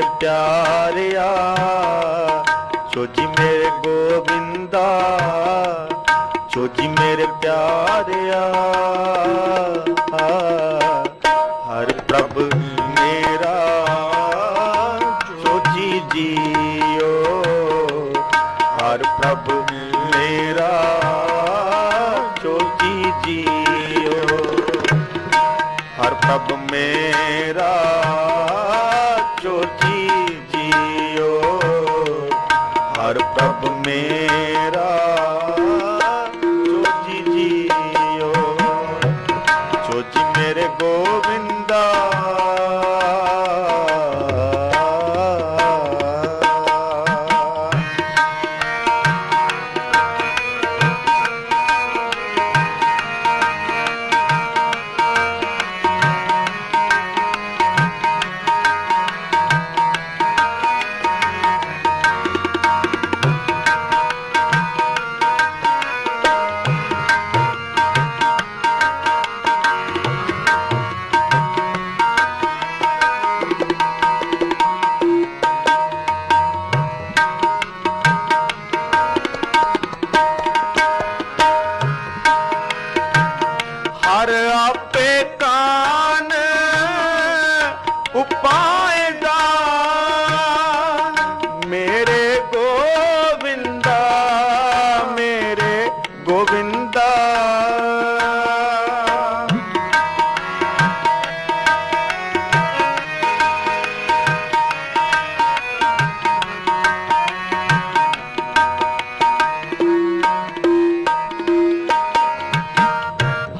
मेरे प्यारिया, छोजी मेरे गोविंदा, छोजी मेरे प्यारिया। हर प्रभु मेरा छोजी जियो, हर प्रभु मेरा छोजी जियो, हर प्रभु मेरा छोजी जियो, हर प्रभु मेरा छोजी जियो, छोजी मेरे गोविंदा। हर आपे कान उपायदा, मेरे गोविंदा, मेरे गोविंदा।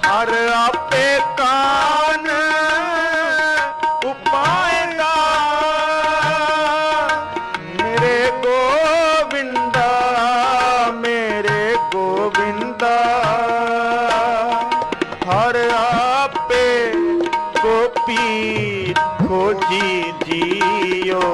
हर आपे कान उपायदा, मेरे गोविंदा, मेरे गोविंदा। हर आपे गोपी खोजी जियो,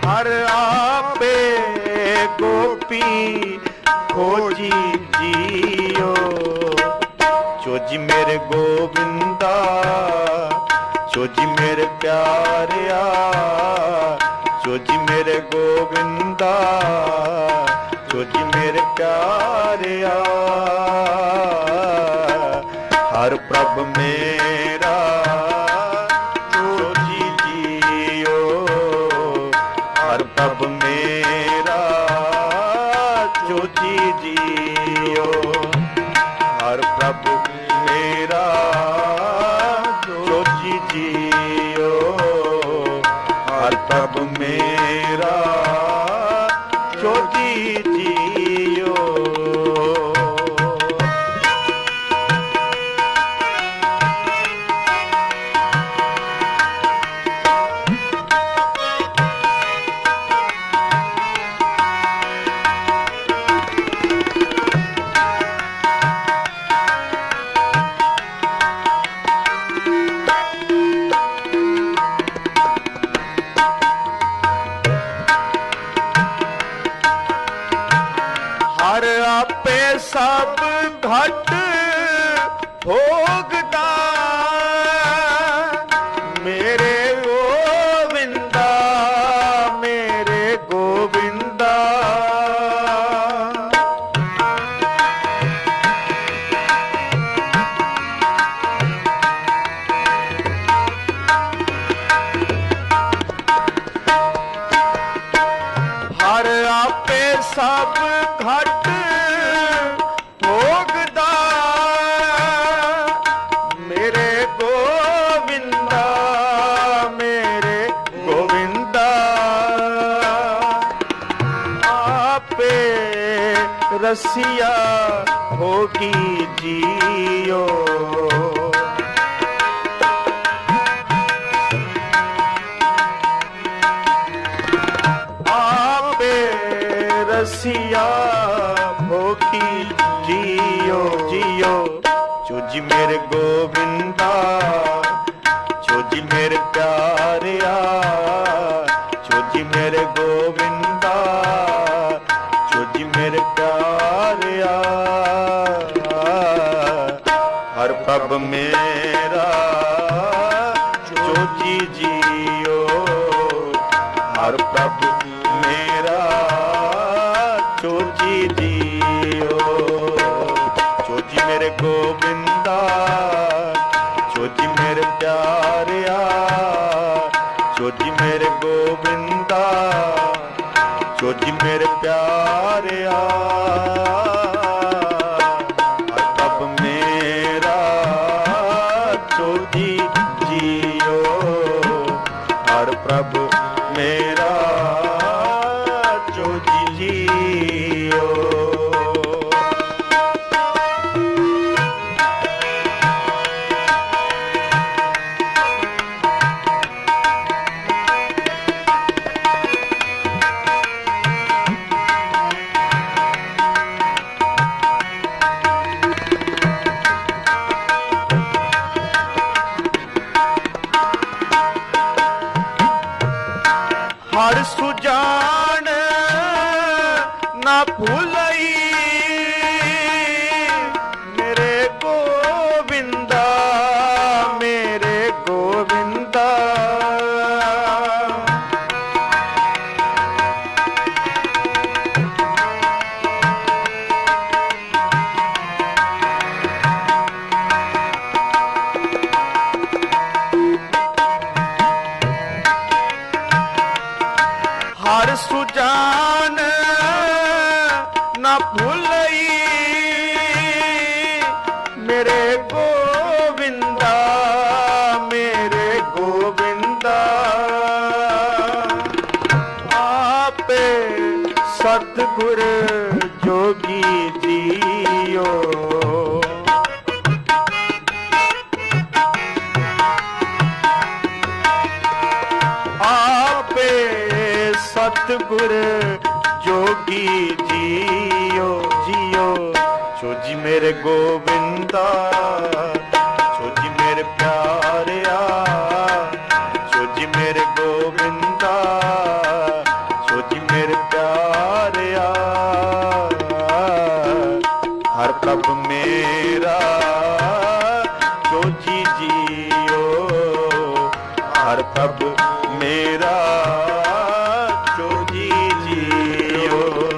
हर आपे गोपी खोजी जियो, छोजी मेरे गोविंदा, छोजी मेरे प्यारिया, छोजी मेरे गोविंदा, छोजी मेरे प्यारिया। हर प्रभु मेरा छोजी जियो, हर प्रभु मेरा छोजी जियो, हर प्रभु मेरा छोजी जियो, हर प्रभु मेरा छोजी जियो। हर आपे सब घट भोगदा, मेरे गोविंदा, मेरे गोविंदा। हर आपे सब घट भोगदा, मेरे गोविंदा, मेरे गोविंदा। आपे रसिया होगी जियो, आपे रसिया होगी जियो, जियो। छोजी मेरे गोविंदा, छोजी मेरे प्यारिया, छोजी मेरे गोविंदा, छोजी मेरे प्यारे। ਪ੍ਰਭ ਮੇਰਾ ਜੋਜੀ ਜੀਓ, ਹਰ ਪ੍ਰਭ ਮੇਰਾ ਜੋਜੀ ਜੀਓ। ਜੋਜੀ ਮੇਰੇ ਗੋਬਿੰਦਾ, ਜੋਜੀ ਮੇਰੇ ਪਿਆਰਿਆ, ਜੋਜੀ ਮੇਰੇ ਗੋਬਿੰਦਾ, ਜੋਜੀ ਮੇਰੇ ਪਿਆਰਿਆ। ਹਰ ਪ੍ਰਭ ਮੇਰਾ ਜੋਜੀ ਜੀਓ, ਹਰ ਪ੍ਰਭ ਮੇਰਾ ਜੋਜੀ ਜੀਓ। ਹਰ ਸੁਜਾਨ ਨਾ ਭੁਲਈ, ਮੇਰੇ ਗੋਬਿੰਦਾ, ਮੇਰੇ ਗੋਬਿੰਦਾ। ਹਰ ਸੁਜਾਨ ਨਾ ਭੁਲਈ, ਮੇਰੇ ਗੋਬਿੰਦਾ, ਮੇਰੇ ਗੋਬਿੰਦਾ। ਆਪੇ ਸਤਿਗੁਰ ਜੋਗੀ ਜੀਓ, ਆਪੇ ਸਤਿਗੁਰ ਜੋਗੀ ਜੀਓ, ਜੀਓ। ਜੋਜੀ ਮੇਰੇ ਗੋਬਿੰਦਾ, ਜੋਜੀ ਮੇਰੇ ਪਿਆਰਿਆ, ਜੋਜੀ ਮੇਰੇ ਗੋਬਿੰਦਾ, ਜੋਜੀ ਮੇਰੇ ਪਿਆਰਿਆ। ਹਰ ਪ੍ਰਭ ਮੇਰਾ ਜੋਜੀ ਜੀਓ, ਹਰ ਪ੍ਰਭ ਮੇਰਾ ਜੋਜੀ ਜੀਓ,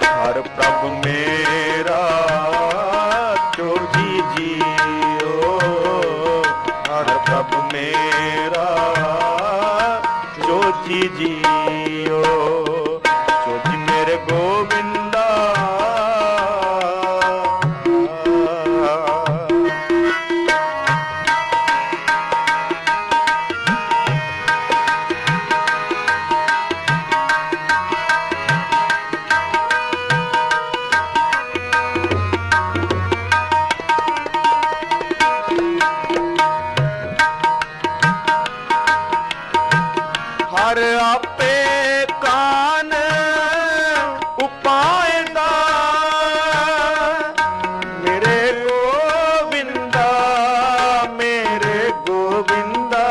ਹਰ ਪ੍ਰਭ ਮੇਰਾ ਜੋਜੀ ਜੀਓ, ਹਰ ਪ੍ਰਭ ਮੇਰਾ ਜੋਜੀ ਜੀਓ। ਜੋਜੀ ਮੇਰੇ ਗੋਬਿੰਦਾ, ਹਰ ਆਪੇ ਕਾਨ ਉਪਾਏ ਦਾ, ਮੇਰੇ ਗੋਬਿੰਦਾ, ਮੇਰੇ ਗੋਬਿੰਦਾ।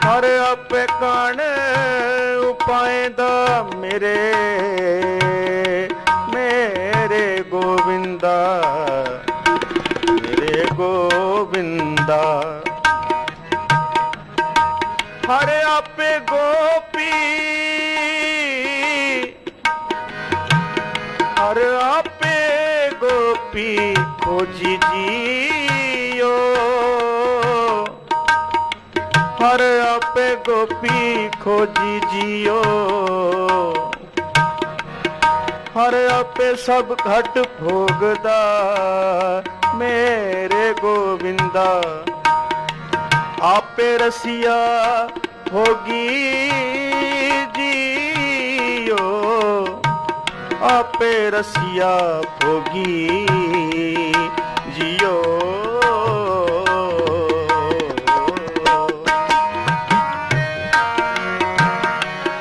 ਹਰ ਆਪੇ ਕਾਨ ਉਪਾਏ ਦਾ, ਮੇਰੇ ਮੇਰੇ ਗੋਬਿੰਦਾ, ਮੇਰੇ ਗੋਬਿੰਦਾ। ਹਰ ਆਪੇ ਗੋਪੀ, ਹਰ ਆਪੇ ਗੋਪੀ ਖੋਜੀ ਜੀਓ, ਹਰ ਆਪੇ ਗੋਪੀ ਖੋਜੀ ਜੀਓ। ਹਰ ਆਪੇ ਸਭ ਘਟ ਭੋਗਦਾ, ਮੇਰੇ ਗੋਬਿੰਦਾ। ਆਪੇ ਰਸੀਆ ਹੋਗੀ ਜੀਓ, ਆਪੇ ਰਸੀਆ ਭੋਗੀ ਜੀਓ।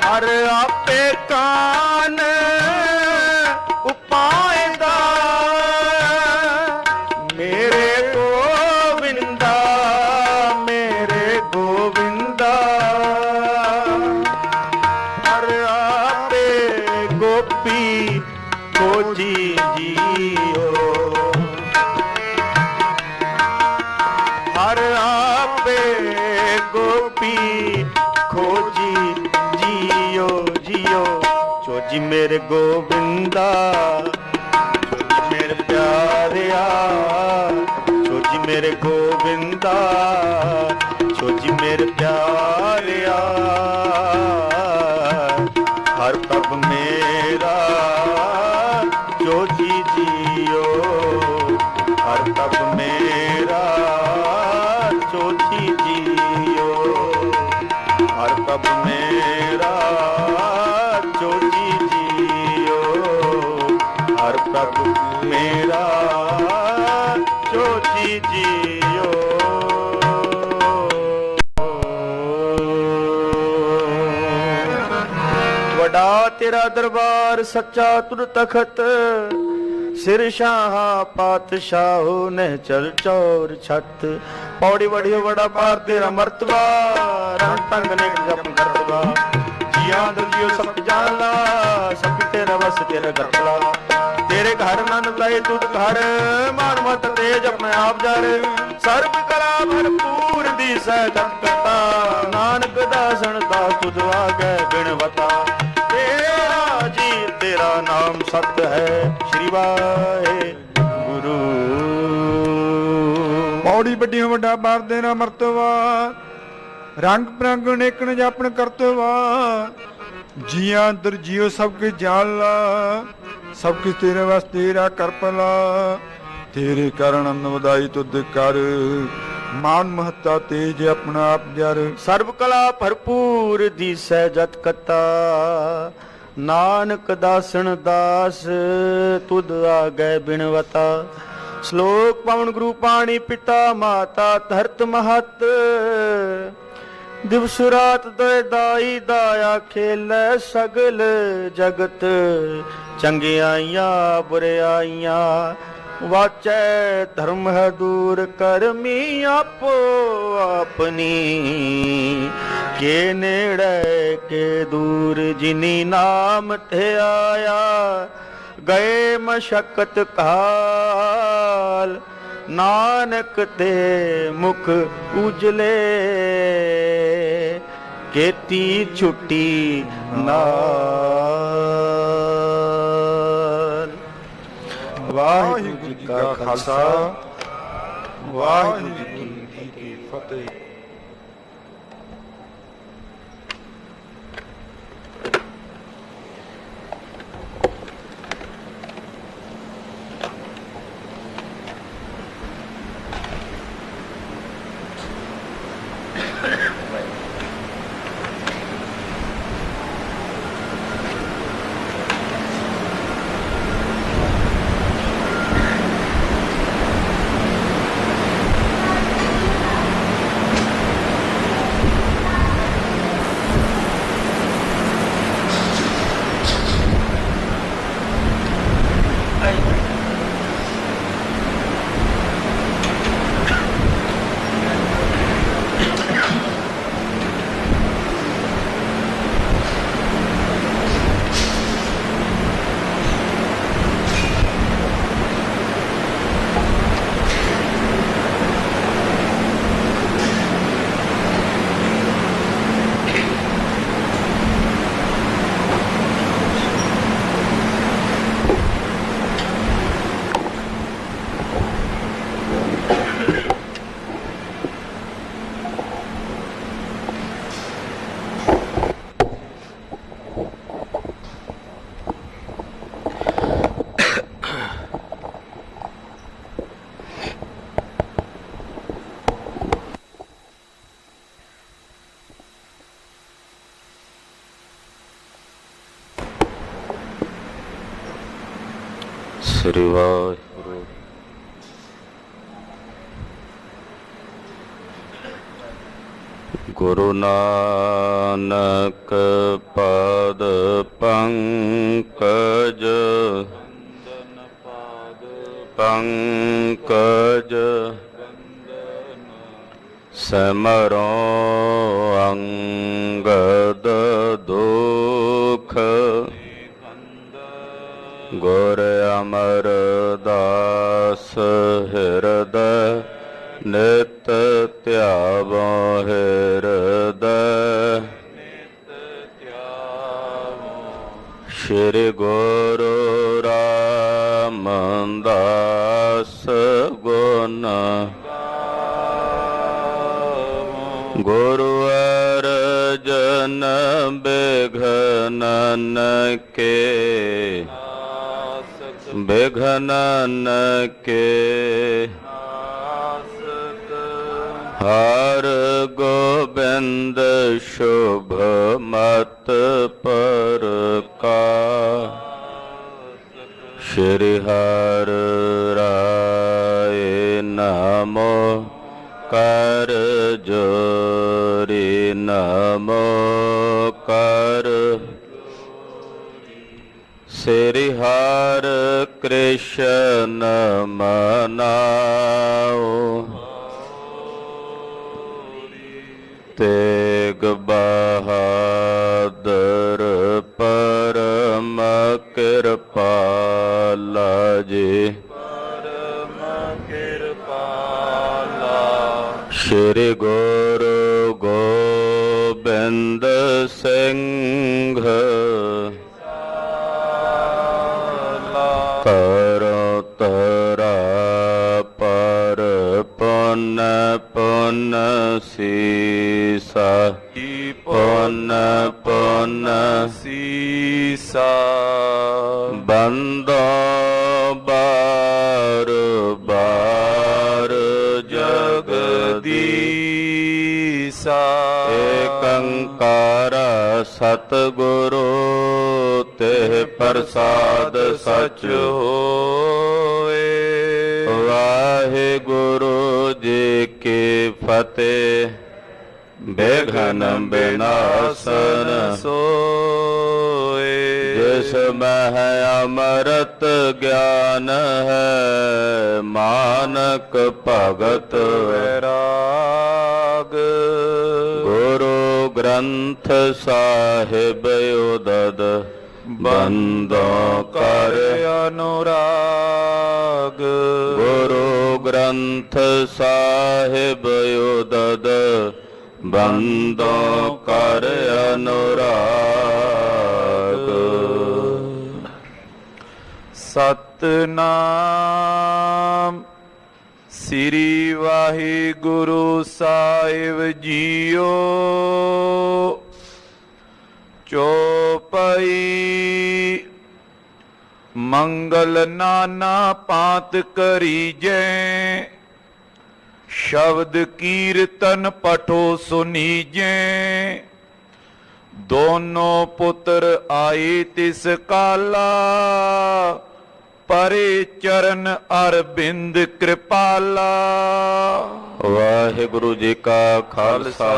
ਹਰ ਆਪੇ ਕਾਨ ਉਪਾਏ ਦਾ, ਮੇਰੇ ਗੋਬਿੰਦਾ, ਮੇਰੇ ਗੋਬਿੰਦਾ। ਹਰ ਆਪੇ ਗੋਪੀ खोजी जियो। हर आपे गोपी खोजी जियो जियो। चोजी मेरे गोविंदा चोजी मेरे प्यारिया, चोजी मेरे गोविंदा चोजी मेरे प्यारिया। हर प्रभ मेरा चोजी जियो, हर प्रभ मेरा चोजी जियो, हर प्रभ मेरा चोजी जियो, हर प्रभ मेरा चोजी जियो। वडा तेरा दरबार सच्चा तुर तखत, सिर शाहा पातशाहो ने चल चौर छत। पौड़ी वड़ियो वड़ा पार तेरा मर्तबा, रण तंग ने जप करतबा। जिया दुजियो सब जाला, सब तेरा बस तेरा गतला। तेरे घर नन लाए तुद घर, मान मत तेज अपने आप जारे। सर्व कला भरपूर दी सहजत करता, नानक दासन दास तुझ आगे बिणवता। तेरा जी तेरा नाम सत्य है, श्री वाहेगुरु। पौड़ी बड्डियों वड्डा पार तेरा मर्तबा, रंग बिरंग नेकन जापन करतवा। जिया अंदर जियो सबके जाला, सबके तेरे वास तेरा करपला। तेरे कारण अन्न वदाई तुद कर, मान महता तेज अपना आप जर। सर्व कला भरपूर दी सहजत कता, नानक दासन दास तुद आगे बिणवता। श्लोक पवन गुरु पाणी पिता माता धरत महत। दिवस रात दय दाई दाया खेलै सगल जगत। चंगियाइयां बुराइयां वाचै धर्म है दूर करमी आपो अपनी। के नेड़े के दूर जिनी नाम थे आया, गए मशक्कत काल नानक ते मुख उजले। केती छुट्टी नाल। वाहिगुरु जी का खालसा, वाहिगुरु जी की फतेह। ਸ੍ਰੀ ਵਾਹਿਗੁਰੂ। ਗੁਰੂ ਨਾਨਕ ਪਾਦ ਪੰਕਜ, ਪੰਕਜ ਸਿਮਰੋ ਅੰਗਦ ਦੁਖ ਗੁਰ ਅਮਰਦਾਸ ਹਿਰਦੈ ਨਿਤ ਧਿਆਵੋ ਹਿਰਦੈ ਸ਼੍ਰੀ ਗੁਰੂ ਰਾਮਦਾਸ ਗੁਣ ਗੁਰੂ ਅਰਜਨ ਬਿਘਨਨ ਕੇ ਬਿਘਨਨ ਕੇ ਹਰ ਗੋਬਿੰਦ ਸ਼ੁਭ ਮਤ ਪਰਕਾ ਸ਼੍ਰੀ ਹਰਿ ਰਾਏ ਨਮੋ ਕਰ ਜੋਰੀ ਨਮੋ ਕਰ ਸ੍ਰੀ ਹਰਿ ਕ੍ਰਿਸ਼ਨ ਮਨਾਓ ਤੇਗ ਬਹਾਦਰ ਪਰਮ ਕਿਰਪਾਲਾ ਜੀ ਸ਼੍ਰੀ ਗੁਰੂ ਗੋਬਿੰਦ ਸਿੰਘ ਤਰੋ ਤਰਾ ਪਰ ਪੁੰਨ ਪੁੰਨ ਸੀਸਾ ਪੁੰਨ ਪੁੰਨ ਸੀਸਾ ਬੰਦੋ ਬਾਰ ਬਾਰ ਜਗਦੀਸਾ ਏਕੰਕਾਰ ਸਤਿਗੁਰੂ ਤੇ ਪ੍ਰਸਾਦ ਸਚ ਹੋਏ। ਵਾਹਿਗੁਰੂ ਜੀ ਕੀ ਫਤਿਹ। ਬੇਘਨ ਬਿਨਾਸਨ ਸੋਏ ਜਿਸ ਮਹਿ ਅਮਰਤ ਗਿਆਨ ਹੈ ਮਾਨਕ ਭਗਤ ਵੈਰਾਗ ਗੁਰੂ ਗ੍ਰੰਥ ਸਾਹਿਬ ਉਦਦ ਬੰਦੋਂ ਕਰ ਅਨੁਰਾਗ ਗੁਰੂ ਗ੍ਰੰਥ ਸਾਹਿਬ ਉਦਦ ਬੰਦੋਂ ਕਰ ਅਨੁਰਾਗ। ਸਤਿਨਾਮ ਸ੍ਰੀ ਵਾਹਿਗੁਰੂ ਸਾਹਿਬ ਜੀਓ। ਚੌਪਈ ਮੰਗਲ ਨਾਨਾ ਪਾਤ ਕਰੀਜੈ ਸ਼ਬਦ ਕੀਰਤਨ ਪਠੋ ਸੁਨੀਜੈ ਦੋਨੋਂ ਪੁੱਤਰ ਆਏ ਤਿਸ ਕਾਲਾ ਪਰੇ ਚਰਨ ਅਰਬਿੰਦ ਕਿਰਪਾਲਾ। ਵਾਹਿਗੁਰੂ ਜੀ ਕਾ ਖਾਲਸਾ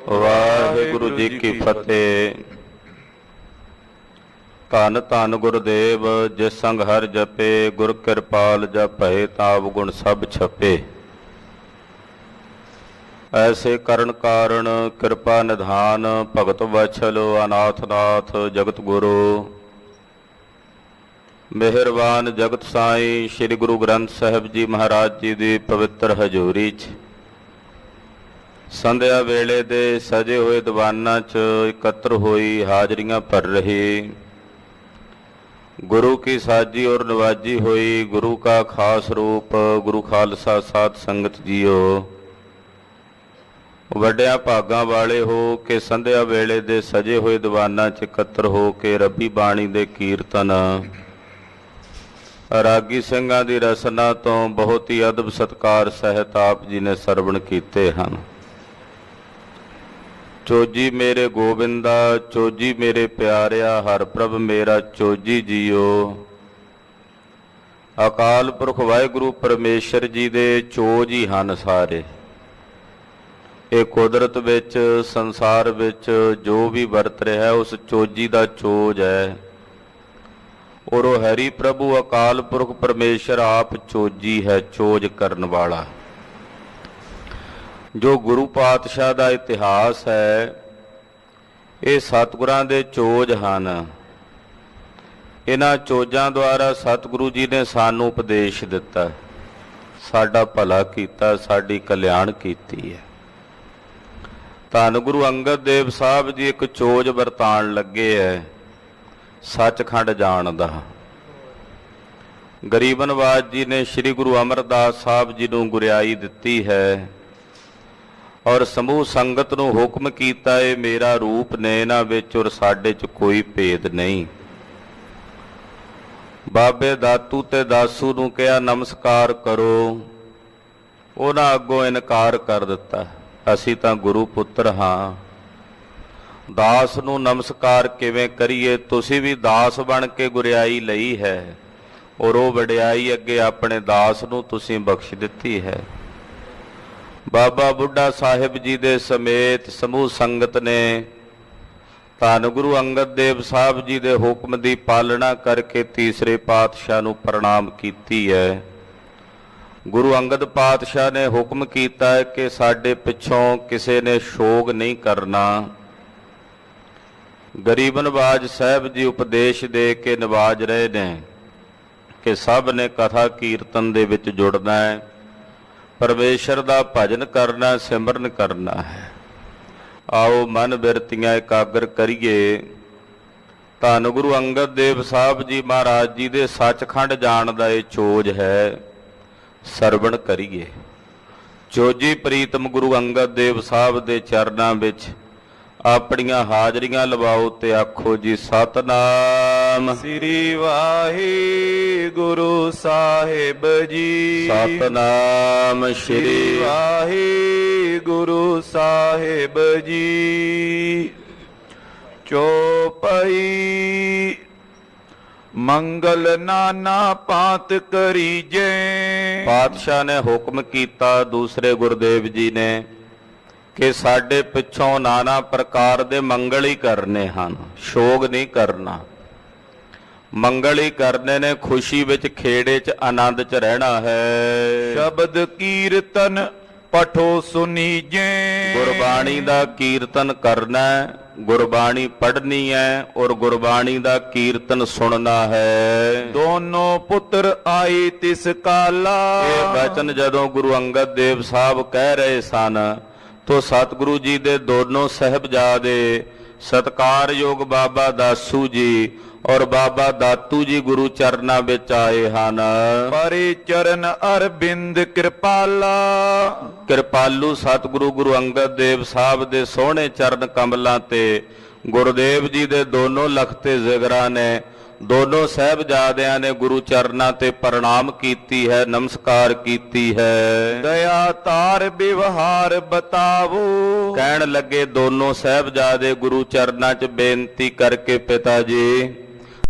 ਵਾਹਿਗੁਰੂ ਜੀ ਕੀ ਫਤਿਹ। ਧੰਨ ਧੰਨ ਗੁਰਦੇਵ ਜਿਸ ਸੰਗ ਹਰਿ ਜਪੇ ਗੁਰ ਕਿਰਪਾਲ ਜਪੈ ਤਾਵ ਗੁਣ ਸਭ ਛਪੇ। ਐਸੇ ਕਰਨ ਕਾਰਨ ਕਿਰਪਾ ਨਿਧਾਨ ਭਗਤ ਵਛਲ ਅਨਾਥ ਨਾਥ ਜਗਤ ਗੁਰੂ ਮਿਹਰਬਾਨ ਜਗਤ ਸਾਈਂ ਸ੍ਰੀ ਗੁਰੂ ਗ੍ਰੰਥ ਸਾਹਿਬ ਜੀ ਮਹਾਰਾਜ ਜੀ ਦੀ ਪਵਿੱਤਰ ਹਜ਼ੂਰੀ 'ਚ ਸੰਧਿਆ ਵੇਲੇ ਦੇ ਸਜੇ ਹੋਏ ਦੀਵਾਨਾਂ 'ਚ ਇਕੱਤਰ ਹੋਈ ਹਾਜ਼ਰੀਆਂ ਭਰ ਰਹੀ ਗੁਰੂ ਕੀ ਸਾਜੀ ਔਰ ਨਵਾਜੀ ਹੋਈ ਗੁਰੂ ਕਾ ਖਾਸ ਰੂਪ ਗੁਰੂ ਖਾਲਸਾ ਸਾਧ ਸੰਗਤ ਜੀਓ। ਵੱਡਿਆਂ ਭਾਗਾਂ ਵਾਲੇ ਹੋ ਕੇ ਸੰਧਿਆ ਵੇਲੇ ਦੇ ਸਜੇ ਹੋਏ ਦੀਵਾਨਾਂ 'ਚ ਇਕੱਤਰ ਹੋ ਕੇ ਰੱਬੀ ਬਾਣੀ ਦੇ ਕੀਰਤਨ ਰਾਗੀ ਸਿੰਘਾਂ ਦੀ ਰਸਨਾ ਤੋਂ ਬਹੁਤ ਹੀ ਅਦਬ ਸਤਿਕਾਰ ਸਹਿਤ ਆਪ ਜੀ ਨੇ ਸਰਵਣ ਕੀਤੇ ਹਨ। ਚੋਜੀ ਮੇਰੇ ਗੋਬਿੰਦਾ ਚੋਜੀ ਮੇਰੇ ਪਿਆਰਿਆ ਹਰ ਪ੍ਰਭ ਮੇਰਾ ਚੋਜੀ ਜੀਓ। ਅਕਾਲ ਪੁਰਖ ਵਾਹਿਗੁਰੂ ਪਰਮੇਸ਼ਰ ਜੀ ਦੇ ਚੋਜ ਹੀ ਹਨ ਸਾਰੇ। ਇਹ ਕੁਦਰਤ ਵਿੱਚ ਸੰਸਾਰ ਵਿੱਚ ਜੋ ਵੀ ਵਰਤ ਰਿਹਾ ਉਸ ਚੋਜੀ ਦਾ ਚੋਜ ਹੈ ਔਰ ਉਹ ਹਰੀ ਪ੍ਰਭੂ ਅਕਾਲ ਪੁਰਖ ਪਰਮੇਸ਼ਰ ਆਪ ਚੋਜੀ ਹੈ ਚੋਜ ਕਰਨ ਵਾਲਾ। ਜੋ ਗੁਰੂ ਪਾਤਸ਼ਾਹ ਦਾ ਇਤਿਹਾਸ ਹੈ ਇਹ ਸਤਿਗੁਰਾਂ ਦੇ ਚੋਜ ਹਨ। ਇਹਨਾਂ ਚੋਜਾਂ ਦੁਆਰਾ ਸਤਿਗੁਰੂ ਜੀ ਨੇ ਸਾਨੂੰ ਉਪਦੇਸ਼ ਦਿੱਤਾ, ਸਾਡਾ ਭਲਾ ਕੀਤਾ, ਸਾਡੀ ਕਲਿਆਣ ਕੀਤੀ ਹੈ। ਧੰਨ ਗੁਰੂ ਅੰਗਦ ਦੇਵ ਸਾਹਿਬ ਜੀ ਇੱਕ ਚੋਜ ਵਰਤਾਉਣ ਲੱਗੇ ਹੈ ਸੱਚਖੰਡ ਜਾਣ ਦਾ। ਗਰੀਬ ਨਵਾਜ ਜੀ ਨੇ ਸ੍ਰੀ ਗੁਰੂ ਅਮਰਦਾਸ ਸਾਹਿਬ ਜੀ ਨੂੰ ਗੁਰਿਆਈ ਦਿੱਤੀ ਹੈ ਔਰ ਸਮੂਹ ਸੰਗਤ ਨੂੰ ਹੁਕਮ ਕੀਤਾ, ਇਹ ਮੇਰਾ ਰੂਪ ਨੇ, ਇਹਨਾਂ ਵਿੱਚ ਔਰ ਸਾਡੇ 'ਚ ਕੋਈ ਭੇਦ ਨਹੀਂ। ਬਾਬੇ ਦਾਤੂ ਤੇ ਦਾਸੂ ਨੂੰ ਕਿਹਾ ਨਮਸਕਾਰ ਕਰੋ, ਉਹਨਾਂ ਅੱਗੋਂ ਇਨਕਾਰ ਕਰ ਦਿੱਤਾ, ਅਸੀਂ ਤਾਂ ਗੁਰੂ ਪੁੱਤਰ ਹਾਂ, ਦਾਸ ਨੂੰ ਨਮਸਕਾਰ ਕਿਵੇਂ ਕਰੀਏ? ਤੁਸੀਂ ਵੀ ਦਾਸ ਬਣ ਕੇ ਗੁਰਿਆਈ ਲਈ ਹੈ ਔਰ ਉਹ ਵਡਿਆਈ ਅੱਗੇ ਆਪਣੇ ਦਾਸ ਨੂੰ ਤੁਸੀਂ ਬਖਸ਼ ਦਿੱਤੀ ਹੈ। ਬਾਬਾ ਬੁੱਢਾ ਸਾਹਿਬ ਜੀ ਦੇ ਸਮੇਤ ਸਮੂਹ ਸੰਗਤ ਨੇ ਧੰਨ ਗੁਰੂ ਅੰਗਦ ਦੇਵ ਸਾਹਿਬ ਜੀ ਦੇ ਹੁਕਮ ਦੀ ਪਾਲਣਾ ਕਰਕੇ ਤੀਸਰੇ ਪਾਤਸ਼ਾਹ ਨੂੰ ਪ੍ਰਣਾਮ ਕੀਤੀ ਹੈ। ਗੁਰੂ ਅੰਗਦ ਪਾਤਸ਼ਾਹ ਨੇ ਹੁਕਮ ਕੀਤਾ ਹੈ ਕਿ ਸਾਡੇ ਪਿੱਛੋਂ ਕਿਸੇ ਨੇ ਸ਼ੋਗ ਨਹੀਂ ਕਰਨਾ। ਗਰੀਬ ਨਵਾਜ ਸਾਹਿਬ ਜੀ ਉਪਦੇਸ਼ ਦੇ ਕੇ ਨਵਾਜ ਰਹੇ ਨੇ ਕਿ ਸਭ ਨੇ ਕਥਾ ਕੀਰਤਨ ਦੇ ਵਿੱਚ ਜੁੜਨਾ ਹੈ, ਪਰਮੇਸ਼ਰ ਦਾ ਭਜਨ ਕਰਨਾ, ਸਿਮਰਨ ਕਰਨਾ ਹੈ। ਆਓ ਮਨ ਬਿਰਤੀਆਂ ਇਕਾਗਰ ਕਰੀਏ। ਧੰਨ ਗੁਰੂ ਅੰਗਦ ਦੇਵ ਸਾਹਿਬ ਜੀ ਮਹਾਰਾਜ ਜੀ ਦੇ ਸੱਚਖੰਡ ਜਾਣ ਦਾ ਇਹ ਚੋਜ ਹੈ, ਸਰਵਣ ਕਰੀਏ। ਚੋਜੀ ਪ੍ਰੀਤਮ ਗੁਰੂ ਅੰਗਦ ਦੇਵ ਸਾਹਿਬ ਦੇ ਚਰਨਾਂ ਵਿੱਚ ਆਪਣੀਆਂ ਹਾਜ਼ਰੀਆਂ ਲਵਾਓ ਤੇ ਆਖੋ ਜੀ ਸਤਨਾਮ ਸ੍ਰੀ ਵਾਹਿਗੁਰੂ ਸਾਹਿਬ ਜੀ। ਸਤਨਾਮ ਸ੍ਰੀ ਵਾਹਿਗੁਰੂ ਸਾਹਿਬ ਜੀ। ਚੌਪਈ ਮੰਗਲ ਨਾਨਾ ਪਾਤ ਕਰੀਜੇ। ਪਾਤਸ਼ਾਹ ਨੇ ਹੁਕਮ ਕੀਤਾ, ਦੂਸਰੇ ਗੁਰਦੇਵ ਜੀ ਨੇ, ਕਿ ਸਾਡੇ ਪਿੱਛੋਂ ਨਾਨਾ ਪ੍ਰਕਾਰ ਦੇ ਮੰਗਲ ਹੀ ਕਰਨੇ ਹਨ, ਸ਼ੋਗ ਨਹੀਂ ਕਰਨਾ। ਮੰਗਲ ਹੀ ਕਰਨੇ ਨੇ, ਖੁਸ਼ੀ ਵਿੱਚ ਖੇੜੇ 'ਚ ਆਨੰਦ 'ਚ ਰਹਿਣਾ ਹੈ। ਸ਼ਬਦ ਕੀਰਤਨ ਪਠੋ ਸੁਨੀਜੇ। ਗੁਰਬਾਣੀ ਦਾ ਕੀਰਤਨ ਕਰਨਾ ਹੈ, ਗੁਰਬਾਣੀ ਪੜ੍ਹਨੀ ਹੈ ਔਰ ਗੁਰਬਾਣੀ ਦਾ ਕੀਰਤਨ ਸੁਣਨਾ ਹੈ। ਦੋਨੋਂ ਪੁੱਤਰ ਆਏ ਤਿਸ ਕਾਲਾ। ਇਹ ਬਚਨ ਜਦੋਂ ਗੁਰੂ ਅੰਗਦ ਦੇਵ ਸਾਹਿਬ ਕਹਿ ਰਹੇ ਸਨ ਤੋ ਸਤਿਗੁਰੂ ਜੀ ਦੇ ਦੋਨੋਂ ਸਾਹਿਬਜ਼ਾਦੇ ਸਤਿਕਾਰਯੋਗ ਬਾਬਾ ਦਾਸੂ ਜੀ ਔਰ ਬਾਬਾ ਦਾਤੂ ਜੀ ਗੁਰੂ ਚਰਨਾਂ ਵਿੱਚ ਆਏ ਹਨ। ਪਰੇ ਚਰਨ ਅਰਬਿੰਦ ਕਿਰਪਾਲਾ। ਕਿਰਪਾਲੂ ਸਤਿਗੁਰੂ ਗੁਰੂ ਅੰਗਦ ਦੇਵ ਸਾਹਿਬ ਦੇ ਸੋਹਣੇ ਚਰਨ ਕਮਲਾਂ ਤੇ ਗੁਰਦੇਵ ਜੀ ਦੇ ਦੋਨੋਂ ਲਖਤੇ ਜ਼ਿਗਰਾਂ ਨੇ, ਦੋਨੋਂ ਸਾਹਿਬਜ਼ਾਦਿਆਂ ਨੇ ਗੁਰੂ ਚਰਨਾਂ ਤੇ ਪ੍ਰਣਾਮ ਕੀਤੀ ਹੈ, ਨਮਸਕਾਰ ਕੀਤੀ ਹੈ। ਦਇਆ ਤਾਰ ਵਿਵਹਾਰ ਬਤਾਵੋ। ਕਹਿਣ ਲੱਗੇ ਦੋਨੋਂ ਸਾਹਿਬਜ਼ਾਦੇ ਗੁਰੂ ਚਰਨਾਂ 'ਚ ਬੇਨਤੀ ਕਰਕੇ, ਪਿਤਾ ਜੀ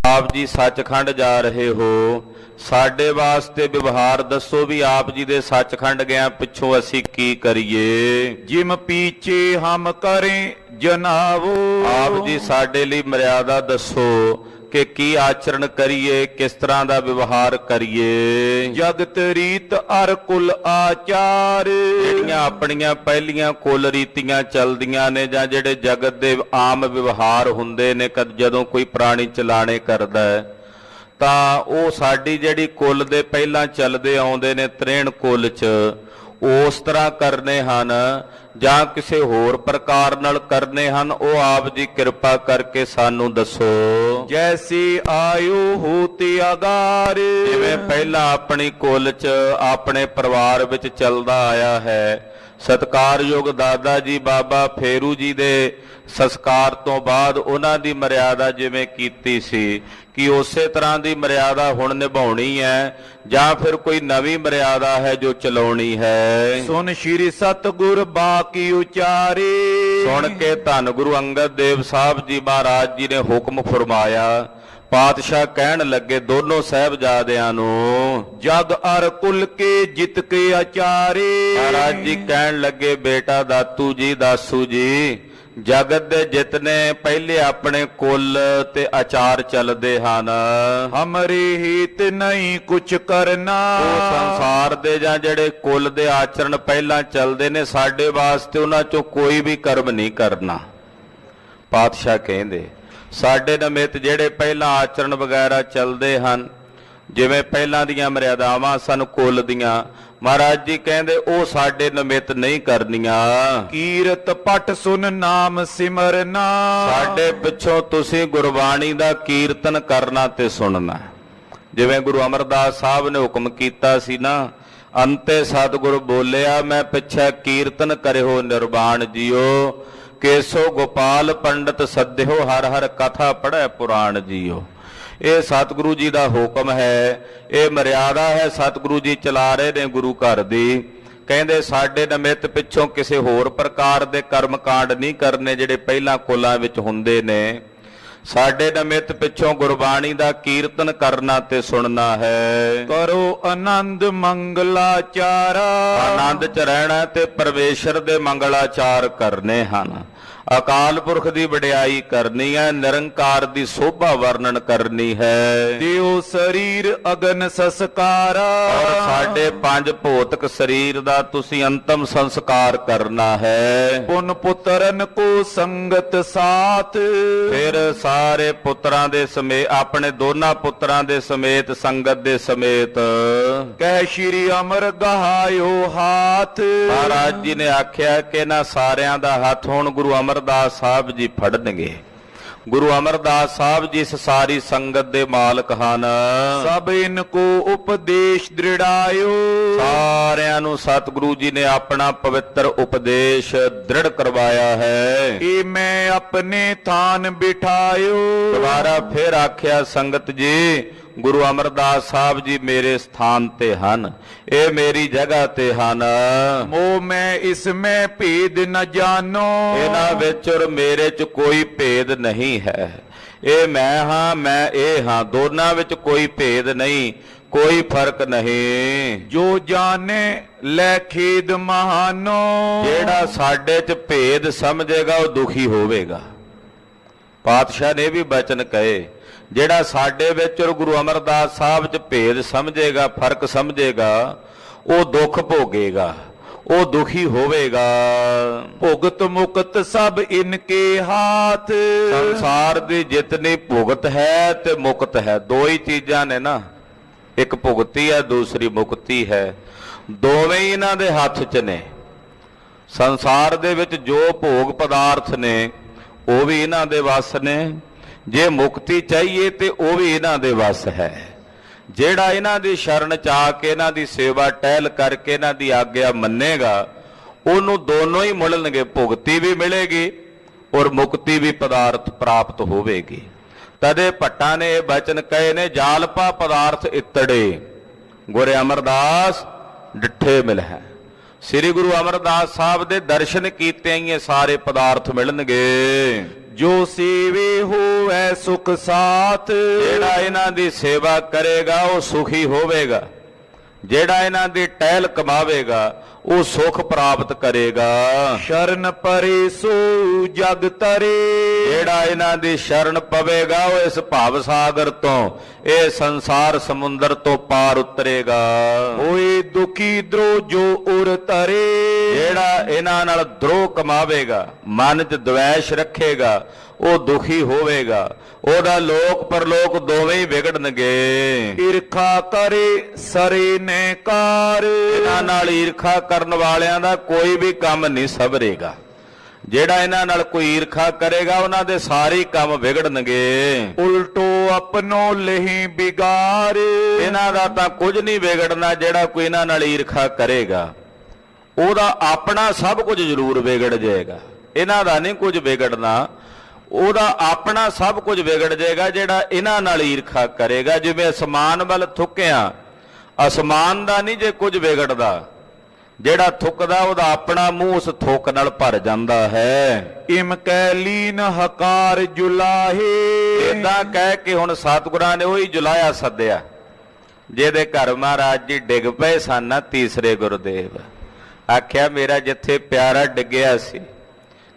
ਆਪ ਜੀ ਸੱਚਖੰਡ ਜਾ ਰਹੇ ਹੋ, ਸਾਡੇ ਵਾਸਤੇ ਵਿਵਹਾਰ ਦੱਸੋ ਵੀ ਆਪ ਜੀ ਦੇ ਸੱਚਖੰਡ ਗਿਆ ਪਿੱਛੋਂ ਅਸੀਂ ਕੀ ਕਰੀਏ। ਜਿਮ ਪੀਛੇ ਹਮ ਕਰੇ ਜਨਾਵੋ। ਆਪ ਜੀ ਸਾਡੇ ਲਈ ਮਰਿਆਦਾ ਦੱਸੋ ਕਿ ਕੀ ਆਚਰਣ ਕਰੀਏ, ਕਿਸ ਤਰ੍ਹਾਂ ਦਾ ਵਿਵਹਾਰ ਕਰੀਏ। ਜਗਤ ਰੀਤ ਅਰ ਕੁਲ ਆਚਾਰ। ਜਿਹੜੀਆਂ ਆਪਣੀਆਂ ਪਹਿਲੀਆਂ ਕੁਲ ਰੀਤੀਆਂ ਚੱਲਦੀਆਂ ਨੇ ਜਾਂ ਜਿਹੜੇ ਜਗਤ ਦੇ ਆਮ ਵਿਵਹਾਰ ਹੁੰਦੇ ਨੇ, ਜਦੋਂ ਕੋਈ ਪ੍ਰਾਣੀ ਚਲਾਣੇ ਕਰਦਾ ਹੈ ਤਾਂ ਉਹ ਸਾਡੀ ਜਿਹੜੀ ਕੁਲ ਦੇ ਪਹਿਲਾਂ ਚੱਲਦੇ ਆਉਂਦੇ ਨੇ ਤ੍ਰੇਣ ਕੁਲ 'ਚ, ਉਸ ਤਰ੍ਹਾਂ ਕਰਨੇ ਹਨ ਜਾਂ ਕਿਸੇ ਹੋਰ ਪ੍ਰਕਾਰ ਨਾਲ ਕਰਨੇ ਹਨ, ਉਹ ਆਪ ਜੀ ਕਿਰਪਾ ਕਰਕੇ ਸਾਨੂੰ ਦੱਸੋ। ਜੈਸੀ ਆਯੂ ਹੋਤੀ ਅਗਾਰ। ਜਿਵੇਂ ਪਹਿਲਾਂ ਆਪਣੀ ਕੁਲ 'ਚ ਆਪਣੇ ਪਰਿਵਾਰ ਵਿੱਚ ਚੱਲਦਾ ਆਇਆ ਹੈ। ਸਤਿਕਾਰਯੋਗ ਦਾਦਾ ਜੀ ਬਾਬਾ ਫੇਰੂ ਜੀ ਦੇ ਸੰਸਕਾਰ ਤੋਂ ਬਾਅਦ ਉਹਨਾਂ ਦੀ ਮਰਿਆਦਾ ਜਿਵੇਂ ਕੀਤੀ ਸੀ, ਕਿ ਉਸੇ ਤਰ੍ਹਾਂ ਦੀ ਮਰਿਆਦਾ ਹੁਣ ਨਿਭਾਉਣੀ ਹੈ ਜਾਂ ਫਿਰ ਕੋਈ ਨਵੀਂ ਮਰਿਆਦਾ ਹੈ ਜੋ ਚਲਾਉਣੀ ਹੈ। ਸੁਨ ਸ਼੍ਰੀ ਸਤਿਗੁਰ ਬਾਕੀ ਉਚਾਰੇ। ਸੁਣ ਕੇ ਧੰਨ ਗੁਰੂ ਅੰਗਦ ਦੇਵ ਸਾਹਿਬ ਜੀ ਮਹਾਰਾਜ ਜੀ ਨੇ ਹੁਕਮ ਫਰਮਾਇਆ। ਪਾਤਸ਼ਾਹ ਕਹਿਣ ਲੱਗੇ ਦੋਨੋਂ ਸਾਹਿਬਜ਼ਾਦਿਆਂ ਨੂੰ, ਜਗ ਅਰ ਕੁਲ ਕੇ ਜਿਤ ਕੇ ਆਚਾਰੇ। ਮਹਾਰਾਜ ਜੀ ਕਹਿਣ ਲੱਗੇ, ਬੇਟਾ ਦਾਤੂ ਜੀ, ਦਾਸੂ ਜੀ, ਜਗਤ ਦੇ ਜਿਤਨੇ ਪਹਿਲੇ ਆਪਣੇ ਕੁਲ ਤੇ ਆਚਾਰ ਚੱਲਦੇ ਹਨ, ਹਮਰੇ ਹਿਤ ਨਹੀਂ ਕੁਛ ਕਰਨਾ। ਉਹ ਸੰਸਾਰ ਦੇ ਜਾਂ ਜਿਹੜੇ ਕੁਲ ਦੇ ਆਚਰਣ ਪਹਿਲਾਂ ਚੱਲਦੇ ਨੇ, ਸਾਡੇ ਵਾਸਤੇ ਉਹਨਾਂ ਚੋਂ ਕੋਈ ਵੀ ਕਰਮ ਨਹੀਂ ਕਰਨਾ। ਪਾਤਸ਼ਾਹ ਕਹਿੰਦੇ ਸਾਡੇ ਨਿਮਿਤ ਜਿਹੜੇ ਪਹਿਲਾਂ ਆਚਰਣ ਵਗੈਰਾ ਚੱਲਦੇ ਹਨ, ਜਿਵੇਂ ਪਹਿਲਾਂ ਦੀਆਂ ਮਰਿਆਦਾਵਾਂ ਸਨ ਕੁੱਲ ਦੀਆਂ, ਮਹਾਰਾਜ ਜੀ ਕਹਿੰਦੇ ਉਹ ਸਾਡੇ ਨਿਮਿਤ ਨਹੀਂ ਕਰਨੀਆਂ। ਕੀਰਤ ਪਟ ਸੁਨ ਨਾਮ ਸਿਮਰਨਾ, ਸਾਡੇ ਪਿੱਛੋਂ ਤੁਸੀਂ ਗੁਰਬਾਣੀ ਦਾ ਕੀਰਤਨ ਕਰਨਾ ਤੇ ਸੁਣਨਾ। ਜਿਵੇਂ ਗੁਰੂ ਅਮਰਦਾਸ ਸਾਹਿਬ ਨੇ ਹੁਕਮ ਕੀਤਾ ਸੀ ਨਾ, ਅੰਤੇ ਸਤਿਗੁਰ ਬੋਲਿਆ ਮੈਂ ਪਿੱਛੇ ਕੀਰਤਨ ਕਰਿਓ ਨਿਰਵਾਣ ਜੀਓ, ਕੇਸੋ ਗੋਪਾਲ ਪੰਡਤ ਸੱਦਿਓ ਹਰ ਹਰ ਕਥਾ ਪੜ੍ਹੈ ਪੁਰਾਣ ਜੀਓ। ਇਹ ਸਤਿਗੁਰੂ ਜੀ ਦਾ ਹੁਕਮ ਹੈ, ਇਹ ਮਰਿਆਦਾ ਹੈ ਸਤਿਗੁਰੂ ਜੀ ਚਲਾ ਰਹੇ ਨੇ ਗੁਰੂ ਘਰ ਦੀ। ਕਹਿੰਦੇ ਸਾਡੇ ਨਿਮਿਤ ਪਿੱਛੋਂ ਕਿਸੇ ਹੋਰ ਪ੍ਰਕਾਰ ਦੇ ਕਰਮ ਕਾਂਡ ਨਹੀਂ ਕਰਨੇ ਜਿਹੜੇ ਪਹਿਲਾਂ ਕੁਲਾਂ ਵਿੱਚ ਹੁੰਦੇ ਨੇ। ਸਾਡੇ ਨਿਮਿਤ ਪਿੱਛੋਂ ਗੁਰਬਾਣੀ ਦਾ ਕੀਰਤਨ ਕਰਨਾ ਤੇ ਸੁਣਨਾ ਹੈ। ਕਰੋ ਆਨੰਦ ਮੰਗਲਾਚਾਰਾ, ਆਨੰਦ ਚ ਰਹਿਣਾ ਤੇ ਪਰਮੇਸ਼ਰ ਦੇ ਮੰਗਲਾਚਾਰ ਕਰਨੇ ਹਨ। ਅਕਾਲ ਪੁਰਖ ਦੀ ਵਡਿਆਈ ਕਰਨੀ ਹੈ, ਨਿਰੰਕਾਰ ਦੀ ਸੋਭਾ ਵਰਣਨ ਕਰਨੀ ਹੈ। ਦਿਓ ਸਰੀਰ ਅਗਨ ਸੰਸਕਾਰਾ, ਔਰ ਸਾਡੇ ਪੰਜ ਭੌਤਿਕ ਸਰੀਰ ਦਾ ਤੁਸੀਂ ਅੰਤਮ ਸੰਸਕਾਰ ਕਰਨਾ ਹੈ। ਪੁਨ ਪੁੱਤਰਨ ਕੋ ਸੰਗਤ ਸਾਥ, ਫਿਰ ਸਾਰੇ ਪੁੱਤਰਾਂ ਦੇ ਸਮੇਤ, ਆਪਣੇ ਦੋਨਾਂ ਪੁੱਤਰਾਂ ਦੇ ਸਮੇਤ, ਸੰਗਤ ਦੇ ਸਮੇਤ ਕਹਿ ਸ਼੍ਰੀ ਅਮਰ ਗਹਾਇਓ ਹਾਥ। ਮਹਾਰਾਜ ਜੀ ਨੇ ਆਖਿਆ ਕਿ ਇਹਨਾਂ ਸਾਰਿਆਂ ਦਾ ਹੱਥ ਹੁਣ ਗੁਰੂ ਅਮਰਦਾਸ ਸਾਹਿਬ ਜੀ ਫੜਨਗੇ। ਗੁਰੂ ਅਮਰਦਾਸ ਸਾਹਿਬ ਜੀ ਇਸ ਸਾਰੀ ਸੰਗਤ ਦੇ ਮਾਲਕ ਹਨ। ਸਭ ਇਨ ਕੋ ਉਪਦੇਸ਼ ਦ੍ਰਿੜਾਇਓ, ਸਾਰਿਆਂ ਨੂੰ ਸਤਿਗੁਰੂ ਜੀ ਨੇ ਆਪਣਾ ਪਵਿੱਤਰ ਉਪਦੇਸ਼ ਦ੍ਰਿੜ ਕਰਵਾਇਆ ਹੈ। ਇਹ ਮੈਂ ਆਪਣੇ ਥਾਨ ਬਿਠਾਇਓ, ਦੁਬਾਰਾ ਫਿਰ ਆਖਿਆ ਸੰਗਤ ਜੀ ਗੁਰੂ ਅਮਰਦਾਸ ਸਾਹਿਬ ਜੀ ਮੇਰੇ ਸਥਾਨ ਤੇ ਹਨ, ਇਹ ਮੇਰੀ ਜਗ੍ਹਾ ਤੇ ਹਨ। ਮੋਹ ਮੈਂ ਇਸ ਮੈਂ ਭੇਦ ਨ ਜਾਣੋ, ਇਹਨਾਂ ਵਿੱਚ ਔਰ ਮੇਰੇ 'ਚ ਕੋਈ ਭੇਦ ਨਹੀਂ ਹੈ। ਇਹ ਮੈਂ ਹਾਂ, ਮੈਂ ਇਹ ਹਾਂ, ਦੋਨਾਂ ਵਿੱਚ ਕੋਈ ਭੇਦ ਨਹੀਂ, ਕੋਈ ਫਰਕ ਨਹੀਂ। ਜੋ ਜਾਣੇ ਲੈ ਖੇਦ ਮਹਾਨੋ, ਜਿਹੜਾ ਸਾਡੇ 'ਚ ਭੇਦ ਸਮਝੇਗਾ ਉਹ ਦੁਖੀ ਹੋਵੇਗਾ। ਪਾਤਸ਼ਾਹ ਨੇ ਵੀ ਬਚਨ ਕਹੇ, ਜਿਹੜਾ ਸਾਡੇ ਵਿੱਚ ਔਰ ਗੁਰੂ ਅਮਰਦਾਸ ਸਾਹਿਬ 'ਚ ਭੇਦ ਸਮਝੇਗਾ, ਫਰਕ ਸਮਝੇਗਾ, ਉਹ ਦੁੱਖ ਭੋਗੇਗਾ, ਉਹ ਦੁਖੀ ਹੋਵੇਗਾ। ਭੁਗਤ ਮੁਕਤ ਸਭ ਇਨਕੇ ਹਾਥ, ਸੰਸਾਰ ਦੀ ਜਿਤਨੀ ਭੁਗਤ ਹੈ ਤੇ ਮੁਕਤ ਹੈ, ਦੋ ਹੀ ਚੀਜ਼ਾਂ ਨੇ ਨਾ, ਇੱਕ ਭੁਗਤੀ ਹੈ, ਦੂਸਰੀ ਮੁਕਤੀ ਹੈ। ਦੋਵੇਂ ਹੀ ਇਹਨਾਂ ਦੇ ਹੱਥ 'ਚ ਨੇ। ਸੰਸਾਰ ਦੇ ਵਿੱਚ ਜੋ ਭੋਗ ਪਦਾਰਥ ਨੇ ਉਹ ਵੀ ਇਹਨਾਂ ਦੇ ਵੱਸ ਨੇ, ਜੇ ਮੁਕਤੀ ਚਾਹੀਏ ਤੇ ਉਹ ਵੀ ਇਹਨਾਂ ਦੇ ਵੱਸ ਹੈ। ਜਿਹੜਾ ਇਹਨਾਂ ਦੀ ਸ਼ਰਨ ਚ ਆ ਕੇ ਇਹਨਾਂ ਦੀ ਸੇਵਾ ਟਹਿਲ ਕਰਕੇ ਇਹਨਾਂ ਦੀ ਆਗਿਆ ਮੰਨੇਗਾ, ਉਹਨੂੰ ਦੋਨੋਂ ਹੀ ਮਿਲਣਗੇ, ਭੁਗਤੀ ਵੀ ਮਿਲੇਗੀ ਔਰ ਮੁਕਤੀ ਵੀ ਪਦਾਰਥ ਪ੍ਰਾਪਤ ਹੋਵੇਗੀ। ਤਦੇ ਭੱਟਾਂ ਨੇ ਇਹ ਬਚਨ ਕਹੇ ਨੇ, ਜਾਲਪਾ ਪਦਾਰਥ ਇਤੜੇ ਗੁਰ ਅਮਰਦਾਸ ਡਿੱਠੇ ਮਿਲ ਹੈ। ਸ੍ਰੀ ਗੁਰੂ ਅਮਰਦਾਸ ਸਾਹਿਬ ਦੇ ਦਰਸ਼ਨ ਕੀਤੇ ਹੀ ਇਹ ਸਾਰੇ ਪਦਾਰਥ ਮਿਲਣਗੇ। ਜੋ ਸੇਵੇ ਹੋਵੇ ਸੁਖ ਸਾਥ, ਜਿਹੜਾ ਇਹਨਾਂ ਦੀ ਸੇਵਾ ਕਰੇਗਾ ਉਹ ਸੁਖੀ ਹੋਵੇਗਾ, ਜਿਹੜਾ ਇਹਨਾਂ ਦੀ ਟਹਿਲ ਕਮਾਵੇਗਾ ਉਹ ਸੁਖ ਪ੍ਰਾਪਤ ਕਰੇਗਾ। ਸ਼ਰਨ ਪਰੇ ਸੋ ਜਗ ਤਰੇ, ਜਿਹੜਾ ਇਹਨਾਂ ਦੀ ਸ਼ਰਨ ਪਵੇਗਾ ਉਹ ਇਸ ਭਵ ਸਾਗਰ ਤੋਂ, ਇਹ ਸੰਸਾਰ ਸਮੁੰਦਰ ਤੋਂ ਪਾਰ ਉਤਰੇਗਾ। ਹੋਏ ਦੁਖੀ ਦਰੋ ਜੋ ਉਰ ਤਰੇ, ਜਿਹੜਾ ਇਹਨਾਂ ਨਾਲ ਦਰੋਹ ਕਮਾਵੇਗਾ, ਮਨ 'ਚ ਦਵੈਸ਼ ਰੱਖੇਗਾ, ਉਹ ਦੁਖੀ ਹੋਵੇਗਾ, ਉਹਦਾ ਲੋਕ ਪਰਲੋਕ ਦੋਵੇਂ ਹੀ ਵਿਗੜਨਗੇ। ਈਰਖਾ ਕਰੇ ਸਰੇ ਨੇ ਕਾਰ, ਇਹਨਾਂ ਨਾਲ ਈਰਖਾ ਕਰਨ ਵਾਲਿਆਂ ਦਾ ਕੋਈ ਵੀ ਕੰਮ ਨਹੀਂ ਸਵਰੇਗਾ। ਜਿਹੜਾ ਇਹਨਾਂ ਨਾਲ ਕੋਈ ਈਰਖਾ ਕਰੇਗਾ ਉਹਨਾਂ ਦੇ ਸਾਰੇ ਕੰਮ ਵਿਗੜਨਗੇ। ਉਲਟੋ ਆਪਣੋ ਲਹੀ ਬਿਗਾਰ, ਇਹਨਾਂ ਦਾ ਤਾਂ ਕੁਝ ਨਹੀਂ ਵਿਗੜਨਾ। ਜਿਹੜਾ ਕੋਈ ਇਹਨਾਂ ਨਾਲ ਈਰਖਾ ਕਰੇਗਾ ਉਹਦਾ ਆਪਣਾ ਸਭ ਕੁਝ ਜ਼ਰੂਰ ਵਿਗੜ ਜਾਏਗਾ, ਇਹਨਾਂ ਦਾ ਨਹੀਂ ਕੁਝ ਵਿਗੜਨਾ, ਉਹਦਾ ਆਪਣਾ ਸਭ ਕੁਝ ਵਿਗੜ ਜਾਏਗਾ ਜਿਹੜਾ ਇਹਨਾਂ ਨਾਲ ਈਰਖਾ ਕਰੇਗਾ। ਜਿਵੇਂ ਅਸਮਾਨ ਵੱਲ ਥੁੱਕਿਆ, ਅਸਮਾਨ ਦਾ ਨਹੀਂ ਜੇ ਕੁਝ ਵਿਗੜਦਾ, ਜਿਹੜਾ ਥੁੱਕਦਾ ਉਹਦਾ ਆਪਣਾ ਮੂੰਹ ਉਸ ਥੁੱਕ ਨਾਲ ਭਰ ਜਾਂਦਾ ਹੈ। ਇਮ ਕੈ ਲੀਨ ਹਕਾਰ ਜੁਲਾਹੇ, ਇਦਾਂ ਕਹਿ ਕੇ ਹੁਣ ਸਤਿਗੁਰਾਂ ਨੇ ਉਹੀ ਜੁਲਾਇਆ ਸੱਦਿਆ ਜਿਹਦੇ ਘਰ ਮਹਾਰਾਜ ਜੀ ਡਿੱਗ ਪਏ ਸਨ ਨਾ ਤੀਸਰੇ ਗੁਰਦੇਵ। ਆਖਿਆ ਮੇਰਾ ਜਿੱਥੇ ਪਿਆਰਾ ਡਿੱਗਿਆ ਸੀ,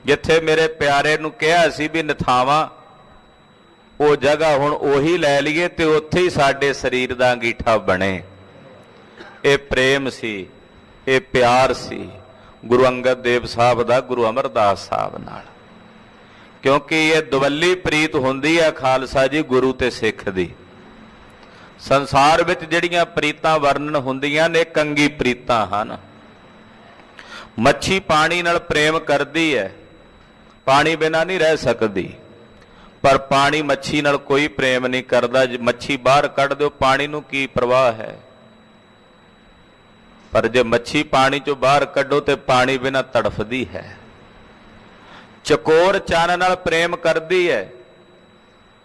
ਜਿੱਥੇ ਮੇਰੇ ਪਿਆਰੇ ਨੂੰ ਕਿਹਾ ਸੀ ਵੀ ਨਥਾਵਾਂ, ਉਹ ਜਗ੍ਹਾ ਹੁਣ ਉਹੀ ਲੈ ਲਈਏ ਤੇ ਉੱਥੇ ਹੀ ਸਾਡੇ ਸਰੀਰ ਦਾ ਅੰਗੀਠਾ ਬਣੇ। ਇਹ ਪ੍ਰੇਮ ਸੀ, ਇਹ ਪਿਆਰ ਸੀ ਗੁਰੂ ਅੰਗਦ ਦੇਵ ਸਾਹਿਬ ਦਾ ਗੁਰੂ ਅਮਰਦਾਸ ਸਾਹਿਬ ਨਾਲ। ਕਿਉਂਕਿ ਇਹ ਦਵੱਲੀ ਪ੍ਰੀਤ ਹੁੰਦੀ ਹੈ ਖਾਲਸਾ ਜੀ ਗੁਰੂ ਤੇ ਸਿੱਖ ਦੀ। ਸੰਸਾਰ ਵਿੱਚ ਜਿਹੜੀਆਂ ਪ੍ਰੀਤਾਂ ਵਰਣਨ ਹੁੰਦੀਆਂ ਨੇ ਕੰਗੀ ਪ੍ਰੀਤਾਂ ਹਨ। ਮੱਛੀ ਪਾਣੀ ਨਾਲ ਪ੍ਰੇਮ ਕਰਦੀ ਹੈ, ਪਾਣੀ ਬਿਨਾਂ ਨਹੀਂ ਰਹਿ ਸਕਦੀ, ਪਰ ਪਾਣੀ ਮੱਛੀ ਨਾਲ ਕੋਈ ਪ੍ਰੇਮ ਨਹੀਂ ਕਰਦਾ। ਜੇ ਮੱਛੀ ਬਾਹਰ ਕੱਢ ਦਿਓ ਪਾਣੀ ਨੂੰ ਕੀ ਪ੍ਰਵਾਹ ਹੈ, ਪਰ ਜੇ ਮੱਛੀ ਪਾਣੀ ਚੋਂ ਬਾਹਰ ਕੱਢੋ ਤੇ ਪਾਣੀ ਬਿਨਾਂ ਤੜਫਦੀ ਹੈ। ਚਕੋਰ ਚੰਨ ਨਾਲ ਪ੍ਰੇਮ ਕਰਦੀ ਹੈ,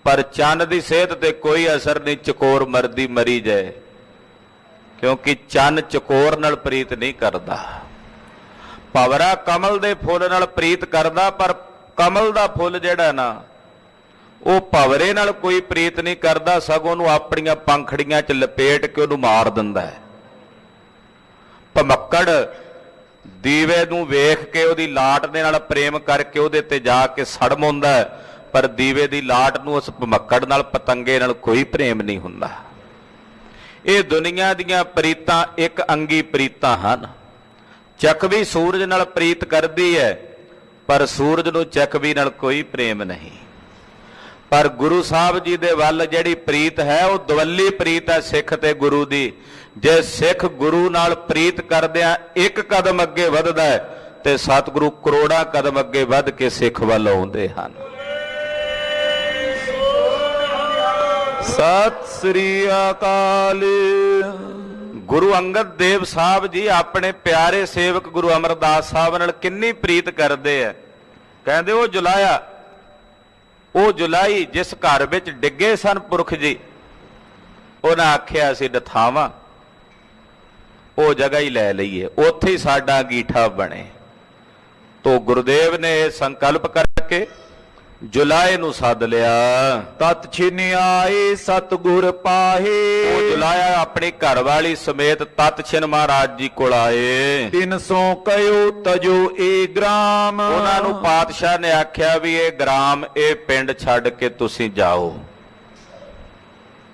ਪਰ ਚੰਨ ਦੀ ਸਿਹਤ ਤੇ ਕੋਈ ਅਸਰ ਨਹੀਂ, ਚਕੋਰ ਮਰਦੀ ਮਰੀ ਜਾਏ, ਕਿਉਂਕਿ ਚੰਨ ਚਕੋਰ ਨਾਲ ਪ੍ਰੀਤ ਨਹੀਂ ਕਰਦਾ। ਭਵਰਾ ਕਮਲ ਦੇ ਫੁੱਲ ਨਾਲ ਪ੍ਰੀਤ ਕਰਦਾ, ਪਰ ਕਮਲ ਦਾ ਫੁੱਲ ਜਿਹੜਾ ਨਾ ਉਹ ਭਵਰੇ ਨਾਲ ਕੋਈ ਪ੍ਰੀਤ ਨਹੀਂ ਕਰਦਾ, ਸਗੋਂ ਉਹਨੂੰ ਆਪਣੀਆਂ ਪੰਖੜੀਆਂ 'ਚ ਲਪੇਟ ਕੇ ਉਹਨੂੰ ਮਾਰ ਦਿੰਦਾ ਹੈ। ਭਮੱਕੜ ਦੀਵੇ ਨੂੰ ਵੇਖ ਕੇ ਉਹਦੀ ਲਾਟ ਦੇ ਨਾਲ ਪ੍ਰੇਮ ਕਰਕੇ ਉਹਦੇ ਤੇ ਜਾ ਕੇ ਸੜਮਾਉਂਦਾ ਹੈ, ਪਰ ਦੀਵੇ ਦੀ ਲਾਟ ਨੂੰ ਉਸ ਭਮੱਕੜ ਨਾਲ ਪਤੰਗੇ ਨਾਲ ਕੋਈ ਪ੍ਰੇਮ ਨਹੀਂ ਹੁੰਦਾ। ਇਹ ਦੁਨੀਆ ਦੀਆਂ ਪ੍ਰੀਤਾਂ ਇੱਕ ਅੰਗੀ ਪ੍ਰੀਤਾਂ ਹਨ। ਚੱਕਵੀ ਸੂਰਜ ਨਾਲ ਪ੍ਰੀਤ ਕਰਦੀ ਹੈ, ਪਰ ਸੂਰਜ ਨੂੰ ਚੱਕਵੀ ਨਾਲ ਕੋਈ ਪ੍ਰੇਮ ਨਹੀਂ। ਪਰ ਗੁਰੂ ਸਾਹਿਬ ਜੀ ਦੇ ਵੱਲ ਜਿਹੜੀ ਪ੍ਰੀਤ ਹੈ ਉਹ ਦਵੱਲੀ ਪ੍ਰੀਤ ਹੈ ਸਿੱਖ ਤੇ ਗੁਰੂ ਦੀ। ਜੇ ਸਿੱਖ ਗੁਰੂ ਨਾਲ ਪ੍ਰੀਤ ਕਰਦਿਆਂ ਇੱਕ ਕਦਮ ਅੱਗੇ ਵੱਧਦਾ ਹੈ ਤੇ ਸਤਿਗੁਰੂ ਕਰੋੜਾਂ ਕਦਮ ਅੱਗੇ ਵੱਧ ਕੇ ਸਿੱਖ ਵੱਲ ਆਉਂਦੇ ਹਨ। ਸਤਿ ਸ੍ਰੀ ਅਕਾਲ। ਗੁਰੂ ਅੰਗਦ ਦੇਵ ਸਾਹਿਬ ਜੀ ਆਪਣੇ ਪਿਆਰੇ ਸੇਵਕ ਗੁਰੂ ਅਮਰਦਾਸ ਸਾਹਿਬ ਨਾਲ ਕਿੰਨੀ ਪ੍ਰੀਤ ਕਰਦੇ ਆ। ਕਹਿੰਦੇ ਉਹ ਜੁਲਾਇਆ, ਉਹ ਜੁਲਾਈ ਜਿਸ ਘਰ ਵਿੱਚ ਡਿੱਗੇ ਸਨ ਪੁਰਖ ਜੀ, ਉਹਨਾਂ ਆਖਿਆ ਅਸੀਂ ਡਥਾਵਾਂ ਉਹ ਜਗ੍ਹਾ ਹੀ ਲੈ ਲਈਏ, ਉੱਥੇ ਹੀ ਸਾਡਾ ਅੰਗੀਠਾ ਬਣੇ। ਤੋ ਗੁਰਦੇਵ ਨੇ ਇਹ ਸੰਕਲਪ ਕਰਕੇ ਜੁਲਾਏ ਨੂੰ ਸੱਦ ਲਿਆ। ਤਤ ਛਿਨ ਆਏ ਸਤਿਗੁਰ ਪਾਹੇ। ਉਹ ਜੁਲਾਇਆ ਆਪਣੀ ਘਰਵਾਲੀ ਸਮੇਤ ਤਤ ਛਿਨ ਮਹਾਰਾਜ ਜੀ ਕੋਲ ਆਏ। 300 ਕਯੋ ਤਜੋ ਏ ਗ੍ਰਾਮ। ਉਹਨਾਂ ਨੂੰ ਪਾਤਸ਼ਾਹ ਨੇ ਆਖਿਆ ਵੀ ਇਹ ਗ੍ਰਾਮ, ਇਹ ਪਿੰਡ ਛੱਡ ਕੇ ਤੁਸੀਂ ਜਾਓ,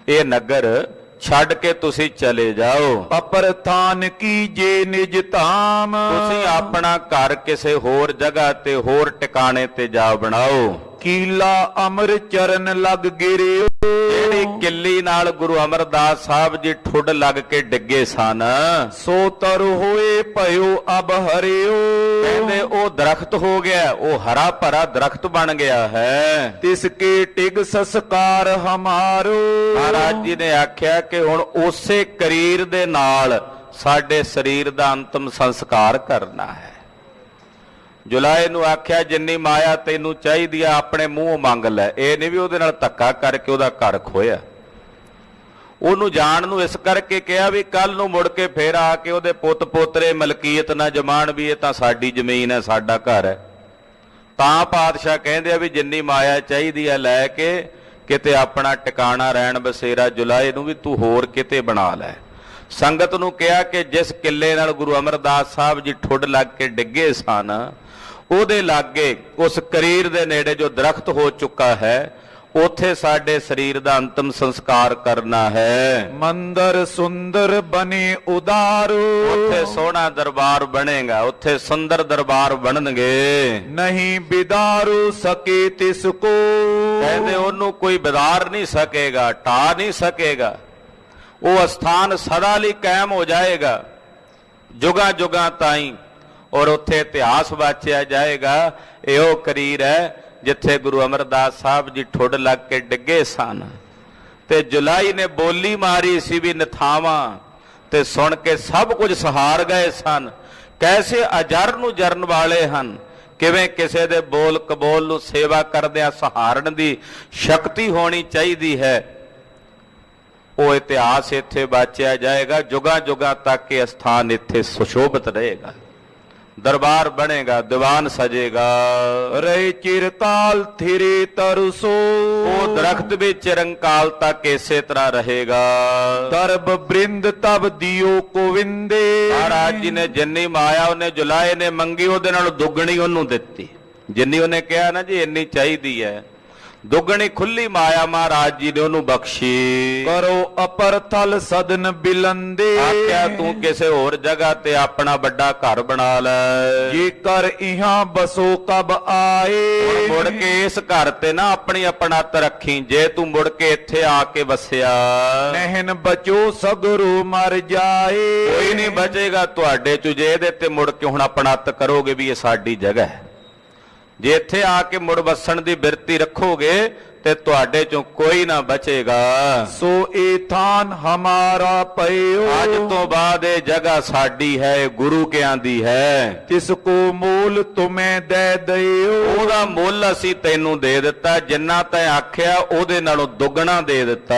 ਇਹ ਨਗਰ ਛੱਡ ਕੇ ਤੁਸੀਂ ਚਲੇ ਜਾਓ। ਪਪਰ ਥਾਨ ਕੀ ਜੇ ਨਿਜ ਧਾਮ। ਤੁਸੀਂ ਆਪਣਾ ਘਰ ਕਿਸੇ ਹੋਰ ਜਗ੍ਹਾ ਤੇ ਹੋਰ ਟਿਕਾਣੇ ਤੇ ਜਾ ਬਣਾਓ। ਕੀਲਾ ਅਮਰ ਚਰਨ ਲੱਗ ਗਿਰਿਓ। ਜਿਹੜੀ ਕਿੱਲੀ ਨਾਲ ਗੁਰੂ ਅਮਰਦਾਸ ਸਾਹਿਬ ਜੀ ਠੁੱਡ ਲੱਗ ਕੇ ਡਿੱਗੇ ਸਨ, ਸੋ ਤਰ ਹੋਏ ਭਇਓ ਅਬ ਹਰਿਓ। ਕਹਿੰਦੇ ਉਹ ਦਰਖਤ ਹੋ ਗਿਆ, ਉਹ ਹਰਾ ਭਰਾ ਦਰਖਤ ਬਣ ਗਿਆ ਹੈ। ਤਿਸ ਕੇ ਟਿਗ ਸੰਸਕਾਰ ਹਮਾਰੋ। ਮਹਾਰਾਜ ਜੀ ਨੇ ਆਖਿਆ ਕਿ ਹੁਣ ਉਸੇ ਕਰੀਰ ਦੇ ਨਾਲ ਸਾਡੇ ਸਰੀਰ ਦਾ ਅੰਤਮ ਸੰਸਕਾਰ ਕਰਨਾ ਹੈ। ਜੁਲਾਏ ਨੂੰ ਆਖਿਆ ਜਿੰਨੀ ਮਾਇਆ ਤੈਨੂੰ ਚਾਹੀਦੀ ਆ ਆਪਣੇ ਮੂੰਹ ਮੰਗ ਲੈ। ਇਹ ਨਹੀਂ ਵੀ ਉਹਦੇ ਨਾਲ ਧੱਕਾ ਕਰਕੇ ਉਹਦਾ ਘਰ ਖੋਇਆ। ਉਹਨੂੰ ਜਾਣ ਨੂੰ ਇਸ ਕਰਕੇ ਕਿਹਾ ਵੀ ਕੱਲ ਨੂੰ ਮੁੜ ਕੇ ਫੇਰ ਆ ਕੇ ਉਹਦੇ ਪੁੱਤ ਪੋਤਰੇ ਮਲਕੀਅਤ ਨਾ ਜਮਾਣ ਵੀ ਇਹ ਤਾਂ ਸਾਡੀ ਜ਼ਮੀਨ ਹੈ, ਸਾਡਾ ਘਰ ਹੈ। ਤਾਂ ਪਾਤਸ਼ਾਹ ਕਹਿੰਦੇ ਆ ਵੀ ਜਿੰਨੀ ਮਾਇਆ ਚਾਹੀਦੀ ਆ ਲੈ ਕੇ ਕਿਤੇ ਆਪਣਾ ਟਿਕਾਣਾ ਰਹਿਣ ਬਸੇਰਾ ਜੁਲਾਏ ਨੂੰ ਵੀ ਤੂੰ ਹੋਰ ਕਿਤੇ ਬਣਾ ਲੈ। ਸੰਗਤ ਨੂੰ ਕਿਹਾ ਕਿ ਜਿਸ ਕਿੱਲੇ ਨਾਲ ਗੁਰੂ ਅਮਰਦਾਸ ਸਾਹਿਬ ਜੀ ਠੁੱਡ ਲੱਗ ਕੇ ਡਿੱਗੇ ਸਨ, ਉਹਦੇ ਲਾਗੇ ਉਸ ਕਰੀਰ ਦੇ ਨੇੜੇ ਜੋ ਦਰਖਤ ਹੋ ਚੁੱਕਾ ਹੈ, ਉੱਥੇ ਸਾਡੇ ਸਰੀਰ ਦਾ ਅੰਤਮ ਸੰਸਕਾਰ ਕਰਨਾ ਹੈ। ਮੰਦਰ ਸੁੰਦਰ ਬਨੇ ਉਦਾਰੋ। ਉੱਥੇ ਸੋਹਣਾ ਦਰਬਾਰ ਬਣੇਗਾ, ਉੱਥੇ ਸੁੰਦਰ ਦਰਬਾਰ ਬਣਨਗੇ। ਨਹੀਂ ਬਿਦਾਰੂ ਸਕੇ ਤਿਸ ਕੋ। ਕਹਿੰਦੇ ਉਹਨੂੰ ਕੋਈ ਬਿਦਾਰ ਨਹੀਂ ਸਕੇਗਾ, ਢਾ ਨਹੀਂ ਸਕੇਗਾ। ਉਹ ਸਥਾਨ ਸਦਾ ਲਈ ਕਾਇਮ ਹੋ ਜਾਏਗਾ, ਜੁਗਾਂ ਜੁਗਾਂ ਤਾਈਂ, ਔਰ ਉੱਥੇ ਇਤਿਹਾਸ ਵਾਚਿਆ ਜਾਏਗਾ। ਇਹੋ ਕਰੀਰ ਹੈ ਜਿੱਥੇ ਗੁਰੂ ਅਮਰਦਾਸ ਸਾਹਿਬ ਜੀ ਠੁੱਡ ਲੱਗ ਕੇ ਡਿੱਗੇ ਸਨ ਤੇ ਜੁਲਾਈ ਨੇ ਬੋਲੀ ਮਾਰੀ ਸੀ ਵੀ ਨਥਾਵਾਂ, ਤੇ ਸੁਣ ਕੇ ਸਭ ਕੁਝ ਸਹਾਰ ਗਏ ਸਨ। ਕੈਸੇ ਅਜਰ ਨੂੰ ਜਰਨ ਵਾਲੇ ਹਨ, ਕਿਵੇਂ ਕਿਸੇ ਦੇ ਬੋਲ ਕਬੋਲ ਨੂੰ ਸੇਵਾ ਕਰਦਿਆਂ ਸਹਾਰਨ ਦੀ ਸ਼ਕਤੀ ਹੋਣੀ ਚਾਹੀਦੀ ਹੈ। ਉਹ ਇਤਿਹਾਸ ਇੱਥੇ ਵਾਚਿਆ ਜਾਏਗਾ, ਜੁਗਾਂ ਜੁਗਾਂ ਤੱਕ ਇਹ ਸਥਾਨ ਇੱਥੇ ਸੁਸ਼ੋਭਿਤ ਰਹੇਗਾ। ਦਰਬਾਰ ਬਣੇਗਾ, ਦੀਵਾਨ ਸਜੇਗਾ। ਰਹੇ ਚਿਰਕਾਲ ਥਿਰੇ ਤਰਸੋ। ਉਹ ਦਰਖਤ ਵੀ ਚਿਰੰਕਾਲ ਤੱਕ ਇਸੇ ਤਰ੍ਹਾਂ ਰਹੇਗਾ। ਦਰਬ ਬ੍ਰਿੰਦ ਤਬ ਦਿਓ ਗੋਵਿੰਦੇ। ਮਹਾਰਾਜ ਜੀ ਨੇ ਜਿੰਨੀ ਮਾਇਆ ਉਹਨੇ ਜੁਲਾਏ ਨੇ ਮੰਗੀ, ਉਹਦੇ ਨਾਲ ਦੁੱਗਣੀ ਉਹਨੂੰ ਦਿੱਤੀ। ਜਿੰਨੀ ਉਹਨੇ ਕਿਹਾ ਨਾ ਜੀ ਇੰਨੀ ਚਾਹੀਦੀ ਹੈ, ਦੁੱਗਣੀ ਖੁੱਲੀ ਮਾਇਆ ਮਹਾਰਾਜ ਜੀ ਨੇ ਉਹਨੂੰ ਬਖਸ਼ੀ। ਕਰੋ ਅਪਰ ਥਲ ਸਦਨ ਬਿਲੰਦੇ, ਆਖਿਆ ਤੂੰ ਕਿਸੇ ਹੋਰ ਜਗ੍ਹਾ ਤੇ ਆਪਣਾ ਵੱਡਾ ਘਰ ਬਣਾ ਲੈ। ਜੇ ਕਰ ਇਹਾਂ ਬਸੋ ਕਬ ਆਏ, ਮੁੜ ਕੇ ਇਸ ਘਰ ਤੇ ਨਾ ਆਪਣੀ ਆਪਣਤ ਰੱਖੀ, ਜੇ ਤੂੰ ਮੁੜ ਕੇ ਇੱਥੇ ਆ ਕੇ ਵਸਿਆ ਨਹਿਨ ਬਚੋ ਸਗਰੋ ਮਰ ਜਾਏ। ਕੋਈ ਨਹੀਂ ਬਚੇਗਾ ਤੁਹਾਡੇ ਚ, ਜੇ ਇਹਦੇ ਤੇ ਮੁੜ ਕੇ ਹੁਣ ਆਪਣਤ ਕਰੋਗੇ ਵੀ ਇਹ ਸਾਡੀ ਜਗ੍ਹਾ ਹੈ। ਜੇ ਇੱਥੇ ਆ ਕੇ ਮੁੜ ਵਸਣ ਦੀ ਬਿਰਤੀ ਰੱਖੋਗੇ ਤੇ ਤੁਹਾਡੇ ਚੋਂ ਕੋਈ ਨਾ ਬਚੇਗਾ। ਸੋ ਇਹ ਥਾਨ ਹਮਾਰਾ ਪਇਓ, ਅੱਜ ਤੋਂ ਬਾਅਦ ਇਹ ਜਗ੍ਹਾ ਸਾਡੀ ਹੈ, ਇਹ ਗੁਰੂ ਕਿਆਂ ਦੀ ਹੈ। ਤਿਸ ਕੋ ਮੂਲ ਤੁਮੇ ਦੇ ਦਿਓ, ਉਹਦਾ ਮੁੱਲ ਅਸੀਂ ਤੈਨੂੰ ਦੇ ਦਿੱਤਾ, ਜਿੰਨਾ ਤੈਂ ਆਖਿਆ ਉਹਦੇ ਨਾਲੋਂ ਦੁੱਗਣਾ ਦੇ ਦਿੱਤਾ।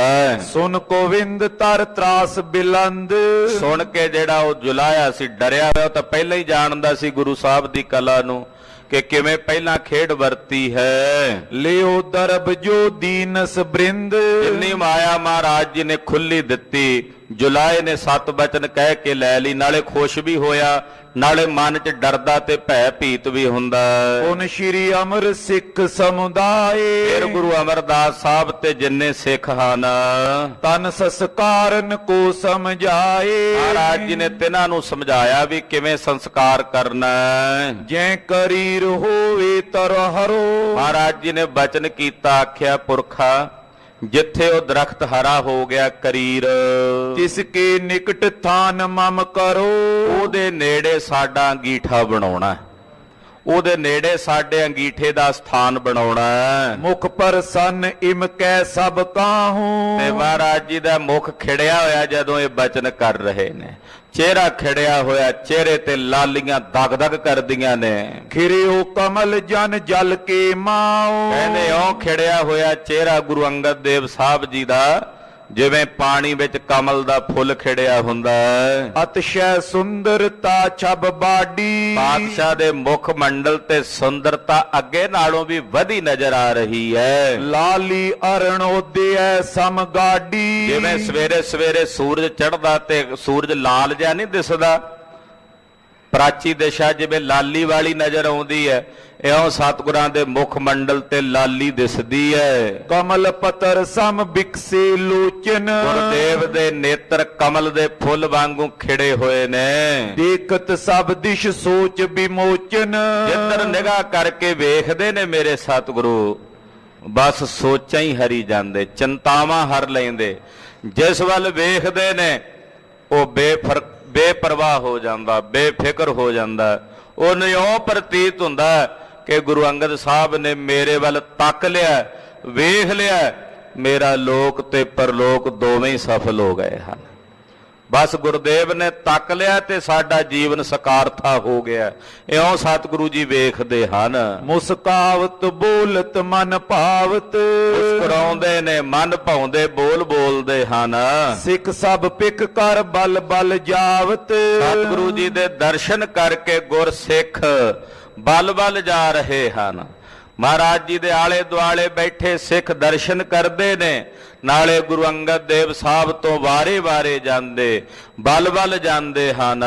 ਸੁਨ ਗੋਵਿੰਦ ਤਰ ਤਰਾਸ ਬਿਲੰਦ, ਸੁਣ ਕੇ ਜਿਹੜਾ ਉਹ ਜੁਲਾਇਆ ਸੀ, ਡਰਿਆ ਹੋਇਆ, ਉਹ ਤਾਂ ਪਹਿਲਾਂ ਹੀ ਜਾਣਦਾ ਸੀ ਗੁਰੂ ਸਾਹਿਬ ਦੀ ਕਲਾ ਨੂੰ ਕਿ ਕਿਵੇਂ ਪਹਿਲਾਂ ਖੇਡ ਵਰਤੀ ਹੈ। ਲਿਓ ਦਰਬ ਜੋ ਦੀਨਸ ਬ੍ਰਿੰਦ, ਜਿੰਨੀ ਮਾਇਆ ਮਹਾਰਾਜ ਜੀ ਨੇ ਖੁੱਲੀ ਦਿੱਤੀ, ਜੁਲਾਏ ਨੇ 7 ਬਚਨ ਕਹਿ ਕੇ ਲੈ ਲਈ, ਨਾਲੇ ਖੁਸ਼ ਵੀ ਹੋਇਆ, ਨਾਲੇ ਮਨ 'ਚ ਡਰਦਾ ਤੇ ਭੈ ਭੀਤ ਵੀ ਹੁੰਦਾ। ਹੁਣ ਸ਼੍ਰੀ ਅਮਰ ਸਿੱਖ ਸਮੁਦਾਏ, ਫਿਰ ਗੁਰੂ ਅਮਰਦਾਸ ਸਾਹਿਬ ਤੇ ਜਿੰਨੇ ਸਿੱਖ ਹਨ ਤਨ ਸੰਸਕਾਰਨ ਕੋ ਸਮਝਾਏ। ਮਹਾਰਾਜ ਜੀ ਨੇ ਤਿਨਾਂ ਨੂੰ ਸਮਝਾਇਆ ਵੀ ਕਿਵੇਂ ਸੰਸਕਾਰ ਕਰਨਾ ਹੈ। ਜੈ ਕਰੀਰ ਹੋਵੇ ਤਰਹਰੋ, ਮਹਾਰਾਜ ਜੀ ਨੇ ਬਚਨ ਕੀਤਾ, ਆਖਿਆ ਪੁਰਖਾ ਜਿੱਥੇ ਉਹ ਦਰਖਤ ਹਰਾ ਹੋ ਗਿਆ ਕਰੀਰ, ਤਿਸ ਕੇ ਨਿਕਟ ਥਾਨ ਮਮ ਕਰੋ, ਉਹਦੇ ਨੇੜੇ ਸਾਡਾ ਅੰਗੀਠਾ ਬਣਾਉਣਾ, ਉਹਦੇ ਨੇੜੇ ਸਾਡੇ ਅੰਗੀਠੇ ਦਾ ਸਥਾਨ ਬਣਾਉਣਾ। ਮੁਖ ਪ੍ਰਸੰਨ ਇਮ ਕੈ ਸਭ ਕਾਹੂ, ਤੇ ਮਹਾਰਾਜ ਜੀ ਦਾ ਮੁਖ ਖਿੜਿਆ ਹੋਇਆ ਜਦੋਂ ਇਹ ਬਚਨ ਕਰ ਰਹੇ ਨੇ, ਚਿਹਰਾ ਖਿੜਿਆ ਹੋਇਆ, ਚਿਹਰੇ ਤੇ ਲਾਲੀਆਂ ਦਗ ਦਗ ਕਰਦੀਆਂ ਨੇ। ਖਿਰਿਓ ਕਮਲ ਜਨ ਜਲ ਕੇ ਮਾਓ, ਕਹਿੰਦੇ ਉਹ ਖਿੜਿਆ ਹੋਇਆ ਚਿਹਰਾ ਗੁਰੂ ਅੰਗਦ ਦੇਵ ਸਾਹਿਬ ਜੀ ਦਾ ਜਿਵੇਂ ਪਾਣੀ ਵਿੱਚ ਕਮਲ ਦਾ ਫੁੱਲ ਖਿੜਿਆ ਹੁੰਦਾ ਹੈ। ਅਤਿਸ਼ੈ ਸੁੰਦਰਤਾ ਛਬ ਬਾਡੀ, ਬਾਦਸ਼ਾਹ ਦੇ ਮੁਖ ਮੰਡਲ ਤੇ ਸੁੰਦਰਤਾ ਅੱਗੇ ਨਾਲੋਂ ਵੀ ਵਧੀ ਨਜ਼ਰ ਆ ਰਹੀ ਹੈ। ਲਾਲੀ ਅਰਣੋਦਿਐ ਸਮਗਾਡੀ, ਜਿਵੇਂ ਸਵੇਰੇ ਸਵੇਰੇ ਸੂਰਜ ਚੜ੍ਹਦਾ ਤੇ ਸੂਰਜ ਲਾਲ ਜਿਹਾ ਨਹੀਂ ਦਿਸਦਾ, ਪ੍ਰਾਚੀ ਦਿਸ਼ਾ ਜਿਵੇਂ ਲਾਲੀ ਵਾਲੀ ਨਜ਼ਰ ਆਉਂਦੀ ਹੈ, ਇਉਂ ਸਤਿਗੁਰਾਂ ਦੇ ਮੁਖ ਮੰਡਲ ਤੇ ਲਾਲੀ ਦਿਸਦੀ ਹੈ। ਕਮਲ ਪਤਰ ਸਮ ਬਿਕਸੇ ਲੋਚਨ, ਗੁਰਦੇਵ ਦੇ ਨੇਤਰ ਕਮਲ ਦੇ ਫੁੱਲ ਵਾਂਗੂ ਖਿੜੇ ਹੋਏ ਨੇ। ਦੇਖਤ ਸਭ ਦਿਸ਼ ਸੋਚ ਵਿਮੋਚਨ, ਜਿੱਧਰ ਨਿਗਾਹ ਕਰਕੇ ਵੇਖਦੇ ਨੇ ਮੇਰੇ ਸਤਿਗੁਰੂ, ਬਸ ਸੋਚਾਂ ਹੀ ਹਰੀ ਜਾਂਦੇ, ਚਿੰਤਾਵਾਂ ਹਰ ਲੈਂਦੇ। ਜਿਸ ਵੱਲ ਵੇਖਦੇ ਨੇ ਉਹ ਬੇਪਰਵਾਹ ਹੋ ਜਾਂਦਾ, ਬੇਫਿਕਰ ਹੋ ਜਾਂਦਾ। ਉਹਨੂੰ ਇਉਂ ਪ੍ਰਤੀਤ ਹੁੰਦਾ ਕਿ ਗੁਰੂ ਅੰਗਦ ਸਾਹਿਬ ਨੇ ਮੇਰੇ ਵੱਲ ਤੱਕ ਲਿਆ, ਵੇਖ ਲਿਆ, ਮੇਰਾ ਲੋਕ ਤੇ ਪਰਲੋਕ ਦੋਵੇਂ ਹੀ ਸਫਲ ਹੋ ਗਏ ਹਨ। ਬਸ ਗੁਰਦੇਵ ਨੇ ਤੱਕ ਲਿਆ ਤੇ ਸਾਡਾ ਜੀਵਨ ਸਕਾਰਥਾ ਹੋ ਗਿਆ। ਇਉਂ ਸਤਿਗੁਰੂ ਜੀ ਵੇਖਦੇ ਹਨ। ਮੁਸਕਾਵਤ ਬੋਲਤ ਮਨ ਭਾਵਤ, ਮੁਸਕਰਾਉਂਦੇ ਨੇ, ਮਨ ਭਾਉਂਦੇ, ਬੋਲ ਬੋਲਦੇ ਹਨ। ਸਿੱਖ ਸਭ ਪਿਕ ਕਰ ਬਲ ਬਲ ਜਾਵਤ, ਸਤਿਗੁਰੂ ਜੀ ਦੇ ਦਰਸ਼ਨ ਕਰਕੇ ਗੁਰ ਸਿੱਖ ਬਲ ਬਲ ਜਾ ਰਹੇ ਹਨ। ਮਹਾਰਾਜ ਜੀ ਦੇ ਆਲੇ ਦੁਆਲੇ ਬੈਠੇ ਸਿੱਖ ਦਰਸ਼ਨ ਕਰਦੇ ਨੇ, ਨਾਲੇ ਗੁਰੂ ਅੰਗਦ ਦੇਵ ਸਾਹਿਬ ਤੋਂ ਵਾਰੇ-ਵਾਰੇ ਜਾਂਦੇ, ਬਲ-ਬਲ ਜਾਂਦੇ ਹਨ।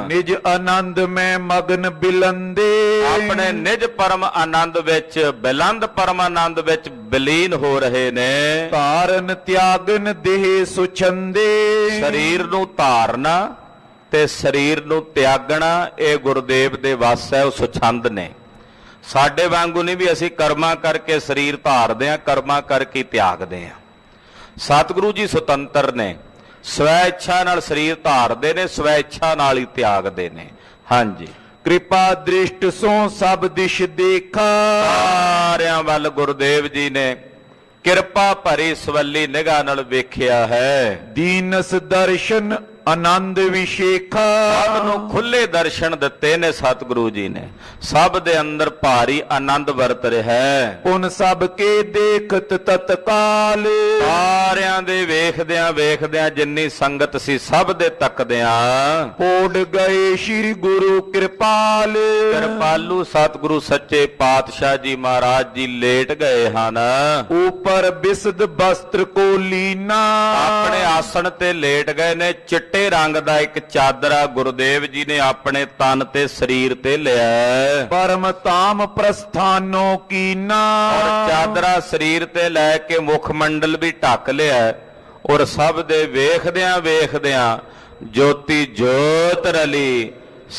ਨਿਜ ਆਨੰਦ ਮੈਂ ਮਗਨ ਬਿਲੰਦੇ, ਆਪਣੇ ਨਿਜ ਪਰਮ ਆਨੰਦ ਵਿੱਚ, ਬਿਲੰਦ ਪਰਮ ਆਨੰਦ ਵਿੱਚ ਬਲੀਨ ਹੋ ਰਹੇ ਨੇ। ਧਾਰਨ ਤਿਆਗਨ ਦੇਹ ਸੁਛੰਦੇ, ਸਰੀਰ ਨੂੰ ਧਾਰਨਾ ਤੇ ਸਰੀਰ ਨੂੰ ਤਿਆਗਣਾ ਇਹ ਗੁਰਦੇਵ ਦੇ ਵੱਸ ਹੈ, ਉਹ ਸੁਛੰਦ ਨੇ। ਸਾਡੇ ਵਾਂਗੂ ਨਹੀਂ ਵੀ ਅਸੀਂ ਕਰਮਾਂ ਕਰਕੇ ਸਰੀਰ ਧਾਰਦੇ ਹਾਂ, ਕਰਮਾਂ ਕਰਕੇ ਤਿਆਗਦੇ ਹਾਂ। ਸਤਿਗੁਰੂ ਜੀ ਸੁਤੰਤਰ ਨੇ, ਸਵੈ ਇੱਛਾ ਨਾਲ ਸਰੀਰ ਧਾਰਦੇ ਨੇ, ਸਵੈ ਇੱਛਾ ਨਾਲ ਹੀ ਤਿਆਗਦੇ ਨੇ। ਹਾਂਜੀ, ਕਿਰਪਾ ਦ੍ਰਿਸ਼ਟ ਸੋ ਸਭ ਦਿਸ਼ ਦੇਖਾ, ਸਾਰਿਆਂ ਵੱਲ ਗੁਰਦੇਵ ਜੀ ਨੇ ਕਿਰਪਾ ਭਰੀ ਸਵੱਲੀ ਨਿਗਾਹ ਨਾਲ ਵੇਖਿਆ ਹੈ। ਦੀਨਸ ਦਰਸ਼ਨ ਆਨੰਦ ਵਿਸ਼ੇਖਾ, ਸਭ ਨੂੰ ਖੁੱਲੇ ਦਰਸ਼ਨ ਦਿੱਤੇ ਨੇ ਸਤਿਗੁਰੂ ਜੀ ਨੇ, ਸਭ ਦੇ ਅੰਦਰ ਭਾਰੀ ਆਨੰਦ ਵਰਤ ਰਿਹਾ ਹੈ। ਪੁਨ ਸਭ ਕੇ ਦੇਖਤ ਤਤਕਾਲ, ਸਾਰਿਆਂ ਦੇ ਵੇਖਦਿਆਂ ਵੇਖਦਿਆਂ ਜਿੰਨੀ ਸੰਗਤ ਸੀ ਸਭ ਦੇ ਤੱਕਦਿਆਂ ਪੋੜ ਗਏ ਸ੍ਰੀ ਗੁਰੂ ਕਿਰਪਾਲ, ਕਿਰਪਾਲੂ ਸਤਿਗੁਰੂ ਸੱਚੇ ਪਾਤਸ਼ਾਹ ਜੀ ਮਹਾਰਾਜ ਜੀ ਲੇਟ ਗਏ ਹਨ। ਉਪਰ ਬਿਸਦ ਬਸਤਰ ਕੋ ਲੀਨਾ, ਆਪਣੇ ਆਸਣ ਤੇ ਲੇਟ ਗਏ ਨੇ, ਚਿੱਟਾ ਚਿੱਟੇ ਰੰਗ ਦਾ ਇੱਕ ਚਾਦਰਾ ਗੁਰਦੇਵ ਜੀ ਨੇ ਆਪਣੇ ਤਨ ਤੇ ਸਰੀਰ ਤੇ ਲਿਆ ਹੈ। ਪਰਮ ਤਾਮ ਪ੍ਰਸਥਾਨੋ ਕੀਨਾ। ਔਰ ਚਾਦਰਾ ਸਰੀਰ ਤੇ ਲੈ ਕੇ ਮੁਖ ਮੰਡਲ ਵੀ ਢੱਕ ਲਿਆ ਹੈ। ਔਰ ਸਭ ਦੇ ਵੇਖਦਿਆਂ ਵੇਖਦਿਆਂ ਜੋਤੀ ਜੋਤ ਰਲੀ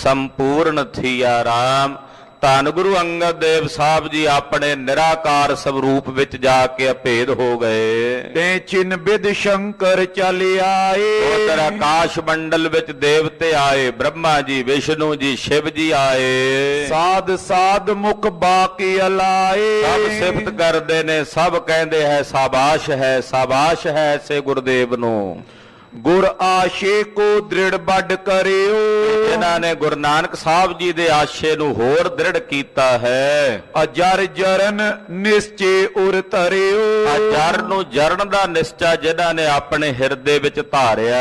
ਸੰਪੂਰਨ ਥੀਆ ਰਾਮ। ਧੰਨ ਗੁਰੂ ਅੰਗਦ ਦੇਵ ਸਾਹਿਬ ਜੀ ਆਪਣੇ ਨਿਰਾਕਾਰ ਸਰੂਪ ਵਿੱਚ ਜਾ ਕੇ ਅਭੇਦ ਹੋ ਗਏ। ਤੇ ਚਿਨ ਬਿਦ ਸ਼ੰਕਰ ਚਲ ਆਏ। ਉਧਰ ਆਕਾਸ਼ ਮੰਡਲ ਵਿੱਚ ਦੇਵਤੇ ਆਏ, ਬ੍ਰਹਮਾ ਜੀ, ਵਿਸ਼ਨੂੰ ਜੀ, ਸ਼ਿਵ ਜੀ ਆਏ। ਸਾਧ ਸਾਧ ਮੁਖ ਬਾਕੀ ਅਲਾਏ। ਸਭ ਸਿਫਤ ਕਰਦੇ ਨੇ, ਸਭ ਕਹਿੰਦੇ ਹੈ ਸਾਬਾਸ਼ ਹੈ ਸੇ ਗੁਰਦੇਵ ਨੂੰ। ਗੁਰ ਆਸ਼ੇ ਕੋ ਦ੍ਰਿੜ ਬੱਡ ਕਰਿਓ। ਜਿਨ੍ਹਾਂ ਨੇ ਗੁਰੂ ਨਾਨਕ ਸਾਹਿਬ ਜੀ ਦੇ ਆਸ਼ੇ ਨੂੰ ਹੋਰ ਦ੍ਰਿੜ ਕੀਤਾ ਹੈ। ਅਜਰ ਜਰਨ ਨਿਸ਼ਚੇ ਉਰ ਧਰਿਓ। ਅਜਰ ਨੂੰ ਜਰਨ ਦਾ ਨਿਸ਼ਚਾ ਜਿਨ੍ਹਾਂ ਨੇ ਆਪਣੇ ਹਿਰਦੇ ਵਿੱਚ ਧਾਰਿਆ।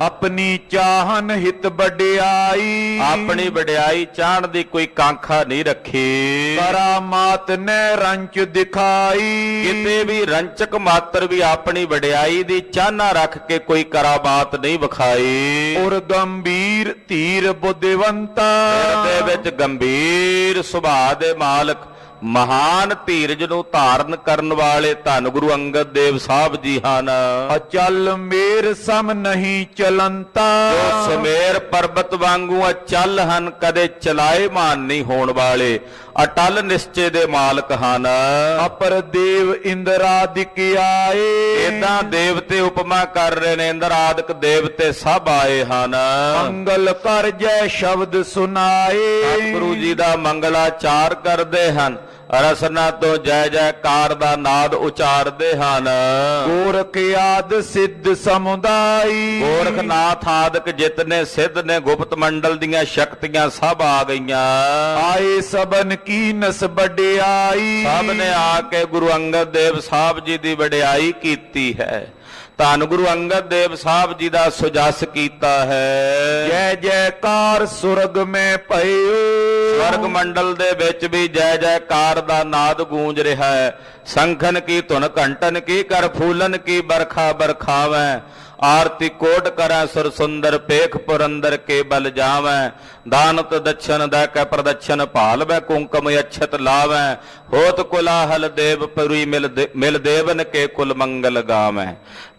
ਆਪਣੀ ਚਾਹਨ ਹਿਤ ਵਡਿਆਈ। ਆਪਣੀ ਵਡਿਆਈ ਚਾਹਣ ਦੀ ਕੋਈ ਕਾਂਖਾ ਨਹੀਂ ਰੱਖੀ। ਕਰਾਮਾਤ ਨੇ ਰੰਚ ਦਿਖਾਈ। ਕਿਤੇ ਵੀ ਰੰਚਕ ਮਾਤਰ ਵੀ ਆਪਣੀ ਵਡਿਆਈ ਦੀ ਚਾਹਨਾ ਰੱਖ ਕੇ ਕੋਈ ਕਰਾਮਾਤ ਨਹੀਂ ਵਿਖਾਈ। ਔਰ ਗੰਭੀਰ ਧੀਰ ਬੁੱਧਿਵੰਤਾ। ਹਿਰਦੇ ਵਿੱਚ ਗੰਭੀਰ ਸੁਭਾਅ ਦੇ ਮਾਲਕ ਮਹਾਨ ਧੀਰਜ ਨੂੰ ਧਾਰਨ ਕਰਨ ਵਾਲੇ ਧੰਨ ਗੁਰੂ ਅੰਗਦ ਦੇਵ ਸਾਹਿਬ ਜੀ ਹਨ। ਅਚਲ ਮੇਰ ਸਮ ਨਹੀਂ ਚਲੰਤਾ। ਜੋ ਸਮੇਰ ਪਰਬਤ ਵਾਂਗੂ ਅਚਲ ਹਨ, ਕਦੇ ਚਲਾਏ ਮਾਨ ਨਹੀਂ ਹੋਣ ਵਾਲੇ, ਅਟਲ ਨਿਸ਼ਚੇ ਦੇ ਮਾਲਕ ਹਨ। ਅਪਰ ਦੇਵ ਇੰਦਰਾਦਿਕ ਆਏ। ਇਦਾਂ ਦੇਵਤੇ ਉਪਮਾ ਕਰ ਰਹੇ ਨੇ, ਇੰਦਰਾਦਿਕ ਦੇਵਤੇ ਸਭ ਆਏ ਹਨ। ਮੰਗਲ ਕਰ ਜੈ ਸ਼ਬਦ ਸੁਨਾਏ। ਸਤਿਗੁਰੂ ਜੀ ਦਾ ਮੰਗਲਾਚਾਰ ਕਰਦੇ ਹਨ, ਰਸਨਾ ਤੋਂ ਜੈ ਜੈਕਾਰ ਦਾ ਨਾਦ ਉਚਾਰਦੇ ਹਨ। ਗੋਰਖ ਆਦ ਸਿੱਧ ਸਮੁਦਾਈ। ਗੋਰਖਨਾਥ ਆਦਿਕ ਜਿਤਨੇ ਸਿੱਧ ਨੇ, ਗੁਪਤ ਮੰਡਲ ਦੀਆਂ ਸ਼ਕਤੀਆਂ ਸਭ ਆ ਗਈਆਂ। ਆਏ ਸਬਨ ਕੀ ਨਸ ਵਡਿਆਈ। ਸਭ ਨੇ ਆ ਕੇ ਗੁਰੂ ਅੰਗਦ ਦੇਵ ਸਾਹਿਬ ਜੀ ਦੀ ਵਡਿਆਈ ਕੀਤੀ ਹੈ। ਧੰਨ ਗੁਰੂ ਅੰਗਦ ਦੇਵ ਸਾਹਿਬ ਜੀ ਦਾ ਸੁਜਸ ਕੀਤਾ ਹੈ। ਜੈ ਜੈਕਾਰ ਸੁਰਗ ਮੈਂ ਭਇਓ। ਸਵਰਗ ਮੰਡਲ ਦੇ ਵਿੱਚ ਵੀ ਜੈ ਜੈਕਾਰ ਦਾ ਨਾਦ ਗੂੰਜ ਰਿਹਾ ਹੈ। ਸੰਖਨ ਕੀ ਧੁਨ ਘੰਟਨ ਕੀ ਕਰ ਫੂਲਨ ਕੀ ਬਰਖਾ ਬਰਖਾਵੈ। ਆਰਤੀ ਕੋਟ ਕਰੈ ਸੁਰ ਸੁੰਦਰ ਪੇਖ ਪੁਰੰਦਰ ਕੇ ਬਲ ਜਾਵੈ। ਦਾਨਤ ਦਛਨ ਦਾ ਕੈ ਪ੍ਰਦਛਨ ਭਾਲਵੈ ਕੁੰਕਮ ਅਛਤ ਲਾਵੈ। ਹੋਤ ਕੁਲਾਹਲ ਦੇਵ ਪੁਰੀ ਮਿਲ ਦੇਵਨ ਕੇ ਕੁਲ ਮੰਗਲ ਗਾਵੈ।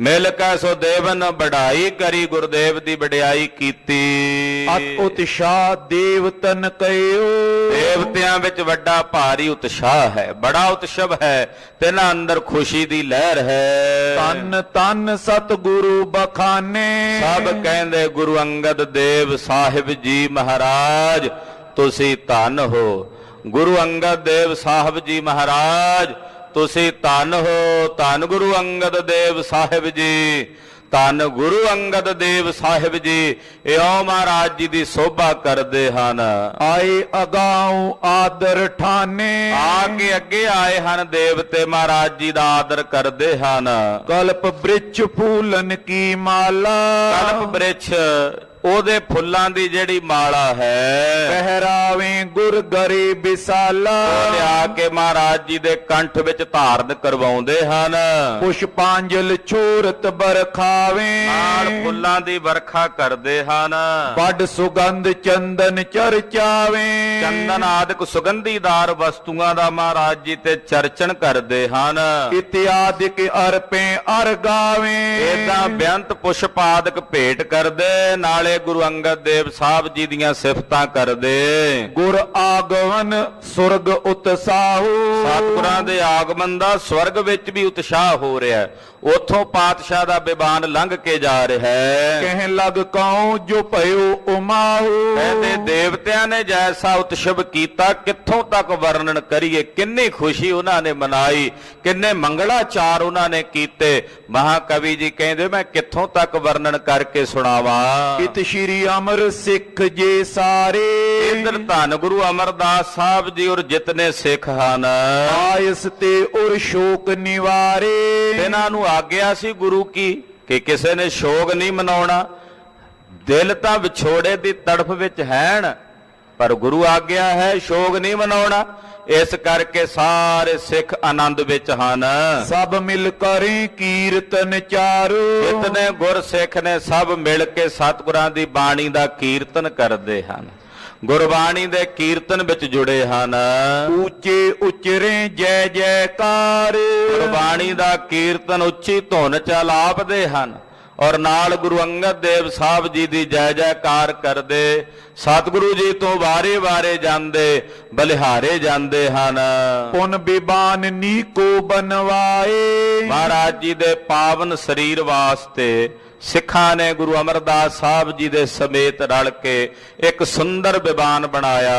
ਮਿਲ ਕੈ ਸੋ ਦੇਵਨ ਬੜਾਈ ਕਰੀ, ਗੁਰਦੇਵ ਦੀ ਵਡਿਆਈ ਕੀਤੀ। ਅਤ ਉਤਸ਼ਾਹ ਦੇਵਤਨ ਕਇਓ। ਦੇਵਤਿਆਂ ਵਿੱਚ ਵੱਡਾ ਭਾਰੀ ਉਤਸ਼ਾਹ ਹੈ, ਬੜਾ ਉਤਸ਼ਵ ਹੈ, ਤਿਨਾਂ ਅੰਦਰ ਖੁਸ਼ੀ ਦੀ ਲਹਿਰ ਹੈ। ਤਨ ਤਨ ਸਤਿਗੁਰੂ ਬਖਾਨੇ। ਸਭ ਕਹਿੰਦੇ ਗੁਰੂ ਅੰਗਦ ਦੇਵ ਸਾਹਿਬ ਜੀ ਮਹਾਰਾਜ ਤੁਸੀਂ ਧੰਨ ਹੋ। ਗੁਰੂ ਅੰਗਦ ਦੇਵ ਸਾਹਿਬ ਜੀ ਮਹਾਰਾਜ ਤੁਸੀਂ ਧੰਨ ਹੋ। ਧੰਨ ਗੁਰੂ ਅੰਗਦ ਦੇਵ ਸਾਹਿਬ ਜੀ, ਧੰਨ ਗੁਰੂ ਅੰਗਦ ਦੇਵ ਸਾਹਿਬ ਜੀ, ਇਉਂ ਮਹਾਰਾਜ ਜੀ ਦੀ ਸੋਭਾ ਕਰਦੇ ਹਨ। ਆਏ ਅਗਾਉ ਆਦਰ ਠਾਨੇ। ਆ ਕੇ ਅੱਗੇ ਆਏ ਹਨ ਦੇਵਤੇ, ਮਹਾਰਾਜ ਜੀ ਦਾ ਆਦਰ ਕਰਦੇ ਹਨ। ਕਲਪ ਬ੍ਰਿਛ ਫੂਲਨ ਕੀ ਮਾਲਾ। ਕਲਪ ਬ੍ਰਿਛ ਉਹਦੇ ਫੁੱਲਾਂ ਦੀ ਜਿਹੜੀ ਮਾਲਾ ਹੈ। ਪਹਿਰਾਵੇਂ ਗੁਰ ਗਰੀ ਵਿਸਾਲਾ। ਉਹ ਲਿਆ ਕੇ ਮਹਾਰਾਜ ਜੀ ਦੇ ਕੰਠ ਵਿੱਚ ਧਾਰਨ ਕਰਵਾਉਂਦੇ ਹਨ। ਪੁਸ਼ਪਾਂਜਲ ਛੋਰਤ ਬਰਖਾਵੇ। ਨਾਲ ਫੁੱਲਾਂ ਦੀ ਵਰਖਾ ਕਰਦੇ ਹਨ। ਵੱਡ ਸੁਗੰਧ ਚੰਦਨ ਚਰਚਾਵੇ। ਚੰਦਨ ਆਦਿਕ ਸੁਗੰਧੀਦਾਰ ਵਸਤੂਆਂ ਦਾ ਮਹਾਰਾਜ ਜੀ ਤੇ ਚਰਚਨ ਕਰਦੇ ਹਨ। ਇਤਿਆਦਿਕ ਅਰਪੇ ਅਰਗਾਵੇ। ਇਦਾਂ ਬੇਅੰਤ ਪੁਸ਼ਪ ਆਦਿਕ ਭੇਟ ਕਰਦੇ, ਨਾਲੇ ਗੁਰੂ ਅੰਗਦ ਦੇਵ ਸਾਹਿਬ ਜੀ ਦੀਆਂ ਸਿਫਤਾਂ ਕਰਦੇ। ਗੁਰ ਆਗਮਨ ਸੁਰਗ ਉਤਸਾਹੂ। ਸਤਿਗੁਰਾਂ ਦੇ ਆਗਮਨ ਦਾ ਸਵਰਗ ਵਿੱਚ ਵੀ ਉਤਸ਼ਾਹ ਹੋ ਰਿਹਾ ਹੈ। ਉਥੋਂ ਪਾਤਸ਼ਾਹ ਦਾ ਬਿਬਾਨ ਲੰਘ ਕੇ ਜਾ ਰਿਹਾ ਹੈ। ਕਹਿਣ ਲਗ ਕਉ ਜੋ ਭਇਓ ਉਮਾਹੂ। ਕਹਿੰਦੇ ਦੇਵਤਿਆਂ ਨੇ ਜੈਸਾ ਉਤਸ਼ਵ ਕੀਤਾ, ਕਿੱਥੋਂ ਤੱਕ ਵਰਣਨ ਕਰੀਏ। ਕਿੰਨੀ ਖੁਸ਼ੀ ਉਹਨਾਂ ਨੇ ਮਨਾਈ, ਕਿੰਨੇ ਮੰਗਲਾਚਾਰ ਉਹਨਾਂ ਨੇ ਕੀਤੇ। ਮਹਾਕਵੀ ਜੀ ਕਹਿੰਦੇ ਮੈਂ ਕਿੱਥੋਂ ਤੱਕ ਵਰਣਨ ਕਰਕੇ ਸੁਣਾਵਾਂ। ਇਤ ਸ਼੍ਰੀ ਅਮਰ ਸਿੱਖ ਜੇ ਸਾਰੇ। ਇਧਰ ਧੰਨ ਗੁਰੂ ਅਮਰਦਾਸ ਸਾਹਿਬ ਜੀ ਔਰ ਜਿਤਨੇ ਸਿੱਖ ਹਨ, ਆਇਸ ਤੇ ਔਰ ਸ਼ੋਕ ਨਿਵਾਰੇ। ਇਹਨਾਂ ਨੂੰ ਆਗਿਆ ਸੀ ਗੁਰੂ ਕੀ ਕਿ ਕਿਸੇ ਨੇ ਸ਼ੋਕ ਨਹੀਂ ਮਨਾਉਣਾ। ਦਿਲ ਤਾਂ ਵਿਛੋੜੇ ਦੀ ਤੜਫ ਵਿੱਚ ਹੈਣ, ਪਰ ਗੁਰੂ ਆਗਿਆ ਹੈ ਸ਼ੋਗ ਨਹੀਂ ਮਨਾਉਣਾ। ਇਸ ਕਰਕੇ ਸਾਰੇ ਸਿੱਖ ਆਨੰਦ ਵਿੱਚ ਹਨ। ਸਭ ਮਿਲ ਕਰੇ ਕੀਰਤਨ ਚਾਰੂ। ਜਿਤਨੇ ਗੁਰਸਿੱਖ ਨੇ ਸਭ ਮਿਲ ਕੇ ਸਤਿਗੁਰਾਂ ਦੀ ਬਾਣੀ ਦਾ ਕੀਰਤਨ ਕਰਦੇ ਹਨ, ਗੁਰਬਾਣੀ ਦੇ ਕੀਰਤਨ ਵਿੱਚ ਜੁੜੇ ਹਨ। ਉੱਚੇ ਉਚਰੇ ਜੈ ਜੈਕਾਰ। ਗੁਰਬਾਣੀ ਦਾ ਕੀਰਤਨ ਉੱਚੀ ਧੁਨ ਚ ਆਲਾਪਦੇ ਹਨ ਔਰ ਨਾਲ ਗੁਰੂ ਅੰਗਦ ਦੇਵ ਸਾਹਿਬ ਜੀ ਦੀ ਜੈ ਜੈਕਾਰ ਕਰਦੇ। ਸਤਿਗੁਰੂ ਜੀ ਤੋਂ ਵਾਰੇ-ਵਾਰੇ ਜਾਂਦੇ, ਬਲਿਹਾਰੇ ਜਾਂਦੇ ਹਨ। ਪੁਨ ਬਿਬਾਨ ਨੀਕੋ ਬਨਵਾਏ। ਮਹਾਰਾਜ ਜੀ ਦੇ ਪਾਵਨ ਸਰੀਰ ਵਾਸਤੇ ਸਿੱਖਾਂ ਨੇ ਗੁਰੂ ਅਮਰਦਾਸ ਸਾਹਿਬ ਜੀ ਦੇ ਸਮੇਤ ਰਲ ਕੇ ਇੱਕ ਸੁੰਦਰ ਬਿਬਾਨ ਬਣਾਇਆ।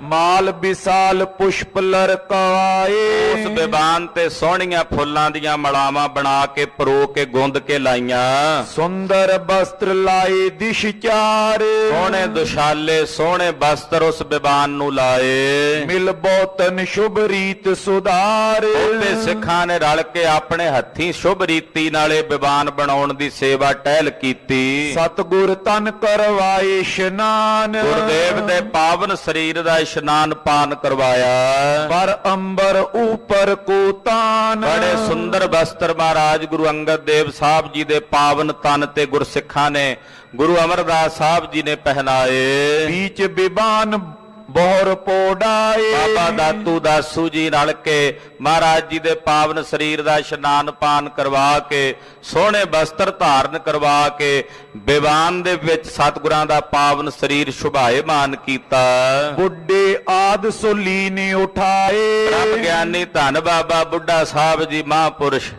ਮਾਲ ਵਿਸਾਲ ਪੁਸ਼ਪ ਲਰਕਾਏ। ਉਸ ਬਿਬਾਨ ਤੇ ਸੋਹਣੀਆਂ ਫੁੱਲਾਂ ਦੀਆਂ ਮਲਾਵਾਂ ਬਣਾ ਕੇ ਪਰੋ ਕੇ ਗੁੰਦ ਕੇ ਲਾਈਆਂ। ਸੁੰਦਰ ਬਸਤਰ ਲਾਏ ਦਿਸ਼ ਚਾਰ। ਸੋਹਣੇ ਦੁਸ਼ਾਲੇ ਸੋਹਣੇ ਬਸਤਰ ਉਸ ਬਿਬਾਨ ਨੂੰ ਲਾਏ। ਮਿਲ ਬੋਤਨ ਸ਼ੁਭ ਰੀਤ ਸੁਧਾਰ। ਤੇ ਸਿੱਖਾਂ ਨੇ ਰਲ ਕੇ ਆਪਣੇ ਹੱਥੀਂ ਸ਼ੁਭ ਰੀਤੀ ਨਾਲ ਇਹ ਬਿਬਾਨ ਬਣਾਉਣ ਦੀ ਸੇਵਾ ਟਹਿਲ ਕੀਤੀ। ਸਤਿਗੁਰ ਤਨ ਕਰਵਾਏ ਇਸ਼ਨਾਨ। ਗੁਰਦੇਵ ਦੇ ਪਾਵਨ ਸਰੀਰ ਦਾ ਇਸ਼ਨਾਨ ਪਾਨ ਕਰਵਾਇਆ। ਪਰ ਅੰਬਰ ਉਪਰ ਕੋ ਤਾਨ। ਬੜੇ ਸੁੰਦਰ ਬਸਤਰ ਮਹਾਰਾਜ ਗੁਰੂ ਅੰਗਦ ਦੇਵ ਸਾਹਿਬ ਜੀ ਦੇ ਪਾਵਨ ਤਨ ਤੇ ਗੁਰਸਿੱਖਾਂ ਨੇ ਗੁਰੂ ਅਮਰਦਾਸ ਸਾਹਿਬ ਜੀ ਨੇ ਪਹਿਨਾਏ। बीच बिबान ਬੋਹਰ ਪੋੜਾਏ। ਬਾਬਾ ਦਾਤੂ ਦਾਸੂ ਜੀ ਰਲ ਕੇ ਮਹਾਰਾਜ ਜੀ ਦੇ ਪਾਵਨ ਸਰੀਰ ਦਾ ਇਸ਼ਨਾਨ ਪਾਨ ਕਰਵਾ ਕੇ ਸੋਹਣੇ ਬਸਤਰ ਧਾਰਨ ਕਰਵਾ ਕੇ ਬਿਵਾਨ ਦੇ ਵਿੱਚ ਸਤਿਗੁਰਾਂ ਦਾ ਪਾਵਨ ਸਰੀਰ ਸ਼ੁਭਾਏਮਾਨ ਕੀਤਾ। ਬੁੱਢੇ ਆਦ ਸੁਲੀ ਨੇ ਉਠਾਏ। ਰੱਬ ਗਿਆਨੀ ਧੰਨ ਬਾਬਾ ਬੁੱਢਾ ਸਾਹਿਬ ਜੀ ਮਹਾਂਪੁਰਸ਼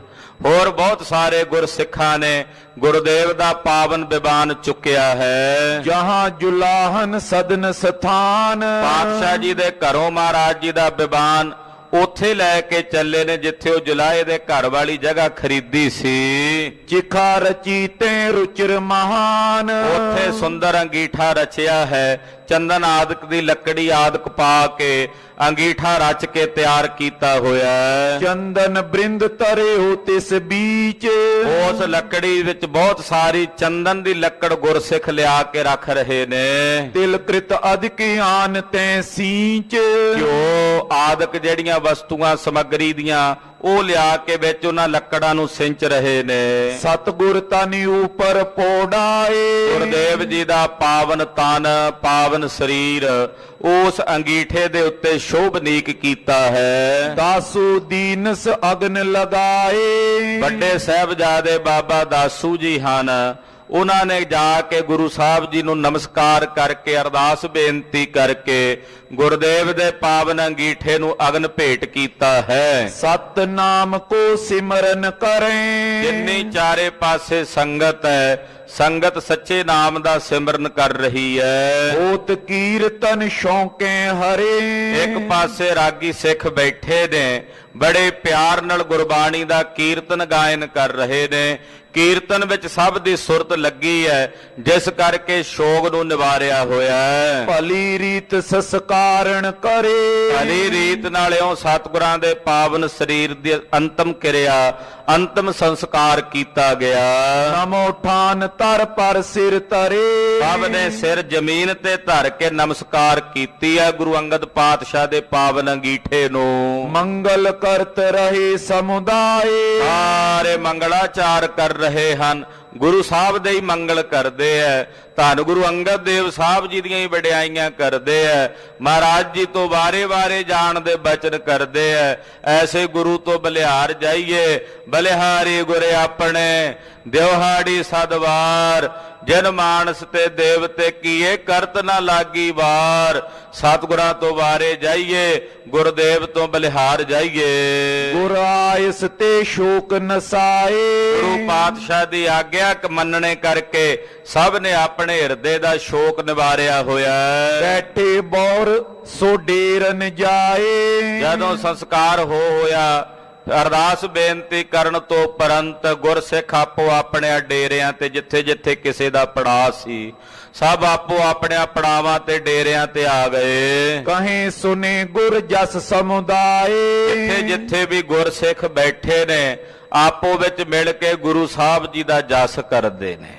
ਹੋਰ ਬਹੁਤ ਸਾਰੇ ਗੁਰਸਿੱਖਾਂ ਨੇ ਗੁਰਦੇਵ ਦਾ ਪਾਵਨ ਬਿਬਾਨ ਚੁੱਕਿਆ ਹੈ। ਜਹਾਂ ਜੁਲਾਹਨ ਸਦਨ ਸਥਾਨ। ਪਾਤਸ਼ਾਹ ਜੀ ਦੇ ਘਰੋਂ ਮਹਾਰਾਜ ਜੀ ਦਾ ਬਿਬਾਨ ਉੱਥੇ ਲੈ ਕੇ ਚੱਲੇ ਨੇ ਜਿੱਥੇ ਉਹ ਜੁਲਾਏ ਦੇ ਘਰ ਵਾਲੀ ਜਗ੍ਹਾ ਖਰੀਦੀ ਸੀ। ਚਿਖਾ ਰਚੀ ਤੇ ਰੁਚਿਰ ਮਹਾਨ। ਉੱਥੇ ਸੁੰਦਰ ਅੰਗੀਠਾ ਰਚਿਆ ਹੈ। ਚੰਦਨ ਆਦਿਕ ਦੀ ਲੱਕੜੀ ਆਦਿਕ ਪਾ ਕੇ ਅੰਗੀਠਾ ਰਚ ਕੇ ਤਿਆਰ ਕੀਤਾ ਹੋਇਆ ਹੈ। ਚੰਦਨ ਬ੍ਰਿੰਦ ਤਰਿਓ ਤਿਸ ਬੀਚ। ਉਸ ਲੱਕੜੀ ਵਿੱਚ ਬਹੁਤ ਸਾਰੀ ਚੰਦਨ ਦੀ ਲੱਕੜ ਗੁਰਸਿੱਖ ਲਿਆ ਕੇ ਰੱਖ ਰਹੇ ਨੇ। ਤਿਲ ਕ੍ਰਿਤ ਅਧਿਕ ਆਨ ਤੈ ਸੀਂਚ। ਘਿਓ ਆਦਿਕ ਜਿਹੜੀਆਂ ਵਸਤੂਆਂ ਸਮੱਗਰੀ ਦੀਆਂ ਉਹ ਲਿਆ ਕੇ ਵਿੱਚ ਉਹਨਾਂ ਲੱਕੜਾਂ ਨੂੰ ਸਿੰਚ ਰਹੇ ਨੇ। ਸਤਿਗੁਰ ਤਨਿ ਉਪਰ ਪੋੜਾਏ। ਗੁਰਦੇਵ ਜੀ ਦਾ ਪਾਵਨ ਤਨ ਪਾਵਨ ਸਰੀਰ ਉਸ ਅੰਗੀਠੇ ਦੇ ਉੱਤੇ ਸ਼ੋਭਨੀਕ ਕੀਤਾ ਹੈ। ਦਾਸੂ ਦੀਨਸ ਅਗਨ ਲਗਾਏ। ਵੱਡੇ ਸਾਹਿਬਜ਼ਾਦੇ ਬਾਬਾ ਦਾਸੂ ਜੀ ਹਨ। ਉਹਨਾਂ ਨੇ ਜਾ ਕੇ ਗੁਰੂ ਸਾਹਿਬ ਜੀ ਨੂੰ ਨਮਸਕਾਰ ਕਰਕੇ ਅਰਦਾਸ ਬੇਨਤੀ ਕਰਕੇ ਗੁਰਦੇਵ ਦੇ ਪਾਵਨ ਅੰਗੀਠੇ ਨੂੰ ਅਗਨ ਭੇਟ ਕੀਤਾ ਹੈ। ਸਤਨਾਮ ਕੋ ਸਿਮਰਨ ਕਰੇ। ਜਿੰਨੀ ਚਾਰੇ ਪਾਸੇ ਸੰਗਤ ਹੈ ਸੰਗਤ ਸੱਚੇ ਨਾਮ ਦਾ ਸਿਮਰਨ ਕਰ ਰਹੀ ਹੈ। ਹੋਤ ਕੀਰਤਨ ਸ਼ੌਂਕੇ ਹਰੇ। ਇੱਕ ਪਾਸੇ ਰਾਗੀ ਸਿੱਖ ਬੈਠੇ ਨੇ ਬੜੇ ਪਿਆਰ ਨਾਲ ਗੁਰਬਾਣੀ ਦਾ ਕੀਰਤਨ ਗਾਇਨ ਕਰ ਰਹੇ ਨੇ। ਕੀਰਤਨ ਵਿੱਚ ਸਭ ਦੀ ਸੁਰਤ ਲੱਗੀ ਹੈ ਜਿਸ ਕਰਕੇ ਸ਼ੋਗ ਨੂੰ ਨਿਵਾਰਿਆ ਹੋਇਆ ਹੈ। ਭਲੀ ਰੀਤ ਸੰਸਕਾਰਣ ਕਰੇ। ਭਲੀ ਰੀਤ ਨਾਲ ਇਉਂ ਸਤਿਗੁਰਾਂ ਦੇ ਪਾਵਨ ਸਰੀਰ ਦੀ ਅੰਤਮ ਕਿਰਿਆ ਅੰਤਮ ਸੰਸਕਾਰ ਕੀਤਾ ਗਿਆ। ਨਮੋ ਠਾਨ ਤਰ ਪਰ ਸਿਰ ਤਰੇ। ਸਭ ਨੇ ਸਿਰ ਜ਼ਮੀਨ ਤੇ ਧਰ ਕੇ ਨਮਸਕਾਰ ਕੀਤੀ ਹੈ ਗੁਰੂ ਅੰਗਦ ਪਾਤਸ਼ਾਹ ਦੇ ਪਾਵਨ ਅੰਗੀਠੇ ਨੂੰ। ਮੰਗਲ ਕਰਤ ਰਹੇ ਸਮੁਦਾਏ। ਸਾਰੇ ਮੰਗਲਾਚਾਰ ਕਰ ਰਹੇ ਹਨ ਗੁਰੂ ਸਾਹਿਬ ਦੇ ਹੀ ਮੰਗਲ ਕਰਦੇ ਐ। ਧੰਨ ਗੁਰੂ ਅੰਗਦ ਦੇਵ ਸਾਹਿਬ ਜੀ ਦੀਆਂ ਹੀ ਵਡਿਆਈਆਂ ਕਰਦੇ ਐ। ਮਹਾਰਾਜ ਜੀ ਤੋਂ ਵਾਰੇ-ਵਾਰੇ ਜਾਣ ਦੇ ਬਚਨ ਕਰਦੇ ਐ। ਐਸੇ ਗੁਰੂ ਤੋਂ ਬਲਿਹਾਰ ਜਾਈਏ। ਬਲਿਹਾਰੀ ਗੁਰੇ ਆਪਣੇ ਦਿਵਹਾੜੀ ਸਦਵਾਰ। ਜਨ ਮਾਨਸ ਤੇ ਦੇਵਤੇ ਕੀਏ ਕਰਤ ਨਾ ਲਾਗੀ ਵਾਰ। ਸਤਿਗੁਰਾਂ ਤੋਂ ਵਾਰੇ ਜਾਈਏ ਗੁਰਦੇਵ ਤੋਂ ਬਲਿਹਾਰ ਜਾਈਏ। ਗੁਰ ਆਇਸ ਤੇ ਸ਼ੋਕ ਨਸਾਏ। ਗੁਰੂ ਪਾਤਸ਼ਾਹ ਦੀ ਆਗਿਆ ਮੰਨਣੇ ਕਰਕੇ ਸਭ ਨੇ ਆਪਣੇ ਹਿਰਦੇ ਦਾ ਸ਼ੋਕ ਨਿਵਾਰਿਆ ਹੋਇਆ ਹੈ। ਬੈਠੇ ਬੌਰ ਸੋ ਡੇਰਨ ਜਾਏ। ਜਦੋਂ ਸੰਸਕਾਰ ਹੋਇਆ ਅਰਦਾਸ ਬੇਨਤੀ ਕਰਨ ਤੋਂ ਪਰੰਤ ਗੁਰਸਿੱਖ ਆਪੋ ਆਪਣੇ ਡੇਰਿਆਂ ਤੇ ਜਿੱਥੇ ਜਿੱਥੇ ਕਿਸੇ ਦਾ ਪੜਾਅ ਸੀ ਸਭ ਆਪੋ ਆਪਣੇ ਪੜਾਵਾਂ ਤੇ ਡੇਰਿਆਂ ਤੇ ਆ ਗਏ। ਕਹੇ ਸੁਨੇ ਗੁਰ ਜਸ ਸਮੁਦਾਏ। ਜਿੱਥੇ ਜਿੱਥੇ ਵੀ ਗੁਰਸਿੱਖ ਬੈਠੇ ਨੇ ਆਪੋ ਵਿੱਚ ਮਿਲ ਕੇ ਗੁਰੂ ਸਾਹਿਬ ਜੀ ਦਾ ਜਸ ਕਰਦੇ ਨੇ।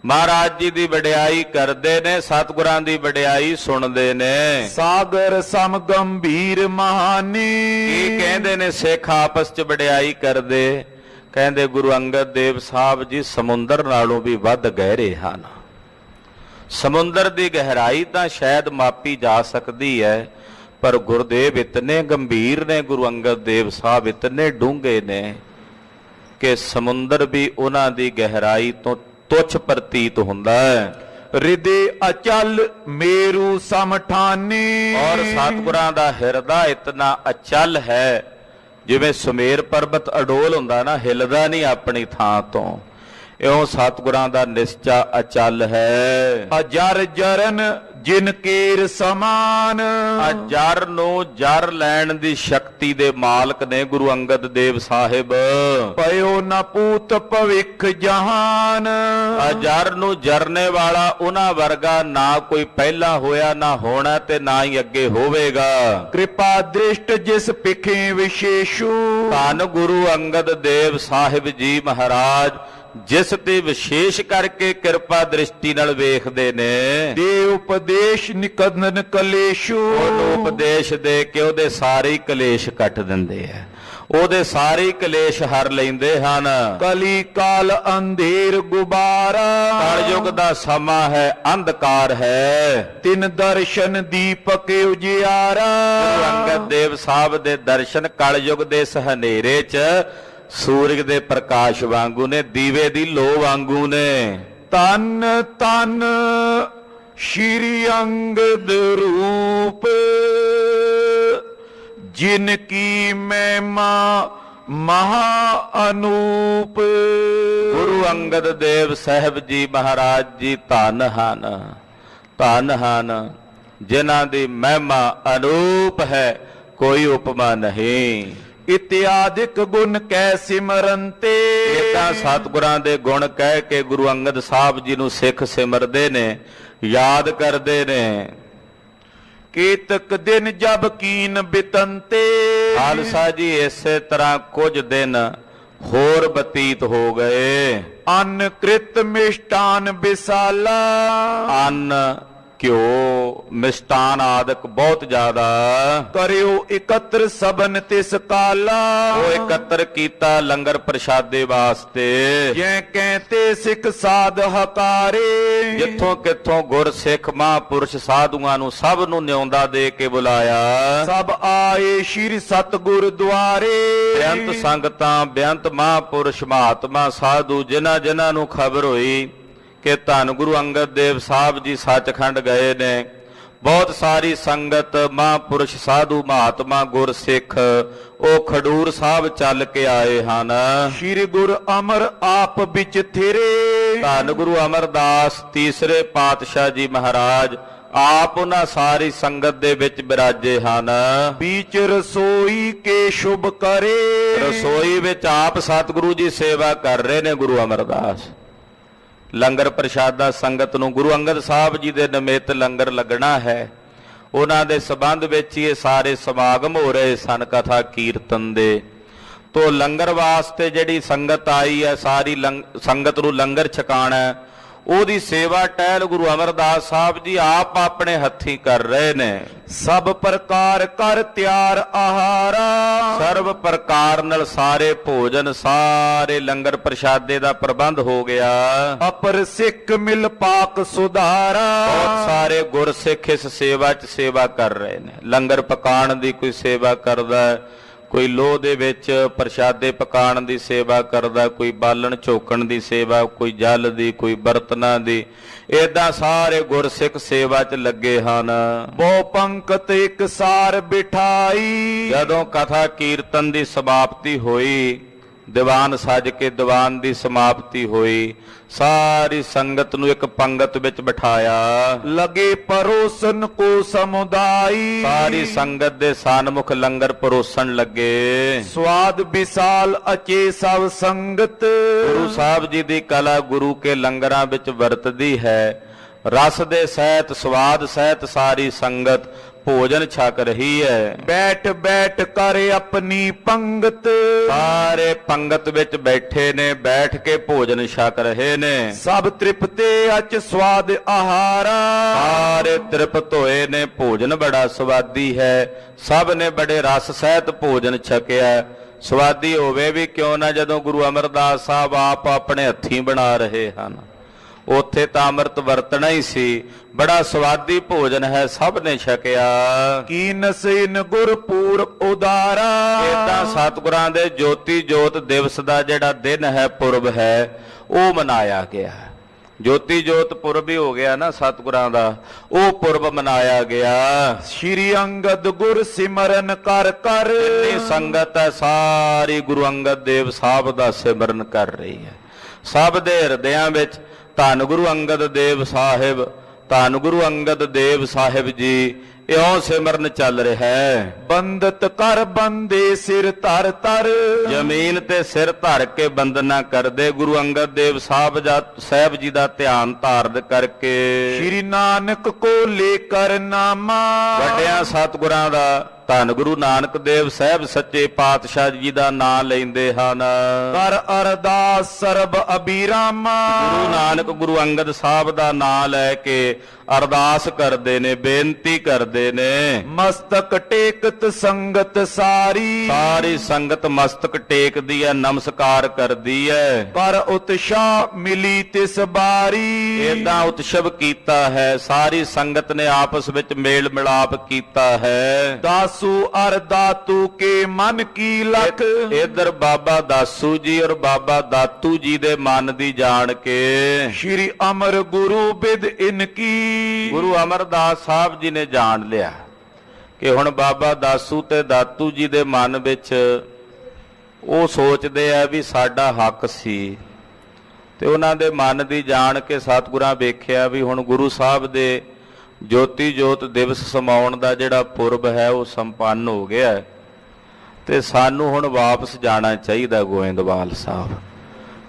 ਮਹਾਰਾਜ ਜੀ ਦੀ ਵਡਿਆਈ ਕਰਦੇ ਨੇ, ਸਤਿਗੁਰਾਂ ਦੀ ਵਡਿਆਈ ਸੁਣਦੇ ਨੇ। ਸਾਗਰ ਸਮ ਗੰਭੀਰ ਮਹਾਨੀ। ਕੀ ਕਹਿੰਦੇ ਨੇ ਸਿੱਖ ਆਪਸ ਚ ਵਡਿਆਈ ਕਰਦੇ? ਕਹਿੰਦੇ ਗੁਰੂ ਅੰਗਦ ਦੇਵ ਸਾਹਿਬ ਜੀ ਸਮੁੰਦਰ ਨਾਲੋਂ ਵੀ ਵੱਧ ਗਹਿਰੇ ਹਨ। ਸਮੁੰਦਰ ਦੀ ਗਹਿਰਾਈ ਤਾਂ ਸ਼ਾਇਦ ਮਾਪੀ ਜਾ ਸਕਦੀ ਹੈ, ਪਰ ਗੁਰਦੇਵ ਇਤਨੇ ਗੰਭੀਰ ਨੇ, ਗੁਰੂ ਅੰਗਦ ਦੇਵ ਸਾਹਿਬ ਇਤਨੇ ਡੂੰਘੇ ਨੇ ਕਿ ਸਮੁੰਦਰ ਵੀ ਉਹਨਾਂ ਦੀ ਗਹਿਰਾਈ ਤੋਂ ਤੁੱਛ ਪ੍ਰਤੀਤ ਹੁੰਦਾ ਹੈ। ਹਿਰਦੇ ਅਚਲ ਮੇਰੂ ਸਮਠਾਨੀ। ਔਰ ਸਤਿਗੁਰਾਂ ਦਾ ਹਿਰਦਾ ਇਤਨਾ ਅਚਲ ਹੈ, ਜਿਵੇਂ ਸੁਮੇਰ ਪਰਬਤ ਅਡੋਲ ਹੁੰਦਾ ਨਾ, ਹਿਲਦਾ ਨਹੀਂ ਆਪਣੀ ਥਾਂ ਤੋਂ, ਇਉਂ ਸਤਿਗੁਰਾਂ ਦਾ ਨਿਸ਼ਚਾ ਅਚਲ ਹੈ। ਅਜਰ ਜਰਨ ਜਿਨ ਕੇਰ ਸਮਾਨ। ਅਜਰ ਨੂੰ ਜਰ ਲੈਣ ਦੀ ਸ਼ਕਤੀ ਦੇ ਮਾਲਕ ਨੇ ਗੁਰੂ ਅੰਗਦ ਦੇਵ ਸਾਹਿਬ। ਪਇਓ ਨਾ ਪੂਤ ਭਵਿੱਖ ਜਹਾਨ। ਅਜਰ ਨੂੰ ਜਰਨੇ ਵਾਲਾ ਉਹਨਾਂ ਵਰਗਾ ਨਾ ਕੋਈ ਪਹਿਲਾਂ ਹੋਇਆ, ਨਾ ਹੋਣਾ, ਤੇ ਨਾ ਹੀ ਅੱਗੇ ਹੋਵੇਗਾ। ਕਿਰਪਾ ਦ੍ਰਿਸ਼ਟ ਜਿਸ ਪਿਖੇ ਵਿਸ਼ੇਸ਼ੂ। ਧੰਨ ਗੁਰੂ ਅੰਗਦ ਦੇਵ ਸਾਹਿਬ ਜੀ ਮਹਾਰਾਜ ਜਿਸ ਤੇ ਵਿਸ਼ੇਸ਼ ਕਰਕੇ ਕਿਰਪਾ ਦ੍ਰਿਸ਼ਟੀ ਨਾਲ ਵੇਖਦੇ ਨੇ। ਦੇ ਉਪਦੇਸ਼ ਨਿਕੰਦਨ ਕਲੇਸ਼ੂ। ਉਹਨੂੰ ਉਪਦੇਸ਼ ਦੇ ਕੇ ਉਹਦੇ ਸਾਰੇ ਹੀ ਕਲੇਸ਼ ਕੱਟ ਦਿੰਦੇ ਆ, ਉਹਦੇ ਸਾਰੇ ਹੀ ਕਲੇਸ਼ ਹਰ ਲੈਂਦੇ ਹਨ। ਕਲੀ ਕਾਲ ਅੰਧੇਰ ਗੁਬਾਰਾ। ਕਲਯੁਗ ਦਾ ਸਮਾਂ ਹੈ, ਅੰਧਕਾਰ ਹੈ। ਤਿਨ ਦਰਸ਼ਨ ਦੀਪਕ ਉਜਿਆਰਾ। ਗੁਰੂ ਅੰਗਦ ਦੇਵ ਸਾਹਿਬ ਦੇ ਦਰਸ਼ਨ ਕਲਯੁਗ ਦੇ ਇਸ ਹਨੇਰੇ 'ਚ ਸੂਰਜ ਦੇ ਪ੍ਰਕਾਸ਼ ਵਾਂਗੂ ਨੇ, ਦੀਵੇ ਦੀ ਲੋ ਵਾਂਗੂ ਨੇ। ਤਨ ਤਨ ਸ਼੍ਰੀ ਅੰਗਦ ਰੂਪ। ਜਿਨ ਕੀ ਮਹਿਮਾ ਮਹਾ ਅਨੂਪ। ਗੁਰੂ ਅੰਗਦ ਦੇਵ ਸਾਹਿਬ ਜੀ ਮਹਾਰਾਜ ਜੀ ਧੰਨ ਹਨ, ਧੰਨ ਹਨ, ਜਿਨ੍ਹਾਂ ਦੀ ਮਹਿਮਾ ਅਨੂਪ ਹੈ, ਕੋਈ ਉਪਮਾ ਨਹੀਂ। ਇਤਿਆਦਿਕ ਗੁਣ ਕਹਿ ਸਿਮਰੰਤੇ। ਇਦਾਂ ਸਤਿਗੁਰਾਂ ਦੇ ਗੁਣ ਕਹਿ ਕੇ ਗੁਰੂ ਅੰਗਦ ਸਾਹਿਬ ਜੀ ਨੂੰ ਸਿੱਖ ਸਿਮਰਦੇ ਨੇ, ਯਾਦ ਕਰਦੇ ਨੇ। ਕੇਤਕ ਦਿਨ ਜਬ ਕੀਨ ਬਿਤੰਤੇ। ਖਾਲਸਾ ਜੀ ਇਸੇ ਤਰ੍ਹਾਂ ਕੁਝ ਦਿਨ ਹੋਰ ਬਤੀਤ ਹੋ ਗਏ। ਅੰਨ ਕ੍ਰਿਤ ਮਿਸ਼ਟਾਨ ਬਿਸਾਲਾ। ਅੰਨ ਘਿਓ ਮਿਸ਼ਟਾਨ ਆਦਿਕ ਬਹੁਤ ਜ਼ਿਆਦਾ ਕਰਿਓ ਇਕੱਤਰ ਸਬਨ ਤਿਸ ਕਾਲਾ। ਉਹ ਇਕੱਤਰ ਕੀਤਾ ਲੰਗਰ ਪ੍ਰਸ਼ਾਦੇ ਵਾਸਤੇ। ਜੈ ਕਹਿੰਤੇ ਸਿੱਖ ਸਾਧ ਹਕਾਰੇ। ਜਿੱਥੋਂ ਕਿੱਥੋਂ ਗੁਰ ਸਿੱਖ ਮਹਾਂਪੁਰਸ਼ ਸਾਧੂਆਂ ਨੂੰ ਸਭ ਨੂੰ ਨਿਉਂਦਾ ਦੇ ਕੇ ਬੁਲਾਇਆ। ਸਭ ਆਏ ਸ਼੍ਰੀ ਸਤਿਗੁਰ ਦੁਆਰੇ। ਬੇਅੰਤ ਸੰਗਤਾਂ, ਬੇਅੰਤ ਮਹਾਂਪੁਰਸ਼, ਮਹਾਤਮਾ, ਸਾਧੂ, ਜਿਨ੍ਹਾਂ ਨੂੰ ਖਬਰ ਹੋਈ ਕਿ ਧੰਨ ਗੁਰੂ ਅੰਗਦ ਦੇਵ ਸਾਹਿਬ ਜੀ ਸੱਚਖੰਡ ਗਏ ਨੇ, ਬਹੁਤ ਸਾਰੀ ਸੰਗਤ, ਮਹਾਂਪੁਰਸ਼, ਸਾਧੂ, ਮਹਾਤਮਾ, ਗੁਰਸਿੱਖ ਉਹ ਖਡੂਰ ਸਾਹਿਬ ਚੱਲ ਕੇ ਆਏ ਹਨ। ਸ਼੍ਰੀ ਗੁਰ ਅਮਰ ਆਪ ਵਿੱਚ ਥਿਰੇ। ਧੰਨ ਗੁਰੂ ਅਮਰਦਾਸ ਤੀਸਰੇ ਪਾਤਸ਼ਾਹ ਜੀ ਮਹਾਰਾਜ ਆਪ ਉਹਨਾਂ ਸਾਰੀ ਸੰਗਤ ਦੇ ਵਿੱਚ ਬਿਰਾਜੇ ਹਨ। ਵਿੱਚ ਰਸੋਈ ਕੇ ਸ਼ੁਭ ਕਰੇ। ਰਸੋਈ ਵਿੱਚ ਆਪ ਸਤਿਗੁਰੂ ਜੀ ਸੇਵਾ ਕਰ ਰਹੇ ਨੇ। ਗੁਰੂ ਅਮਰਦਾਸ ਲੰਗਰ ਪ੍ਰਸ਼ਾਦਾ ਸੰਗਤ ਨੂੰ, ਗੁਰੂ ਅੰਗਦ ਸਾਹਿਬ ਜੀ ਦੇ ਨਿਮਿਤ ਲੰਗਰ ਲੱਗਣਾ ਹੈ, ਉਹਨਾਂ ਦੇ ਸਬੰਧ ਵਿੱਚ ਹੀ ਇਹ ਸਾਰੇ ਸਮਾਗਮ ਹੋ ਰਹੇ ਸਨ ਕਥਾ ਕੀਰਤਨ ਦੇ। ਤੋ ਲੰਗਰ ਵਾਸਤੇ ਜਿਹੜੀ ਸੰਗਤ ਆਈ ਹੈ, ਸਾਰੀ ਸੰਗਤ ਨੂੰ ਲੰਗਰ ਛਕਾਣਾ, ਉਹਦੀ ਸੇਵਾ ਟਹਿਲ ਗੁਰੂ ਅਮਰਦਾਸ ਸਾਹਿਬ ਜੀ ਆਪ ਆਪਣੇ ਹੱਥੀਂ ਕਰ ਰਹੇ ਨੇ। ਸਭ ਪ੍ਰਕਾਰ ਕਰ ਤਿਆਰ ਆਹਾਰਾ। ਸਰਬ ਪ੍ਰਕਾਰ ਨਾਲ ਸਾਰੇ ਭੋਜਨ, ਸਾਰੇ ਲੰਗਰ ਪ੍ਰਸ਼ਾਦੇ ਦਾ ਪ੍ਰਬੰਧ ਹੋ ਗਿਆ। ਅਪਰ ਸਿੱਖ ਮਿਲ ਪਾਕ ਸੁਧਾਰਾ। ਬਹੁਤ ਸਾਰੇ ਗੁਰਸਿੱਖ ਇਸ ਸੇਵਾ 'ਚ ਸੇਵਾ ਕਰ ਰਹੇ ਨੇ। ਲੰਗਰ ਪਕਾਉਣ ਦੀ ਕੋਈ ਸੇਵਾ ਕਰਦਾ, ਕੋਈ ਲੋਹ ਦੇ ਵਿੱਚ ਪ੍ਰਸ਼ਾਦੇ ਪਕਾਉਣ ਦੀ ਸੇਵਾ ਕਰਦਾ, ਕੋਈ ਬਾਲਣ ਝੋਕਣ ਦੀ ਸੇਵਾ, ਕੋਈ ਜਲ ਦੀ, ਕੋਈ ਬਰਤਨਾਂ ਦੀ। ਏਦਾਂ ਸਾਰੇ ਗੁਰਸਿੱਖ ਸੇਵਾ 'ਚ ਲੱਗੇ ਹਨ। ਬਹੁ ਪੰਕਤ ਇੱਕ ਸਾਰ ਬਿਠਾਈ। ਜਦੋਂ ਕਥਾ ਕੀਰਤਨ ਦੀ ਸਮਾਪਤੀ ਹੋਈ, ਦੀਵਾਨ ਸੱਜ ਕੇ ਦੀਵਾਨ ਦੀ ਸਮਾਪਤੀ ਹੋਈ, ਸਾਰੀ ਸੰਗਤ ਨੂੰ ਇੱਕ ਪੰਗਤ ਵਿੱਚ ਬਿਠਾਇਆ। ਲਗੇ ਪਰੋਸਨ ਕੋ ਸਮੁਦਾਈ। ਸਾਰੀ ਸੰਗਤ ਦੇ ਸਨਮੁਖ ਲੰਗਰ ਪਰੋਸਣ ਲੱਗੇ। ਸਵਾਦ ਵਿਸਾਲ ਅਚੇ ਸਭ ਸੰਗਤ। ਗੁਰੂ ਸਾਹਿਬ ਜੀ ਦੀ ਕਲਾ ਗੁਰੂ ਕੇ ਲੰਗਰਾਂ ਵਿੱਚ ਵਰਤਦੀ ਹੈ। ਰਸ ਦੇ ਸਹਿਤ, ਸਵਾਦ ਸਹਿਤ ਸਾਰੀ ਸੰਗਤ ਭੋਜਨ ਛਕ ਰਹੀ ਹੈ। ਬੈਠ ਬੈਠ ਕਰ ਆਪਣੀ ਪੰਗਤ, ਸਾਰੇ ਪੰਗਤ ਵਿੱਚ ਬੈਠੇ ਨੇ, ਬੈਠ ਕੇ ਭੋਜਨ ਛਕ ਰਹੇ ਨੇ। ਸਭ ਤ੍ਰਿਪਤੇ ਅਚ ਸਵਾਦ ਆਹਾਰਾ, ਸਾਰੇ ਤ੍ਰਿਪਤ ਹੋਏ ਨੇ, ਭੋਜਨ ਬੜਾ ਸਵਾਦੀ ਹੈ। ਸਭ ਨੇ ਬੜੇ ਰਸ ਸਹਿਤ ਭੋਜਨ ਛਕਿਆ। ਸਵਾਦੀ ਹੋਵੇ ਵੀ ਕਿਉਂ ਨਾ, ਜਦੋਂ ਗੁਰੂ ਅਮਰਦਾਸ ਸਾਹਿਬ ਆਪ ਆਪਣੇ ਹੱਥੀਂ ਬਣਾ ਰਹੇ ਹਨ। ਉੱਥੇ ਤਾਂ ਅੰਮ੍ਰਿਤ ਵਰਤਣਾ ਹੀ ਸੀ। ਬੜਾ ਸਵਾਦੀ ਭੋਜਨ ਹੈ, ਸਭ ਨੇ ਛਕਿਆ। ਕੀ ਨਸੀਨ ਗੁਰਪੂਰਬ ਉਦਾਰਾ, ਏਦਾਂ ਸਤਿਗੁਰਾਂ ਦੇ ਜੋਤੀ ਜੋਤ ਦਿਵਸ ਦਾ ਜਿਹੜਾ ਦਿਨ ਹੈ, ਪੁਰਬ ਹੈ, ਉਹ ਮਨਾਇਆ ਗਿਆ। ਜੋਤੀ ਜੋਤ ਪੁਰਬ ਹੀ ਹੋ ਗਿਆ ਨਾ ਸਤਿਗੁਰਾਂ ਦਾ, ਉਹ ਪੁਰਬ ਮਨਾਇਆ ਗਿਆ। ਸ਼੍ਰੀ ਅੰਗਦ ਗੁਰ ਸਿਮਰਨ ਕਰ ਕਰ, ਜਿੰਨੀ ਸੰਗਤ ਹੈ ਸਾਰੀ ਗੁਰੂ ਅੰਗਦ ਦੇਵ ਸਾਹਿਬ ਦਾ ਸਿਮਰਨ ਕਰ ਰਹੀ ਹੈ। ਸਭ ਦੇ ਹਿਰਦਿਆਂ ਵਿੱਚ ਧੰਨ ਗੁਰੂ ਅੰਗਦ ਦੇਵ ਸਾਹਿਬ, ਧੰਨ ਗੁਰੂ ਅੰਗਦ ਦੇਵ ਸਾਹਿਬ ਜੀ, ਇਉਂ ਸਿਮਰਨ ਚੱਲ ਰਿਹਾ ਹੈ। ਬੰਦਤ ਕਰ ਬੰਦੇ ਸਿਰ ਧਰ ਧਰ, ਜ਼ਮੀਨ ਤੇ ਸਿਰ ਧਰ ਕੇ ਬੰਦਨਾ ਕਰਦੇ ਗੁਰੂ ਅੰਗਦ ਦੇਵ ਸਾਹਿਬ ਜੀ ਦਾ ਧਿਆਨ ਧਾਰਨ ਕਰਕੇ। ਸ਼੍ਰੀ ਨਾਨਕ ਕੋ ਲੈ ਕਰ ਨਾਮਾ, ਵੱਡਿਆਂ ਸਤਿਗੁਰਾਂ ਦਾ, ਧੰਨ ਗੁਰੂ ਨਾਨਕ ਦੇਵ ਸਾਹਿਬ ਸੱਚੇ ਪਾਤਸ਼ਾਹ ਜੀ ਦਾ ਨਾਮ ਲੈਂਦੇ ਹਨ। ਕਰ ਅਰਦਾਸ ਸਰਬ ਅਬੀਰਾਮਾ, ਗੁਰੂ ਨਾਨਕ ਗੁਰੂ ਅੰਗਦ ਸਾਹਿਬ ਦਾ ਨਾਮ ਲੈ ਕੇ ਅਰਦਾਸ ਕਰਦੇ ਨੇ, ਬੇਨਤੀ ਕਰਦੇ ਨੇ। ਮਸਤਕ ਟੇਕਤ ਸੰਗਤ ਸਾਰੀ, ਸਾਰੀ ਸੰਗਤ ਮਸਤਕ ਟੇਕਦੀ ਹੈ, ਨਮਸਕਾਰ ਕਰਦੀ ਹੈ। ਕਰ ਉਤਸ਼ਾਹ ਮਿਲੀ ਤਿਸ ਬਾਰੀ, ਏਦਾਂ ਉਤਸਵ ਕੀਤਾ ਹੈ, ਸਾਰੀ ਸੰਗਤ ਨੇ ਆਪਸ ਵਿੱਚ ਮੇਲ ਮਿਲਾਪ ਕੀਤਾ ਹੈ। ਦਾਸੂ ਅਰ ਦਾਤੂ ਕੇ ਮਨ ਕੀ ਲਖ, ਇਧਰ ਬਾਬਾ ਦਾਸੂ ਜੀ ਔਰ ਬਾਬਾ ਦਾਤੂ ਜੀ ਦੇ ਮਨ ਦੀ ਜਾਣ ਕੇ। ਸ਼੍ਰੀ ਅਮਰ ਗੁਰੂ ਬਿਦ ਇਨਕੀ, ਗੁਰੂ ਅਮਰਦਾਸ ਸਾਹਿਬ ਜੀ ਨੇ ਜਾਣ ਲਿਆ ਕਿ ਹੁਣ ਬਾਬਾ ਦਾਸੂ ਤੇ ਦਾਤੂ ਜੀ ਦੇ ਮਨ ਵਿੱਚ ਉਹ ਸੋਚਦੇ ਆ ਵੀ ਸਾਡਾ ਹੱਕ ਸੀ। ਤੇ ਉਹਨਾਂ ਦੇ ਮਨ ਦੀ ਜਾਣ ਕੇ ਸਤਿਗੁਰਾਂ ਵੇਖਿਆ ਵੀ ਹੁਣ ਗੁਰੂ ਸਾਹਿਬ ਦੇ ਜੋਤੀ ਜੋਤ ਦਿਵਸ ਸਮਾਉਣ ਦਾ ਜਿਹੜਾ ਪੁਰਬ ਹੈ ਉਹ ਸੰਪੰਨ ਹੋ ਗਿਆ ਹੈ, ਤੇ ਸਾਨੂੰ ਹੁਣ ਵਾਪਸ ਜਾਣਾ ਚਾਹੀਦਾ ਗੋਇੰਦਵਾਲ ਸਾਹਿਬ।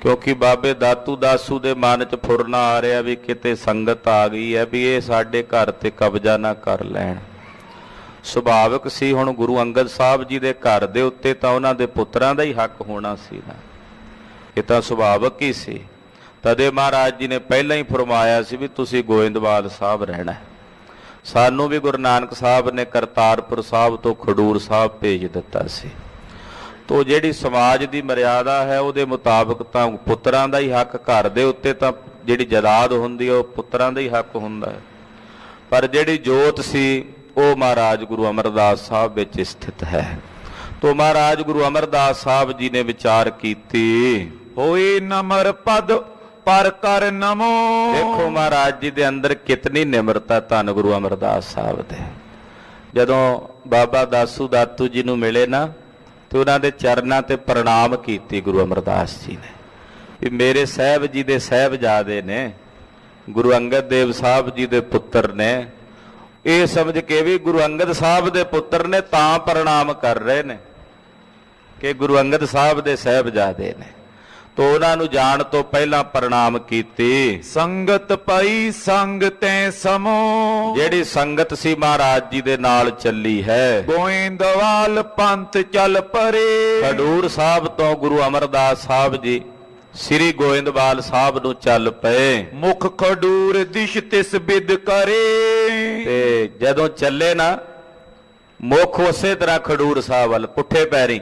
ਕਿਉਂਕਿ ਬਾਬੇ ਦਾਤੂ ਦਾਸੂ ਦੇ ਮਨ 'ਚ ਫੁਰਨਾ ਆ ਰਿਹਾ ਵੀ ਕਿਤੇ ਸੰਗਤ ਆ ਗਈ ਹੈ ਵੀ ਇਹ ਸਾਡੇ ਘਰ ਤੇ ਕਬਜ਼ਾ ਨਾ ਕਰ ਲੈਣ। ਸੁਭਾਵਿਕ ਸੀ, ਹੁਣ ਗੁਰੂ ਅੰਗਦ ਸਾਹਿਬ ਜੀ ਦੇ ਘਰ ਦੇ ਉੱਤੇ ਤਾਂ ਉਹਨਾਂ ਦੇ ਪੁੱਤਰਾਂ ਦਾ ਹੀ ਹੱਕ ਹੋਣਾ ਸੀ ਨਾ, ਇਹ ਤਾਂ ਸੁਭਾਵਿਕ ਹੀ ਸੀ। ਤਦੇ ਮਹਾਰਾਜ ਜੀ ਨੇ ਪਹਿਲਾਂ ਹੀ ਫਰਮਾਇਆ ਸੀ ਵੀ ਤੁਸੀਂ ਗੋਇੰਦਵਾਲ ਸਾਹਿਬ ਰਹਿਣਾ। ਸਾਨੂੰ ਵੀ ਗੁਰੂ ਨਾਨਕ ਸਾਹਿਬ ਨੇ ਕਰਤਾਰਪੁਰ ਸਾਹਿਬ ਤੋਂ ਖਡੂਰ ਸਾਹਿਬ ਭੇਜ ਦਿੱਤਾ ਸੀ। ਤੋ ਜਿਹੜੀ ਸਮਾਜ ਦੀ ਮਰਿਆਦਾ ਹੈ ਉਹਦੇ ਮੁਤਾਬਕ ਤਾਂ ਪੁੱਤਰਾਂ ਦਾ ਹੀ ਹੱਕ, ਘਰ ਦੇ ਉੱਤੇ ਤਾਂ ਜਿਹੜੀ ਜਾਇਦਾਦ ਹੁੰਦੀ ਉਹ ਪੁੱਤਰਾਂ ਦਾ ਹੀ ਹੱਕ ਹੁੰਦਾ ਹੈ। ਪਰ ਜਿਹੜੀ ਜੋਤ ਸੀ ਉਹ ਮਹਾਰਾਜ ਗੁਰੂ ਅਮਰਦਾਸ ਸਾਹਿਬ ਵਿੱਚ ਸਥਿਤ ਹੈ। ਤੋ ਮਹਾਰਾਜ ਗੁਰੂ ਅਮਰਦਾਸ ਸਾਹਿਬ ਜੀ ਨੇ ਵਿਚਾਰ ਕੀਤੀ, ਹੋਏ ਨਮਰ ਪਦ ਪਰ ਕਰ ਨਮੋ। ਦੇਖੋ ਮਹਾਰਾਜ ਜੀ ਦੇ ਅੰਦਰ ਕਿਤਨੀ ਨਿਮਰਤਾ ਧੰਨ ਗੁਰੂ ਅਮਰਦਾਸ ਸਾਹਿਬ ਦੇ। ਜਦੋਂ ਬਾਬਾ ਦਾਸੂ ਦਾਤੂ ਜੀ ਨੂੰ ਮਿਲੇ ਨਾ ਤੇ ਉਹਨਾਂ ਦੇ ਚਰਨਾਂ ਤੇ ਪ੍ਰਣਾਮ ਕੀਤੀ ਗੁਰੂ ਅਮਰਦਾਸ ਜੀ ਨੇ ਵੀ ਮੇਰੇ ਸਾਹਿਬ ਜੀ ਦੇ ਸਾਹਿਬਜ਼ਾਦੇ ਨੇ, ਗੁਰੂ ਅੰਗਦ ਦੇਵ ਸਾਹਿਬ ਜੀ ਦੇ ਪੁੱਤਰ ਨੇ। ਇਹ ਸਮਝ ਕੇ ਵੀ ਗੁਰੂ ਅੰਗਦ ਸਾਹਿਬ ਦੇ ਪੁੱਤਰ ਨੇ ਤਾਂ ਪ੍ਰਣਾਮ ਕਰ ਰਹੇ ਨੇ ਕਿ ਗੁਰੂ ਅੰਗਦ ਸਾਹਿਬ ਦੇ ਸਾਹਿਬਜ਼ਾਦੇ ਨੇ। ਤੋ ਉਹਨਾਂ ਨੂੰ ਜਾਣ ਤੋਂ ਪਹਿਲਾਂ ਪ੍ਰਣਾਮ ਕੀਤੀ। ਸੰਗਤ ਪਈ ਸੰਗ ਤੈ ਸਮੋ, ਜਿਹੜੀ ਸੰਗਤ ਸੀ ਮਹਾਰਾਜ ਜੀ ਦੇ ਨਾਲ ਚੱਲੀ ਹੈ। ਗੋਇੰਦਵਾਲ ਪੰਥ ਚੱਲ ਪਰੇ, ਖਡੂਰ ਸਾਹਿਬ ਤੋਂ ਗੁਰੂ ਅਮਰਦਾਸ ਸਾਹਿਬ ਜੀ ਸ੍ਰੀ ਗੋਇੰਦਵਾਲ ਸਾਹਿਬ ਨੂੰ ਚੱਲ ਪਏ। ਮੁਖ ਖਡੂਰ ਦਿਸ਼ ਤਿਸ ਬਿਦ ਕਰੇ, ਤੇ ਜਦੋਂ ਚੱਲੇ ਨਾ ਮੁਖ ਉਸੇ ਤਰ੍ਹਾਂ ਖਡੂਰ ਸਾਹਿਬ ਵੱਲ ਪੁੱਠੇ ਪੈਰੀ,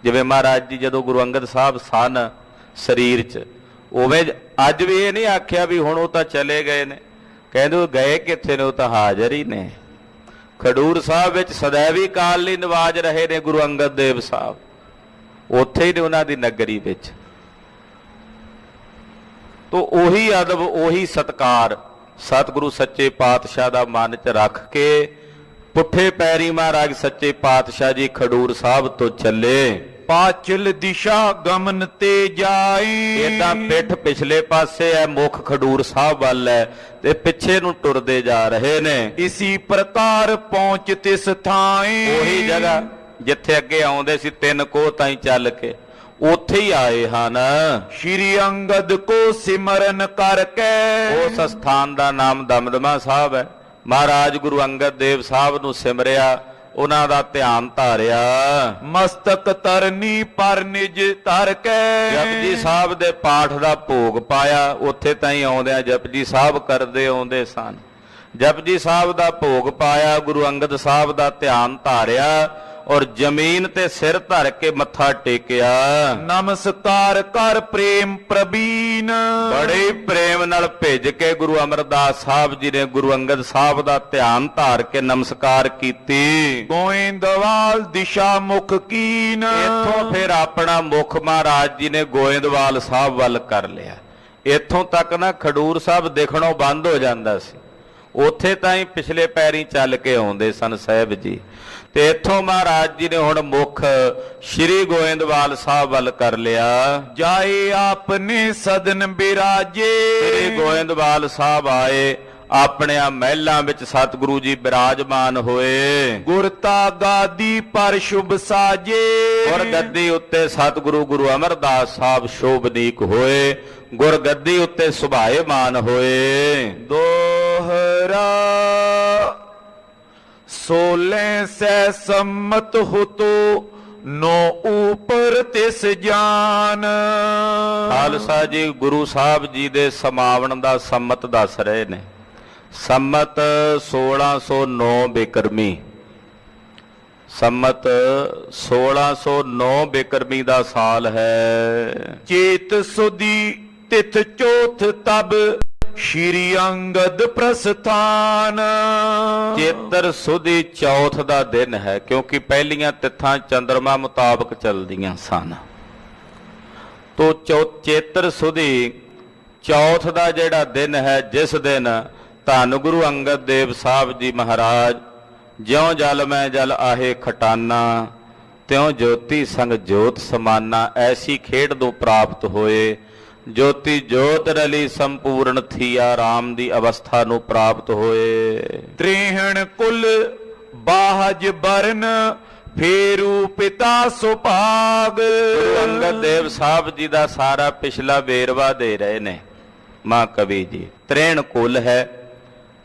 ਜਿਵੇਂ ਮਹਾਰਾਜ ਜੀ ਜਦੋਂ ਗੁਰੂ ਅੰਗਦ ਸਾਹਿਬ ਸਨ ਸਰੀਰ 'ਚ, ਉਵੇਂ ਅੱਜ ਵੀ ਇਹ ਨਹੀਂ ਆਖਿਆ ਵੀ ਹੁਣ ਉਹ ਤਾਂ ਚਲੇ ਗਏ ਨੇ। ਕਹਿੰਦੇ ਉਹ ਗਏ ਕਿੱਥੇ ਨੇ, ਉਹ ਤਾਂ ਹਾਜ਼ਰ ਹੀ ਨੇ। ਖਡੂਰ ਸਾਹਿਬ ਵਿੱਚ ਸदैਵੀ ਕਾਲ ਲਈ ਨਿਵਾਜ ਰਹੇ ਨੇ ਗੁਰੂ ਅੰਗਦ ਦੇਵ ਸਾਹਿਬ, ਉੱਥੇ ਹੀ ਨੇ ਉਹਨਾਂ ਦੀ ਨਗਰੀ ਵਿੱਚ। ਤੋ ਉਹੀ ਅਦਬ ਉਹੀ ਸਤਕਾਰ ਸਤਿਗੁਰੂ ਸੱਚੇ ਪਾਤਸ਼ਾਹ ਦਾ ਮਨ 'ਚ ਰੱਖ ਕੇ ਪੁੱਠੇ ਪੈਰੀ ਮਹਾਰਾਜ ਸੱਚੇ ਪਾਤਸ਼ਾਹ ਜੀ ਖਡੂਰ ਸਾਹਿਬ ਤੋਂ ਚੱਲੇ। ਪਾਚਲ ਦਿਸ਼ਾ ਗਮਨ ਤੇ ਜਾਈ, ਏਦਾਂ ਪਿੱਠ ਪਿਛਲੇ ਪਾਸੇ ਹੈ, ਮੁੱਖ ਖਡੂਰ ਸਾਹਿਬ ਵੱਲ ਹੈ ਤੇ ਪਿੱਛੇ ਨੂੰ ਟੁਰਦੇ ਜਾ ਰਹੇ ਨੇ। ਇਸੀ ਪ੍ਰਕਾਰ ਪਹੁੰਚ ਤਿਸ ਥਾਈ, ਉਹੀ ਜਗ੍ਹਾ ਜਿੱਥੇ ਅੱਗੇ ਆਉਂਦੇ ਸੀ 3 ਕੋਹ ਤਾਈਂ ਚੱਲ ਕੇ ਉੱਥੇ ਹੀ ਆਏ ਹਨ। ਸ਼੍ਰੀ ਅੰਗਦ ਕੋ ਸਿਮਰਨ ਕਰਕੇ, ਉਸ ਸਥਾਨ ਦਾ ਨਾਮ ਦਮਦਮਾ ਸਾਹਿਬ ਹੈ। ਮਹਾਰਾਜ ਗੁਰੂ ਅੰਗਦ ਦੇਵ ਸਾਹਿਬ ਨੂੰ ਸਿਮਰਿਆ, ਉਹਨਾਂ ਦਾ ਧਿਆਨ ਧਾਰਿਆ। ਮਸਤਕ ਤਰਨੀ ਪਰ ਨਿਜ ਧਰ ਕੇ। ਜਪਜੀ ਸਾਹਿਬ ਦੇ ਪਾਠ ਦਾ ਭੋਗ ਪਾਇਆ। ਉੱਥੇ ਤਾਈਂ ਆਉਂਦਿਆਂ ਜਪਜੀ ਸਾਹਿਬ ਕਰਦੇ ਆਉਂਦੇ ਸਨ। ਜਪਜੀ ਸਾਹਿਬ ਦਾ ਭੋਗ ਪਾਇਆ, ਗੁਰੂ ਅੰਗਦ ਸਾਹਿਬ ਦਾ ਧਿਆਨ ਧਾਰਿਆ ਔਰ ਜ਼ਮੀਨ ਤੇ ਸਿਰ ਧਰ ਕੇ ਮੱਥਾ ਟੇਕਿਆ। ਨਮਸਕਾਰ ਕਰ ਪ੍ਰੇਮ ਪ੍ਰਬੀਨ। ਬੜੇ ਪ੍ਰੇਮ ਨਾਲ ਭਿੱਜ ਕੇ ਗੁਰੂ ਅਮਰਦਾਸ ਸਾਹਿਬ ਜੀ ਨੇ ਗੁਰੂ ਅੰਗਦ ਸਾਹਿਬ ਦਾ ਧਿਆਨ ਧਾਰ ਕੇ ਨਮਸਕਾਰ ਕੀਤੀ। ਗੋਇੰਦਵਾਲ ਦਿਸ਼ਾ ਮੁਖ ਕੀਨ। ਇੱਥੋਂ ਫਿਰ ਆਪਣਾ ਮੁਖ ਮਹਾਰਾਜ ਜੀ ਨੇ ਗੋਇੰਦਵਾਲ ਸਾਹਿਬ ਵੱਲ ਕਰ ਲਿਆ। ਇੱਥੋਂ ਤੱਕ ਨਾ ਖਡੂਰ ਸਾਹਿਬ ਦੇਖਣੋਂ ਬੰਦ ਹੋ ਜਾਂਦਾ ਸੀ, ਉੱਥੇ ਤਾਂ ਹੀ ਪਿਛਲੇ ਪੈਰੀਂ ਚੱਲ ਕੇ ਆਉਂਦੇ ਸਨ ਸਾਹਿਬ ਜੀ। ਤੇ ਇੱਥੋਂ ਮਹਾਰਾਜ ਜੀ ਨੇ ਹੁਣ ਮੁਖ ਸ਼੍ਰੀ ਗੋਇੰਦਵਾਲ ਸਾਹਿਬ ਵੱਲ ਕਰ ਲਿਆ। ਜਾਏ ਆਪਨੇ ਸਦਨ ਬਿਰਾਜੇ। ਸ਼੍ਰੀ ਗੋਇੰਦਵਾਲ ਸਾਹਿਬ ਆਏ, ਆਪਣਿਆਂ ਮਹਿਲਾਂ ਵਿੱਚ ਸਤਿਗੁਰੂ ਜੀ ਬਿਰਾਜਮਾਨ ਹੋਏ। ਗੁਰਤਾ ਗਾਦੀ ਪਰ ਸ਼ੁਭ ਸਾਜੇ। ਗੁਰ ਗੱਦੀ ਉੱਤੇ ਸਤਿਗੁਰੂ ਗੁਰੂ ਅਮਰਦਾਸ ਸਾਹਿਬ ਸ਼ੋਭਨੀਕ ਹੋਏ, ਗੁਰ ਗੱਦੀ ਉੱਤੇ ਸੁਭਾਏਮਾਨ ਹੋਏ। ਦੋਹਰਾ 16 ਸੈ ਸੰਮਤ ਹੁਤੋ ਨੋ ਉਪਰ ਤਿਸ ਜਾਨ। ਖਾਲਸਾ ਜੀ ਗੁਰੂ ਸਾਹਿਬ ਜੀ ਦੇ ਸਮਾਵਣ ਦਾ ਸੰਮਤ ਦੱਸ ਰਹੇ ਨੇ। ਸੰਮਤ 1609 ਬਿਕਰਮੀ, ਸੰਮਤ 1609 ਬਿਕਰਮੀ ਦਾ ਸਾਲ ਹੈ। ਚੇਤ ਸੁਦੀ ਤਿਥ ਚੌਥ ਤਬ ਸ਼੍ਰੀ ਅੰਗਦ ਪ੍ਰਸਥਾਨ। ਚੇਤਰ ਸੁਦੀ ਚੌਥ ਦਾ ਦਿਨ ਹੈ, ਕਿਉਂਕਿ ਪਹਿਲੀਆਂ ਤਿਥਾਂ ਚੰਦਰਮਾ ਮੁਤਾਬਕ ਚੱਲਦੀਆਂ ਸਨ। ਤੋ ਚੇਤਰ ਸੁਦੀ ਚੌਥ ਦਾ ਜਿਹੜਾ ਦਿਨ ਹੈ, ਜਿਸ ਦਿਨ ਧੰਨ ਗੁਰੂ ਅੰਗਦ ਦੇਵ ਸਾਹਿਬ ਜੀ ਮਹਾਰਾਜ ਜਿਉਂ ਜਲ ਮੈਂ ਜਲ ਆਹੇ ਖਟਾਨਾ ਤਿਉਂ ਜੋਤੀ ਸੰਗ ਜੋਤ ਸਮਾਨਾ, ਐਸੀ ਖੇਡ ਤੋਂ ਪ੍ਰਾਪਤ ਹੋਏ। ਜੋਤੀ ਜੋਤ ਰਲੀ ਸੰਪੂਰਨ ਥੀਆ, ਰਾਮ ਦੀ ਅਵਸਥਾ ਨੂੰ ਪ੍ਰਾਪਤ ਹੋਏ। ਤ੍ਰਿਹਣ ਕੁਲ ਬਾਹਜ ਬਰਨ ਫੇਰੂ ਪਿਤਾ ਸੁਭਾਗ। ਗੁਰੂ ਅੰਗਦ ਦੇਵ ਸਾਹਿਬ ਜੀ ਦਾ ਸਾਰਾ ਪਿਛਲਾ ਵੇਰਵਾ ਦੇ ਰਹੇ ਨੇ ਮਾਂ ਕਵੀ ਜੀ। ਤ੍ਰਿਹਣ ਕੁਲ ਹੈ,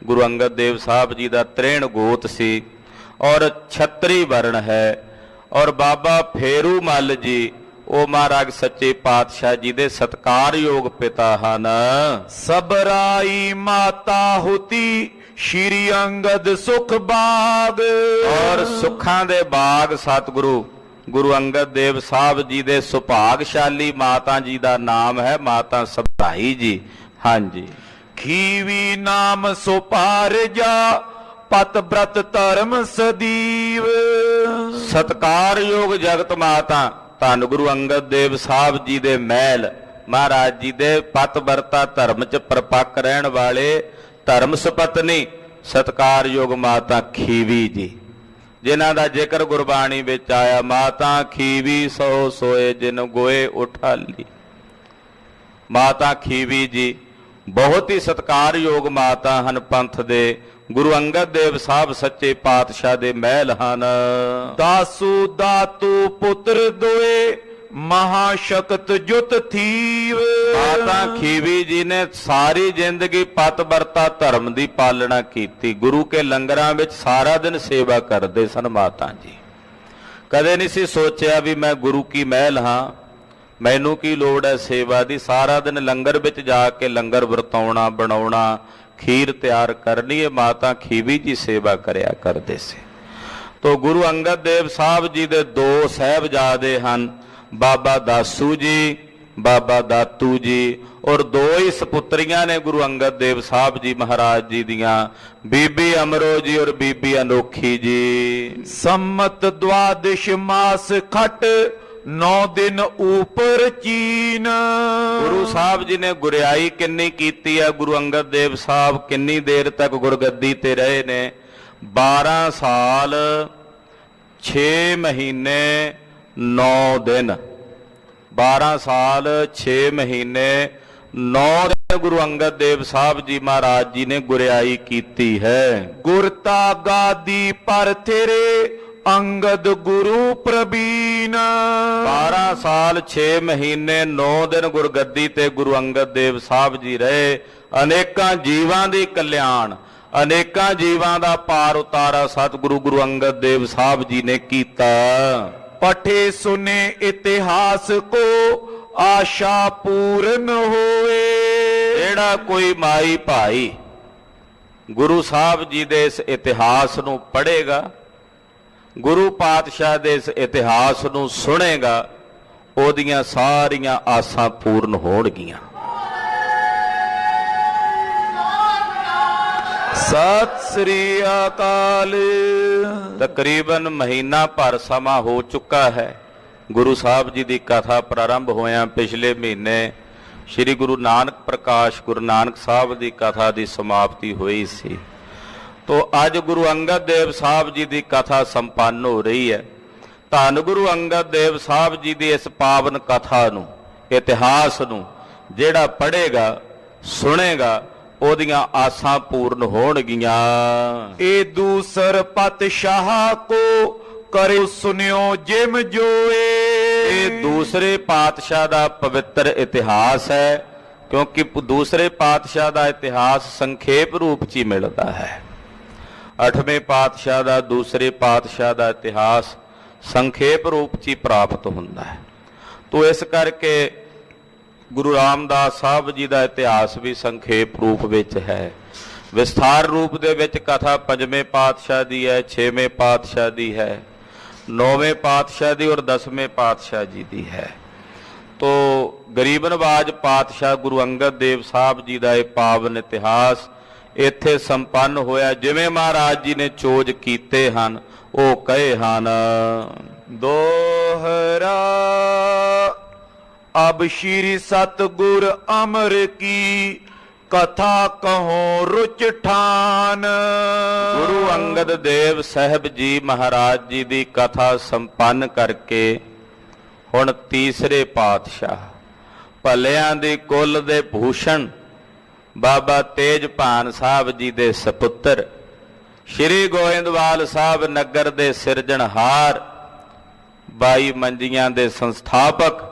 ਗੁਰੂ ਅੰਗਦ ਦੇਵ ਸਾਹਿਬ ਜੀ ਦਾ ਤ੍ਰਿਹਣ ਗੋਤ ਸੀ ਔਰ ਛਤਰੀ ਵਰਣ ਹੈ। ਔਰ ਬਾਬਾ ਫੇਰੂ ਮੱਲ ਜੀ ਉਹ ਮਹਾਰਾਜ ਸੱਚੇ ਪਾਤਸ਼ਾਹ ਜੀ ਦੇ ਸਤਿਕਾਰਯੋਗ ਪਿਤਾ ਹਨ। ਸਬਰਾਈ ਮਾਤਾ ਹੁਤੀ ਸ਼੍ਰੀ ਅੰਗਦ ਸੁਖ ਬਾਗ। ਔਰ ਸੁੱਖਾਂ ਦੇ ਬਾਗ ਸਤਿਗੁਰੂ ਗੁਰੂ ਅੰਗਦ ਦੇਵ ਸਾਹਿਬ ਜੀ ਦੇ ਸੁਭਾਗਸ਼ਾਲੀ ਮਾਤਾ ਜੀ ਦਾ ਨਾਮ ਹੈ ਮਾਤਾ ਸਬਰਾਈ ਜੀ। ਹਾਂਜੀ। ਖੀਵੀ ਨਾਮ ਸੁਪਾਰਜਾ ਪਤ ਬ੍ਰਤ ਧਰਮ ਸਦੀਵ। ਸਤਿਕਾਰਯੋਗ ਜਗਤ ਮਾਤਾ ਧੰਨ ਗੁਰੂ ਅੰਗਦ ਦੇਵ ਸਾਹਿਬ ਜੀ ਦੇ ਮਹਿਲ, ਮਹਾਰਾਜ ਜੀ ਦੇ ਪਤ ਵਰਤਾ ਧਰਮ ਚ ਪਰਪੱਕ ਰਹਿਣ ਵਾਲੇ ਧਰਮ ਸੁਪਤਨੀ ਸਤਿਕਾਰਯੋਗ ਮਾਤਾ ਖੀਵੀ ਜੀ, ਜਿਨ੍ਹਾਂ ਦਾ ਜ਼ਿਕਰ ਗੁਰਬਾਣੀ ਵਿੱਚ ਆਇਆ। ਮਾਤਾ ਖੀਵੀ ਸੋ ਸੋਏ ਜਿਨ ਗੋਏ ਉਠਾਲੀ। ਮਾਤਾ ਖੀਵੀ ਜੀ ਬਹੁਤ ਹੀ ਸਤਿਕਾਰਯੋਗ ਮਾਤਾ ਹਨ। ਪੰਥ ਦੇ ਗੁਰੂ ਅੰਗਦ ਦੇਵ ਸਾਹਿਬ ਸੱਚੇ ਪਾਤਸ਼ਾਹ ਦੇ ਮਹਿਲ ਹਨ। ਦਾਸੂ ਦਾਤੂ ਪੁੱਤਰ ਦੋਏ ਮਹਾ ਸ਼ਕਤ ਜੁਤ ਥੀਵ। ਮਾਤਾ ਖੀਵੀ ਜੀ ਨੇ ਸਾਰੀ ਜ਼ਿੰਦਗੀ ਪਤ ਵਰਤਾ ਧਰਮ ਦੀ ਪਾਲਣਾ ਕੀਤੀ। ਗੁਰੂ ਕੇ ਲੰਗਰਾਂ ਵਿੱਚ ਸਾਰਾ ਦਿਨ ਸੇਵਾ ਕਰਦੇ ਸਨ ਮਾਤਾ ਜੀ। ਕਦੇ ਨਹੀਂ ਸੀ ਸੋਚਿਆ ਵੀ ਮੈਂ ਗੁਰੂ ਕੀ ਮਹਿਲ ਹਾਂ, ਮੈਨੂੰ ਕੀ ਲੋੜ ਹੈ ਸੇਵਾ ਦੀ। ਸਾਰਾ ਦਿਨ ਲੰਗਰ ਵਿੱਚ ਜਾ ਕੇ ਲੰਗਰ ਵਰਤਾਉਣਾ, ਬਣਾਉਣਾ, ਖੀਰ ਤਿਆਰ ਕਰਨੀ, ਇਹ ਮਾਤਾ ਖੀਵੀ ਜੀ ਸੇਵਾ ਕਰਿਆ ਕਰਦੇ ਸੀ। ਤੋ ਗੁਰੂ ਅੰਗਦ ਦੇਵ ਸਾਹਿਬ ਜੀ ਦੇ ਦੋ ਸਾਹਿਬਜ਼ਾਦੇ ਹਨ, ਬਾਬਾ ਦਾਸੂ ਜੀ, ਬਾਬਾ ਦਾਤੂ ਜੀ, ਔਰ ਦੋ ਹੀ ਸਪੁੱਤਰੀਆਂ ਨੇ ਗੁਰੂ ਅੰਗਦ ਦੇਵ ਸਾਹਿਬ ਜੀ ਮਹਾਰਾਜ ਜੀ ਦੀਆਂ, ਬੀਬੀ ਅਮਰੋ ਜੀ ਔਰ ਬੀਬੀ ਅਨੋਖੀ ਜੀ। ਸੰਮਤ ਦਵਾਦਸ਼ ਮਾਸ ਖਟ 9 ਦਿਨ ਉਪਰ ਚੀਨ। ਗੁਰੂ ਸਾਹਿਬ ਜੀ ਨੇ ਗੁਰਿਆਈ ਕਿੰਨੀ ਕੀਤੀ ਹੈ? ਗੁਰੂ ਅੰਗਦ ਦੇਵ ਸਾਹਿਬ ਕਿੰਨੀ ਦੇਰ ਤੱਕ ਗੁਰਗੱਦੀ ਤੇ ਰਹੇ ਨੇ? 12 ਸਾਲ 6 ਮਹੀਨੇ 9 ਦਿਨ। 12 ਸਾਲ 6 ਮਹੀਨੇ 9 ਦਿਨ ਗੁਰੂ ਅੰਗਦ ਦੇਵ ਸਾਹਿਬ ਜੀ ਮਹਾਰਾਜ ਜੀ ਨੇ ਗੁਰਿਆਈ ਕੀਤੀ ਹੈ। ਗੁਰਤਾ ਗਾਦੀ ਪਰ ਤੇਰੇ ਅੰਗਦ ਗੁਰੂ ਪ੍ਰਬੀਨ। 12 ਸਾਲ 6 ਮਹੀਨੇ 9 ਦਿਨ ਗੁਰਗੱਦੀ ਤੇ ਗੁਰੂ ਅੰਗਦ ਦੇਵ ਸਾਹਿਬ ਜੀ ਰਹੇ। ਅਨੇਕਾਂ ਜੀਵਾਂ ਦੀ ਕਲਿਆਣ, ਅਨੇਕਾਂ ਜੀਵਾਂ ਦਾ ਪਾਰ ਉਤਾਰਾ ਸਤਿਗੁਰੂ ਗੁਰੂ ਅੰਗਦ ਦੇਵ ਸਾਹਿਬ ਜੀ ਨੇ ਕੀਤਾ। ਪਠੇ ਸੁਨੇ ਇਤਿਹਾਸ ਕੋ ਆਸ਼ਾ ਪੂਰਨ ਹੋਏ। ਜਿਹੜਾ ਕੋਈ ਮਾਈ ਭਾਈ ਗੁਰੂ ਸਾਹਿਬ ਜੀ ਦੇ ਇਸ ਇਤਿਹਾਸ ਨੂੰ ਪੜ੍ਹੇਗਾ, ਗੁਰੂ ਪਾਤਸ਼ਾਹ ਦੇ ਇਸ ਇਤਿਹਾਸ ਨੂੰ ਸੁਣੇਗਾ, ਉਹਦੀਆਂ ਸਾਰੀਆਂ ਆਸਾਂ ਪੂਰਨ ਹੋਣਗੀਆਂ। ਸਤਿ ਸ੍ਰੀ ਅਕਾਲ। ਤਕਰੀਬਨ ਮਹੀਨਾ ਭਰ ਸਮਾਂ ਹੋ ਚੁੱਕਾ ਹੈ ਗੁਰੂ ਸਾਹਿਬ ਜੀ ਦੀ ਕਥਾ ਪ੍ਰਾਰੰਭ ਹੋਇਆਂ। ਪਿਛਲੇ ਮਹੀਨੇ ਸ੍ਰੀ ਗੁਰੂ ਨਾਨਕ ਪ੍ਰਕਾਸ਼ ਗੁਰੂ ਨਾਨਕ ਸਾਹਿਬ ਦੀ ਕਥਾ ਦੀ ਸਮਾਪਤੀ ਹੋਈ ਸੀ। ਤੋ ਅੱਜ ਗੁਰੂ ਅੰਗਦ ਦੇਵ ਸਾਹਿਬ ਜੀ ਦੀ ਕਥਾ ਸੰਪੰਨ ਹੋ ਰਹੀ ਹੈ। ਧੰਨ ਗੁਰੂ ਅੰਗਦ ਦੇਵ ਸਾਹਿਬ ਜੀ ਦੀ ਇਸ ਪਾਵਨ ਕਥਾ ਨੂੰ, ਇਤਿਹਾਸ ਨੂੰ ਜਿਹੜਾ ਪੜ੍ਹੇਗਾ, ਸੁਣੇਗਾ, ਉਹਦੀਆਂ ਆਸਾਂ ਪੂਰਨ ਹੋਣਗੀਆਂ। ਇਹ ਦੂਸਰ ਪਾਤਸ਼ਾਹ ਕੋ ਕਰੇ ਸੁਨਿਓ ਜਿਮ ਜੋਏ। ਇਹ ਦੂਸਰੇ ਪਾਤਸ਼ਾਹ ਦਾ ਪਵਿੱਤਰ ਇਤਿਹਾਸ ਹੈ, ਕਿਉਂਕਿ ਦੂਸਰੇ ਪਾਤਸ਼ਾਹ ਦਾ ਇਤਿਹਾਸ ਸੰਖੇਪ ਰੂਪ 'ਚ ਹੀ ਮਿਲਦਾ ਹੈ। 8ਵੇਂ ਪਾਤਸ਼ਾਹ ਦਾ, ਦੂਸਰੇ ਪਾਤਸ਼ਾਹ ਦਾ ਇਤਿਹਾਸ ਸੰਖੇਪ ਰੂਪ 'ਚ ਹੀ ਪ੍ਰਾਪਤ ਹੁੰਦਾ ਹੈ। ਤੋ ਇਸ ਕਰਕੇ ਗੁਰੂ ਰਾਮਦਾਸ ਸਾਹਿਬ ਜੀ ਦਾ ਇਤਿਹਾਸ ਵੀ ਸੰਖੇਪ ਰੂਪ ਵਿੱਚ ਹੈ। ਵਿਸਥਾਰ ਰੂਪ ਦੇ ਵਿੱਚ ਕਥਾ 5ਵੇਂ ਪਾਤਸ਼ਾਹ ਦੀ ਹੈ, 6ਵੇਂ ਪਾਤਸ਼ਾਹ ਦੀ ਹੈ, 9ਵੇਂ ਪਾਤਸ਼ਾਹ ਦੀ ਔਰ 10ਵੇਂ ਪਾਤਸ਼ਾਹ ਜੀ ਦੀ ਹੈ। ਤੋ ਗਰੀਬ ਨਵਾਜ ਪਾਤਸ਼ਾਹ ਗੁਰੂ ਅੰਗਦ ਦੇਵ ਸਾਹਿਬ ਜੀ ਦਾ ਇਹ ਪਾਵਨ ਇਤਿਹਾਸ ਇੱਥੇ ਸੰਪੰਨ ਹੋਇਆ। ਜਿਵੇਂ ਮਹਾਰਾਜ ਜੀ ਨੇ ਚੋਜ ਕੀਤੇ ਹਨ ਉਹ ਕਹੇ ਹਨ। ਦੋਹਰਾ ਅਬ ਸ਼੍ਰੀ ਸਤਿਗੁਰ ਅਮਰ ਕੀ ਕਥਾ ਕਹੋ ਰੁਚ ਠਾਨ। ਗੁਰੂ ਅੰਗਦ ਦੇਵ ਸਾਹਿਬ ਜੀ ਮਹਾਰਾਜ ਜੀ ਦੀ ਕਥਾ ਸੰਪੰਨ ਕਰਕੇ ਹੁਣ ਤੀਸਰੇ ਪਾਤਸ਼ਾਹ ਭਲਿਆਂ ਦੀ ਕੁੱਲ ਦੇ ਭੂਸ਼ਣ ਬਾਬਾ ਤੇਜਭਾਨ ਸਾਹਿਬ ਜੀ ਦੇ ਸਪੁੱਤਰ ਸ਼੍ਰੀ ਗੋਇੰਦਵਾਲ ਸਾਹਿਬ ਨਗਰ ਦੇ ਸਿਰਜਣਹਾਰ 22 ਮੰਜੀਆਂ ਦੇ ਸੰਸਥਾਪਕ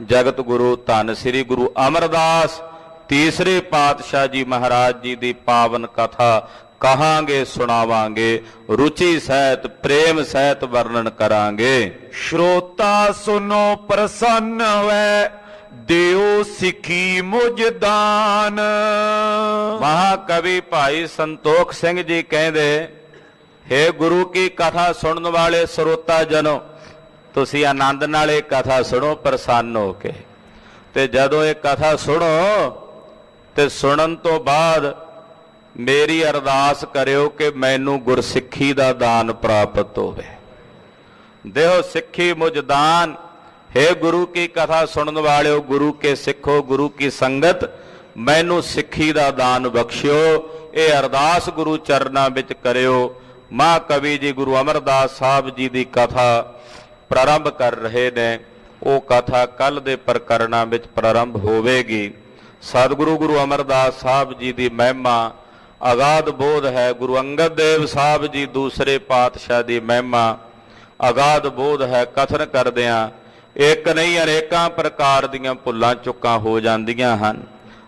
ਜਗਤ ਗੁਰੂ ਧੰਨ ਸ੍ਰੀ ਗੁਰੂ ਅਮਰਦਾਸ ਤੀਸਰੇ ਪਾਤਸ਼ਾਹ ਜੀ ਮਹਾਰਾਜ ਜੀ ਦੀ ਪਾਵਨ ਕਥਾ ਕਹਾਂਗੇ, ਸੁਣਾਵਾਂਗੇ, ਰੁਚੀ ਸਹਿਤ ਪ੍ਰੇਮ ਸਹਿਤ ਵਰਣਨ ਕਰਾਂਗੇ। ਸ਼ਰੋਤਾ ਸੁਨੋ ਪ੍ਰਸੰਨ ਹੋਵੇ ਦਿਓ ਸਿੱਖੀ ਮੁਝ ਦਾਨ। ਮਹਾਕਵੀ ਭਾਈ ਸੰਤੋਖ ਸਿੰਘ ਜੀ ਕਹਿੰਦੇ, ਹੇ ਗੁਰੂ ਕੀ ਕਥਾ ਸੁਣਨ ਵਾਲੇ ਸਰੋਤਾ ਜਨੋ, ਤੁਸੀਂ ਆਨੰਦ ਨਾਲ ਇਹ ਕਥਾ ਸੁਣੋ ਪ੍ਰਸੰਨ ਹੋ ਕੇ। ਤੇ ਜਦੋਂ ਇਹ ਕਥਾ ਸੁਣੋ ਤੇ ਸੁਣਨ ਤੋਂ ਬਾਅਦ ਮੇਰੀ ਅਰਦਾਸ ਕਰਿਓ ਕਿ ਮੈਨੂੰ ਗੁਰਸਿੱਖੀ ਦਾ ਦਾਨ ਪ੍ਰਾਪਤ ਹੋਵੇ। ਦੇਹੋ ਸਿੱਖੀ ਮੁਝ ਦਾਨ। हे ਗੁਰੂ ਕੀ ਕਥਾ ਸੁਣਨ ਵਾਲਿਓ, ਗੁਰੂ ਕੇ ਸਿੱਖੋ, ਗੁਰੂ ਕੀ ਸੰਗਤ, ਮੈਨੂੰ ਸਿੱਖੀ ਦਾ ਦਾਨ ਬਖਸ਼ਿਓ। ਇਹ ਅਰਦਾਸ ਗੁਰੂ ਚਰਨਾਂ ਵਿੱਚ ਕਰਿਓ। ਮਹਾਕਵੀ ਜੀ ਗੁਰੂ ਅਮਰਦਾਸ ਸਾਹਿਬ ਜੀ ਦੀ ਕਥਾ ਪ੍ਰਾਰੰਭ ਕਰ ਰਹੇ ਨੇ। ਉਹ ਕਥਾ ਕੱਲ ਦੇ ਪ੍ਰਕਰਣਾਂ ਵਿੱਚ ਪ੍ਰਾਰੰਭ ਹੋਵੇਗੀ। ਸਤਿਗੁਰੂ ਗੁਰੂ ਅਮਰਦਾਸ ਸਾਹਿਬ ਜੀ ਦੀ ਮਹਿਮਾ ਅਗਾਧ ਬੋਧ ਹੈ। ਗੁਰੂ ਅੰਗਦ ਦੇਵ ਸਾਹਿਬ ਜੀ ਦੂਸਰੇ ਪਾਤਸ਼ਾਹ ਦੀ ਮਹਿਮਾ ਅਗਾਧ ਬੋਧ ਹੈ। ਕਥਨ ਕਰਦਿਆਂ ਇੱਕ ਨਹੀਂ ਅਨੇਕਾਂ ਪ੍ਰਕਾਰ ਦੀਆਂ ਭੁੱਲਾਂ ਚੁੱਕਾਂ ਹੋ ਜਾਂਦੀਆਂ ਹਨ।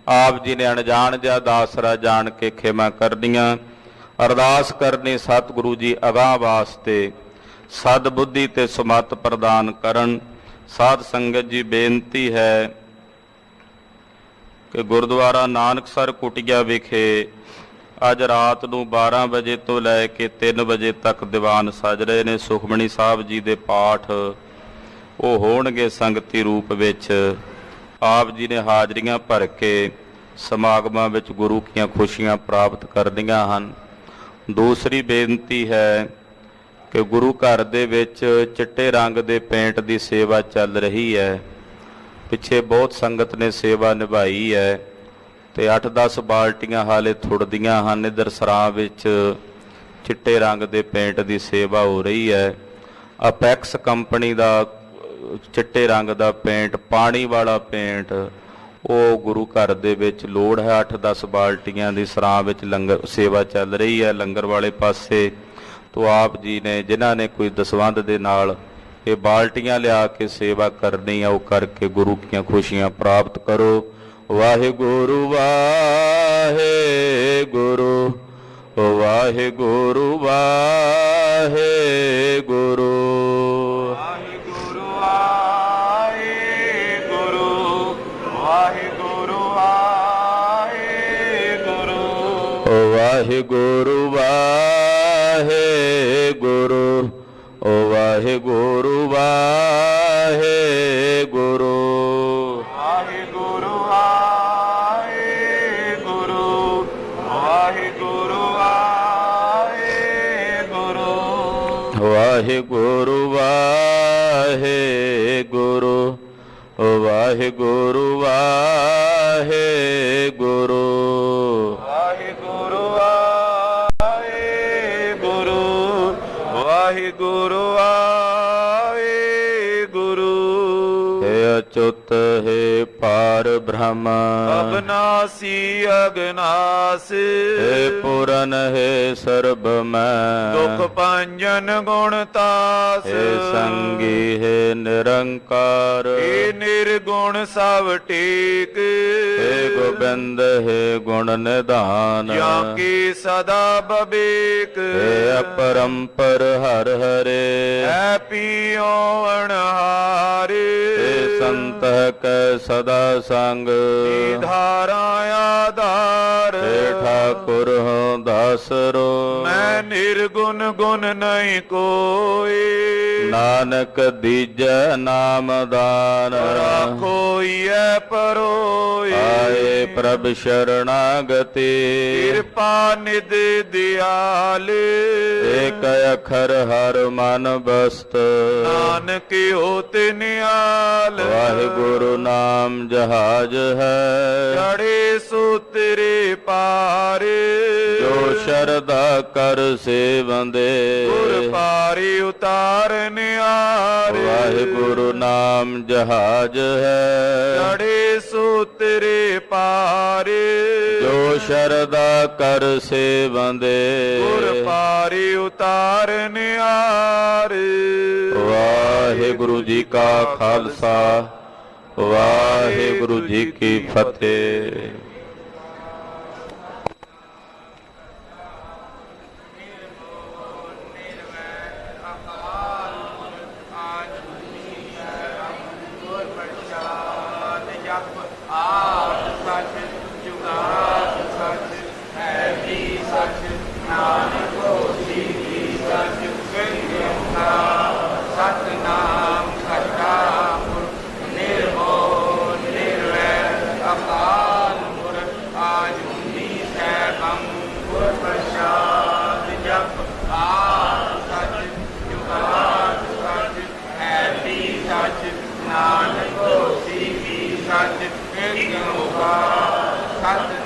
ਆਪ ਜੀ ਨੇ ਅਣਜਾਣ ਜਾਂ ਦਾਸਰਾ ਜਾਣ ਕੇ ਖਿਮਾ ਕਰਨੀਆਂ। ਅਰਦਾਸ ਕਰਨੀ ਸਤਿਗੁਰੂ ਜੀ ਅਗਾਹ ਵਾਸਤੇ ਸਦ ਬੁੱਧੀ ਤੇ ਸਮਤ ਪ੍ਰਦਾਨ ਕਰਨ। ਸਾਧ ਸੰਗਤ ਜੀ ਬੇਨਤੀ ਹੈ ਕਿ ਗੁਰਦੁਆਰਾ ਨਾਨਕਸਰ ਕੁਟੀਆ ਵਿਖੇ ਅੱਜ ਰਾਤ ਨੂੰ 12 ਵਜੇ ਤੋਂ ਲੈ ਕੇ 3 ਵਜੇ ਤੱਕ ਦੀਵਾਨ ਸਜ ਰਹੇ ਨੇ। ਸੁਖਮਣੀ ਸਾਹਿਬ ਜੀ ਦੇ ਪਾਠ ਉਹ ਹੋਣਗੇ ਸੰਗਤੀ ਰੂਪ ਵਿੱਚ। ਆਪ ਜੀ ਨੇ ਹਾਜ਼ਰੀਆਂ ਭਰ ਕੇ ਸਮਾਗਮਾਂ ਵਿੱਚ ਗੁਰੂ ਦੀਆਂ ਖੁਸ਼ੀਆਂ ਪ੍ਰਾਪਤ ਕਰਨੀਆਂ ਹਨ। ਦੂਸਰੀ ਬੇਨਤੀ ਹੈ ਕਿ ਗੁਰੂ ਘਰ ਦੇ ਵਿੱਚ ਚਿੱਟੇ ਰੰਗ ਦੇ ਪੇਂਟ ਦੀ ਸੇਵਾ ਚੱਲ ਰਹੀ ਹੈ। ਪਿੱਛੇ ਬਹੁਤ ਸੰਗਤ ਨੇ ਸੇਵਾ ਨਿਭਾਈ ਹੈ ਤੇ 8-10 ਬਾਲਟੀਆਂ ਹਾਲੇ ਥੁੜਦੀਆਂ ਹਨ। ਇੱਧਰ ਸਰਾਂ ਵਿੱਚ ਚਿੱਟੇ ਰੰਗ ਦੇ ਪੇਂਟ ਦੀ ਸੇਵਾ ਹੋ ਰਹੀ ਹੈ। ਅਪੈਕਸ ਕੰਪਨੀ ਦਾ ਚਿੱਟੇ ਰੰਗ ਦਾ ਪੇਂਟ, ਪਾਣੀ ਵਾਲਾ ਪੇਂਟ, ਉਹ ਗੁਰੂ ਘਰ ਦੇ ਵਿੱਚ ਲੋੜ ਹੈ। 8-10 ਬਾਲਟੀਆਂ ਦੀ ਸਰਾਂ ਵਿੱਚ ਲੰਗਰ ਸੇਵਾ ਚੱਲ ਰਹੀ ਹੈ ਲੰਗਰ ਵਾਲੇ ਪਾਸੇ। ਤੋ ਆਪ ਜੀ ਨੇ ਜਿਨ੍ਹਾਂ ਨੇ ਕੋਈ ਦਸਵੰਧ ਦੇ ਨਾਲ ਇਹ ਬਾਲਟੀਆਂ ਲਿਆ ਕੇ ਸੇਵਾ ਕਰਨੀ ਆ, ਉਹ ਕਰਕੇ ਗੁਰੂ ਦੀਆਂ ਖੁਸ਼ੀਆਂ ਪ੍ਰਾਪਤ ਕਰੋ। ਵਾਹਿਗੁਰੂ ਵਾਹਿਗੁਰੂ ਵਾਹਿਗੁਰੂ ਵਾਹਿਗੁਰੂ ਵਾਹਿਗੁਰੂ ਵਾਹਿਗੁਰੂ ਵਾਹਿਗੁਰੂ ਵਾਹਿਗੁਰੂ ਵਾਹਿਗੁਰੂ ਵਾਹਿਗੁਰੂ ਓ ਵਾਹਿਗੁਰੂ ਵਾਹਿਗੁਰੂ ਵਾਹਿਗੁਰੂ ਵਾਹਿਗੁਰੂ ਵਾਹਿਗੁਰੂ ਵਾਹਿਗੁਰੂ ਵਾਹਿਗੁਰੂ ਵਾਹਿਗੁਰੂ ਓ ਵਾਹਿਗੁਰੂ ਵਾਹਿਗੁਰੂ ਵਾਹਿਗੁਰੂ ਵਾਹਿਗੁਰੂ ਵਾਹਿਗੁਰੂ ਵਾਹਿਗੁਰੂ ਹੈ ਅਚੁੱਤ ਹੈ ਪਾਰ ਬ੍ਰਹਮ ਅਬਨਾਸੀ ਅਗਨਾਸ ਹੈ ਪੂਰਨ ਹੈ ਸਰਬ ਮੈਂ ਦੁਖ ਭੰਜਨ ਗੁਣ ਤਾਸ ਹੈ ਸੰਗੀ ਹੈ ਨਿਰੰਕਾਰ ਏ ਨਿਰਗੁਣ ਸਭ ਟੇਕ ਹੈ ਗੋਬਿੰਦ ਹੈ ਗੁਣ ਨਿਧਾਨ ਜਾਂ ਕੀ ਸਦਾ ਬਬੇਕ ਹੈ ਅਪਰੰਪਰ ਹਰ ਹਰੇ ਹੈ ਪੀਓ ਅਣਹਾਰੇ ਹੈ ਸੰਤ ਕੈ ਸਦਾ ਸੰਗ ਧਾਰਾ ਆਧਾਰ ਹੈ ਠਾਕੁਰ ਹੋ ਦਾਸਰੋ ਮੈਂ ਨਿਰਗੁਣ ਗੁਣ ਨਹੀਂ ਕੋਈ ਨਾਨਕ ਦੀਜੈ ਨਾਮ ਦਾਨ ਰਾਖੋਈਐ ਪਰੋਏ ਆਏ ਪ੍ਰਭ ਸ਼ਰਣਾਗਤੀ ਕਿਰਪਾ ਨਿਧ ਦਿਆਲ ਏਕ ਅਖਰ ਹਰ ਮਨ ਬਸਤ ਨਾਨਕ ਹੋਤ ਨਿਆਲ ਵਾਹਿਗੁਰੂ ਨਾਮ ਜਹਾਜ ਹੈ ਚੜੇ ਸੂਤਰੇ ਪਾਰ ਜੋ ਸ਼ਰਧਾ ਕਰ ਸੇਵੰਦੇ ਗੁਰ ਪਾਰੀ ਉਤਾਰਨ ਆਰ ਵਾਹਿਗੁਰੂ ਨਾਮ ਜਹਾਜ ਹੈ ਚੜੇ ਸੂਤਰੇ ਪਾਰ ਜੋ ਸ਼ਰਧਾ ਕਰ ਸੇਵੰਦੇ ਗੁਰ ਪਾਰੀ ਉਤਾਰਨ ਆਰ ਵਾਹਿਗੁਰੂ ਜੀ ਕਾ ਖਾਲਸਾ ਵਾਹਿਗੁਰੂ ਜੀ ਕੀ ਫਤਿਹ। ਸਤਨਾਮ ਕਰਤਾ ਪੁਰਖ ਨਿਰਭਉ ਨਿਰਵੈਰ ਅਕਾਲ ਪੁਰਖ ਆਜੂਨੀ ਸੈਭੰ ਗੁਰ ਪ੍ਰਸਾਦ ਜਪ ਆਦ ਸਚ ਜੁਗਾਦ ਸਚ ਹੈ ਵੀ ਸਚ ਨਾਨਕ ਹੋਸੀ ਵੀ ਸਚ ਏਕ ਓੰਕਾਰ ਸਤਿ